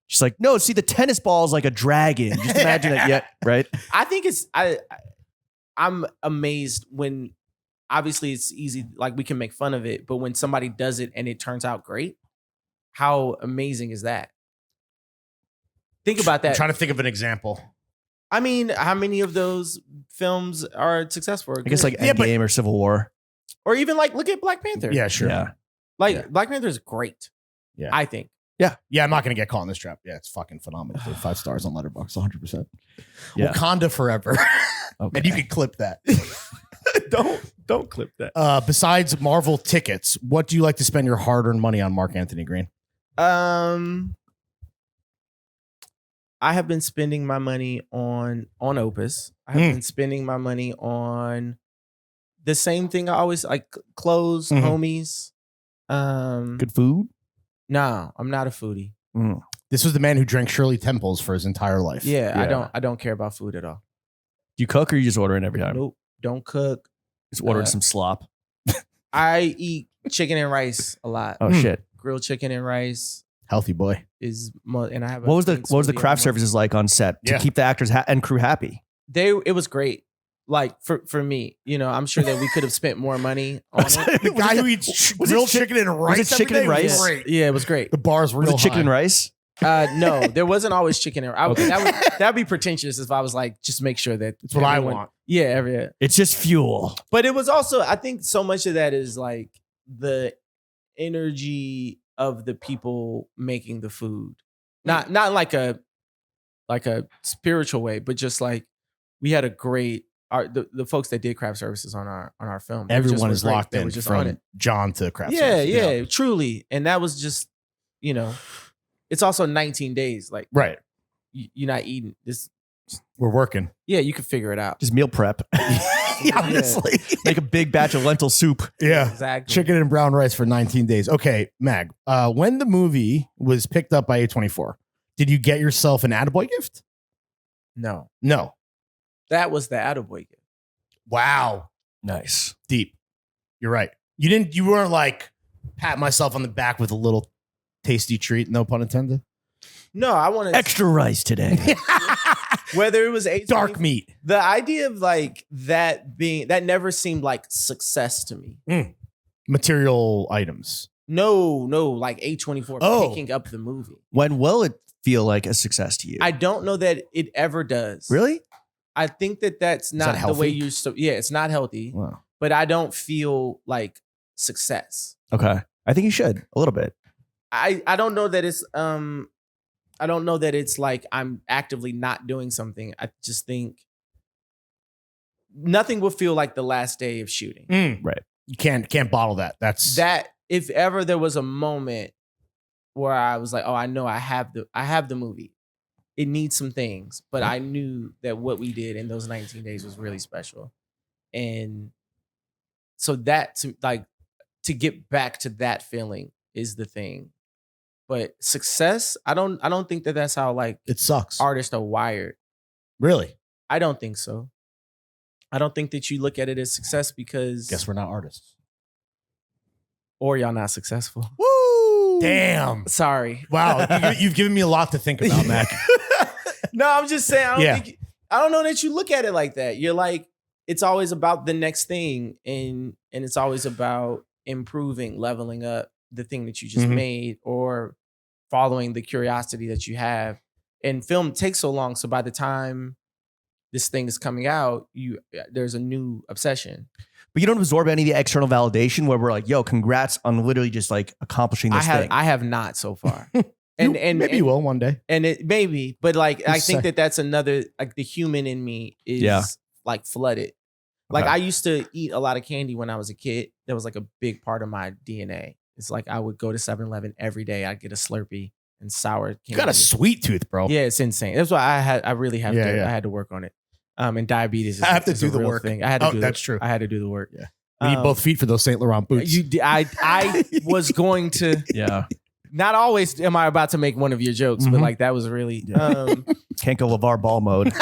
She's like, no, see the tennis ball is like a dragon. Just imagine it. Yeah. Right. I think I'm amazed when obviously it's easy, like we can make fun of it, but when somebody does it and it turns out great, how amazing is that? Think about I'm that. trying to think of an example. I mean, how many of those films are successful? Or I guess good? like Yeah, but- Endgame or Civil War. or even like look at Black Panther. Yeah, sure. Yeah. Like Black Panther is great. Yeah. I think. Yeah, I'm not going to get caught in this trap. Yeah, it's fucking phenomenal. Dude. 5 stars on Letterboxd, 100%. Yeah. Wakanda forever. Okay. And you can clip that. Don't clip that. Besides Marvel tickets, what do you like to spend your hard-earned money on, Mark Anthony Green? I have been spending my money on Opus. I have been spending my money on the same thing I always like: clothes, homies. Good food. No, I'm not a foodie. This was the man who drank Shirley Temples for his entire life. Yeah, I don't care about food at all. Do you cook or you just order in every time? Nope, don't cook. Just ordering some slop. I eat chicken and rice a lot. Oh shit. Grilled chicken and rice Healthy boy. is, and I have. What was the craft services like on set to Yeah. keep the actors and crew happy? It was great. Like for me, I'm sure that we could have spent more money on it. The guy who eats grilled chicken and rice. was it chicken and every day was rice? Great. Yeah, it was great. The bar's real Was it chicken high. and rice? No, there wasn't always chicken and rice. That'd be pretentious if I was like, just make sure that It's what I everyone- want. Yeah, It's just fuel. But it was also, I think so much of that is like the energy of the people making the food. Not like a spiritual way, but just like we had a great the folks that did craft services on our film. They just Everyone were is great. locked They in were just on from it. John to craft Yeah, services. yeah, truly. And that was just you know, it's also 19 days. Like, Right. you're not eating this. We're working. Yeah, you can figure it out. Just meal prep. Honestly. Make a big batch of lentil soup. Yeah. Exactly. Chicken and brown rice for 19 days. Okay, Mag. When the movie was picked up by A24, did you get yourself an Attaboy gift? No, No. that was the Attaboy gift. Wow. Nice. Deep. You're right. You weren't like pat myself on the back with a little tasty treat, no pun intended. No, I wanted Extra rice today. whether it was A24, Dark meat. the idea of like that never seemed like success to me. Material items. No, like A24 picking up the movie. When will it feel like a success to you? I don't know that it ever does. Really? I think that's not that the way healthy? yeah, it's not healthy, Wow. but I don't feel like success. Okay. I think you should a little bit. I don't know that it's I don't know that it's like I'm actively not doing something. I just think nothing will feel like the last day of shooting. Right. You can't bottle that. That's That if ever there was a moment where I was like, oh, I know I have the movie. It needs some things, but I knew that what we did in those 19 days was really special. And so that to get back to that feeling is the thing. But success, I don't think that that's how like it sucks. artists are wired. Really? I don't think so. I don't think that you look at it as success because Guess we're not artists. or y'all not successful. Woo! Damn. Sorry. Wow. You've given me a lot to think about, Mac. No, I'm just saying. I don't know that you look at it like that. You're like, it's always about the next thing, and it's always about improving, leveling up the thing that you just made, or following the curiosity that you have. And film takes so long, so by the time this thing is coming out, there's a new obsession. But you don't absorb any of the external validation where we're like, yo, congrats on literally just like accomplishing this thing. I have not so far. And maybe you will one day. And it maybe, but like I think that's another, like the human in me is like flooded. Like I used to eat a lot of candy when I was a kid. That was like a big part of my DNA. It's like I would go to 7-Eleven every day. I'd get a Slurpee and sour candy. You got a sweet tooth, bro. Yeah, it's insane. That's why I really have to. I had to work on it. And diabetes. I have to do the work. Thing. I had to do. That's true. I had to do the work. Yeah. We need both feet for those Saint Laurent boots. I was going to. Yeah. Not always am I about to make one of your jokes, but like that was really. Can't go LeVar Ball mode.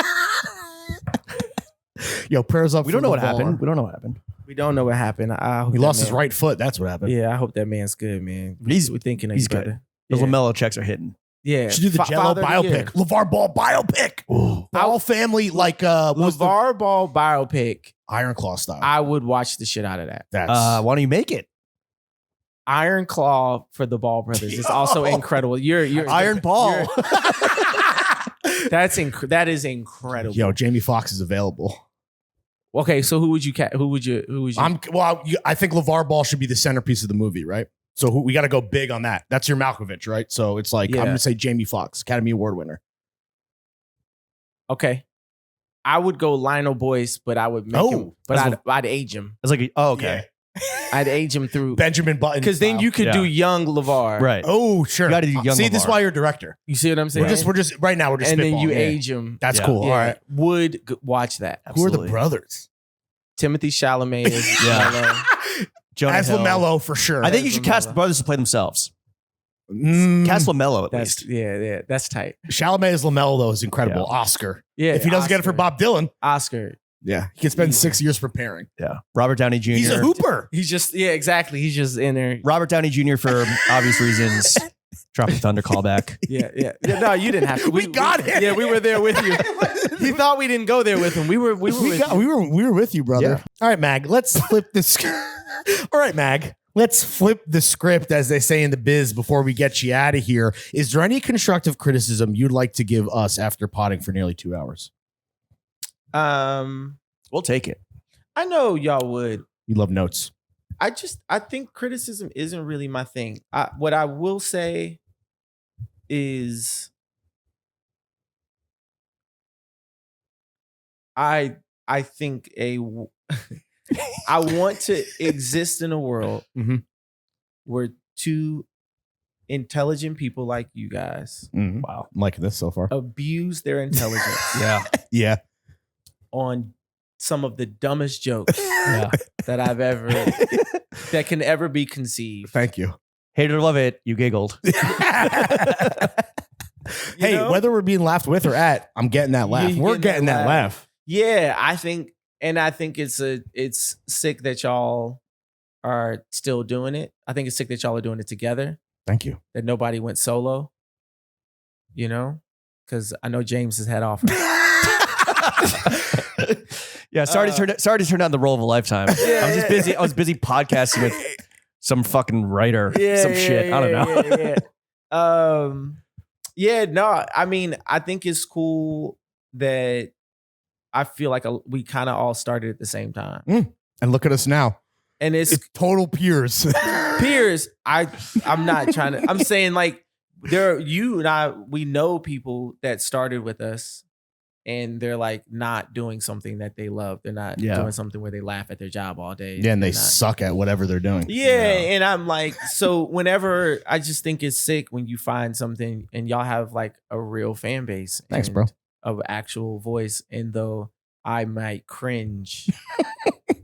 Yo, prayers up. We don't know what happened. We don't know what happened. We don't know what happened. He lost his right foot. That's what happened. Yeah, I hope that man's good, man. We're thinking he's good. good. Those LaMelo checks are hitting. Yeah, should do the Jello biopic. LeVar Ball biopic. Ball family, like LeVar Ball biopic. Iron Claw style. I would watch the shit out of that. That's why don't you make it? Iron Claw for the Ball brothers is also incredible. You're Iron Ball. That is incredible. Yo, Jamie Foxx is available. Okay, so who would you? I think LeVar Ball should be the centerpiece of the movie, right? So we got to go big on that. That's your Malkovich, right? So it's like I'm gonna say Jamie Foxx, Academy Award winner. Okay, I would go Lionel Boyce, but I would make him. But I'd age him. It's like okay. Yeah. I'd age him through Benjamin Button, because then you could do young LeVar, right? Oh, sure. You got to do young. See, LeVar. this is why you're a director. You see what I'm saying? We're just right now. We're just and then you spitballing. age him. That's cool. Yeah. All right. Would watch that. Absolutely. Who are the brothers? Timothy Chalamet is Jonah as Hill. LaMelo for sure. I think you should cast the brothers to play themselves. Cast LaMelo at least. Yeah, that's tight. Chalamet as LaMelo though is incredible. Yeah. Oscar. Yeah, if he doesn't get it for Bob Dylan, Oscar. Yeah, he can spend 6 years preparing. Yeah, Robert Downey Jr. He's a hooper. He's just exactly. He's just in there. Robert Downey Jr. for obvious reasons. Tropic Thunder callback. Yeah. No, you didn't have to. We got it. Yeah, we were there with you. He thought we didn't go there with him. We were with you, brother. Yeah. All right, Mag. Let's flip this. All right, Mag. Let's flip the script, as they say in the biz, before we get you out of here. Is there any constructive criticism you'd like to give us after potting for nearly 2 hours? We'll take it. I know y'all would. You love notes. I think criticism isn't really my thing. What I will say is I think I want to exist in a world where two intelligent people like you guys Wow. I'm liking this so far. abuse their intelligence Yeah. on some of the dumbest jokes Yeah. that I've ever that can ever be conceived. Thank you. Hate it or love it, you giggled. Hey, know? whether we're being laughed with or at, I'm getting that laugh. You're We're getting getting that that laugh. Yeah, I think it's sick that y'all are still doing it. I think it's sick that y'all are doing it together, Thank you. that nobody went solo. You know? Because I know James has had offers. Yeah, sorry to turn down the role of a lifetime. I was busy podcasting with some fucking writer, some shit. I don't know. No, I mean, I think it's cool that I feel like we kind of all started at the same time. And look at us now. And it's Total peers. peers. I'm not trying to, I'm saying like you and I, we know people that started with us and they're like not doing something that they love. They're not doing something where they laugh at their job all day. Yeah, and they suck at whatever they're doing. Yeah, and I'm like, so whenever I just think it's sick when you find something and y'all have like a real fan base. Thanks, bro. Of actual voice. And though I might cringe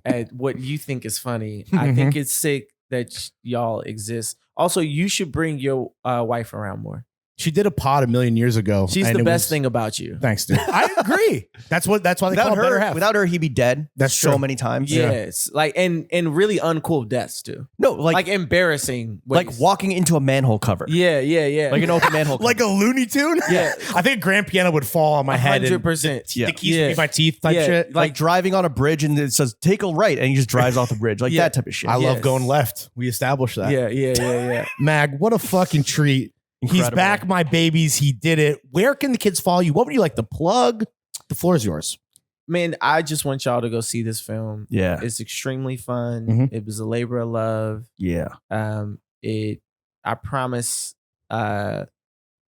at what you think is funny, I think it's sick that y'all exist. Also, you should bring your wife around more. She did a pod a million years ago. She's and the it best was- thing about you. Thanks, dude. I agree. That's why they call it better half. Without her, he'd be dead. That's so true. many times. Yes. Like and really uncool deaths too. No, Like embarrassing ways. like walking into a manhole cover. Yeah. Like an open manhole cover. Like a Looney Tune? Yeah. I think a grand piano would fall on my head. 100%. The keys would be my teeth type Yeah. shit. like driving on a bridge and it says take a right and he just drives off the bridge. Like that type of shit. I love Yes. going left. We established that. Yeah. Mag, what a fucking treat. He's Incredible. back, my babies. He did it. Where can the kids follow you? What would you like to plug? The floor is yours. Man, I just want y'all to go see this film. Yeah. It's extremely fun. Mhm. It was a labor of love. Yeah. I promise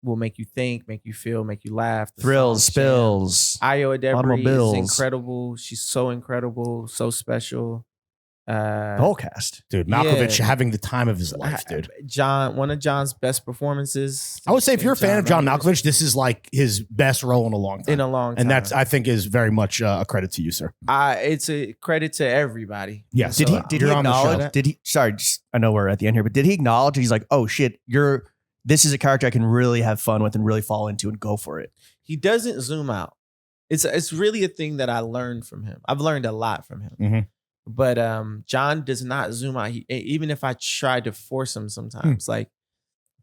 will make you think, make you feel, make you laugh. The Thrills, song jam. spills. Ayo Adebri automobiles. is incredible. She's so incredible, so special. The whole cast. Dude, Malkovich having the time of his life, dude. One of John's best performances. I would say if you're a fan of John Malkovich Malkovich, this is like his best role in a long time. in a long time. And that's, I think, is very much a credit to you, sir. It's a credit to everybody. Yes. Did he You're on the show. acknowledge? Did he? Sorry, I know we're at the end here, but did he acknowledge? He's like, oh shit, this is a character I can really have fun with and really fall into and go for it. He doesn't zoom out. It's really a thing that I learned from him. I've learned a lot from him. Mhm. But John does not zoom out. Even if I tried to force him sometimes, like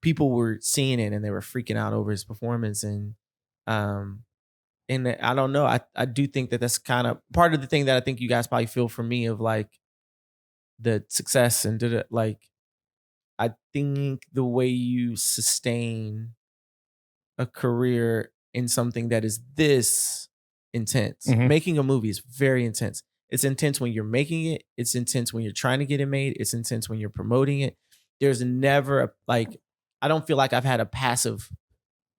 people were seeing it and they were freaking out over his performance. And I don't know. I do think that that's kind of part of the thing that I think you guys probably feel from me of like the success and like, I think the way you sustain a career in something that is this intense, Mhm. making a movie is very intense. It's intense when you're making it. It's intense when you're trying to get it made. It's intense when you're promoting it. There's never I don't feel like I've had a passive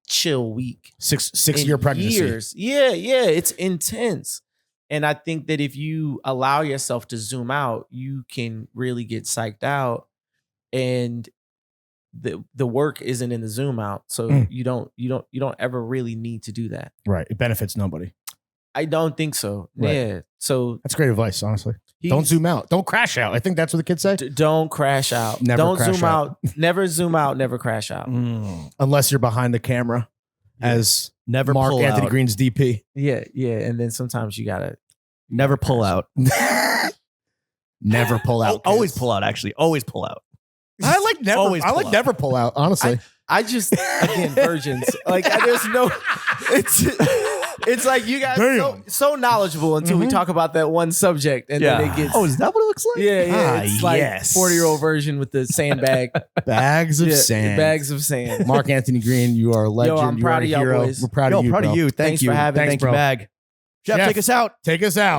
chill week. Six-year in pregnancy. years. Yeah, it's intense. And I think that if you allow yourself to zoom out, you can really get psyched out. And the work isn't in the zoom out. So you don't ever really need to do that. Right. It benefits nobody. I don't think so. Right. Yeah. So That's great advice, honestly. Don't he's- zoom out. Don't crash out. I think that's what the kids say. Don't crash out. Never Don't crash zoom out. out. Never zoom out. Never crash out. Unless you're behind the camera as Never Mark pull Anthony out. Green's DP. Yeah. And then sometimes you gotta. Never pull out. Never pull out. Always kids. pull out. Actually, always pull out. I like never. Always I pull like out. never pull out. Honestly, I just again virgins. Like there's no. It's like you guys so knowledgeable until we talk about that one subject and then it gets. Oh, is that what it looks like? Yeah. It's like yes. 40-year-old version with the sandbag. bags of sand. Bags of sand. Mark Anthony Green, you are a legend. I'm you proud are a of y'all hero. boys. We're proud of you. Proud bro. of you. Thank Thanks you. for having me. Thank you, bro. Mag. Jeff, Jeff. take us out. Take us out.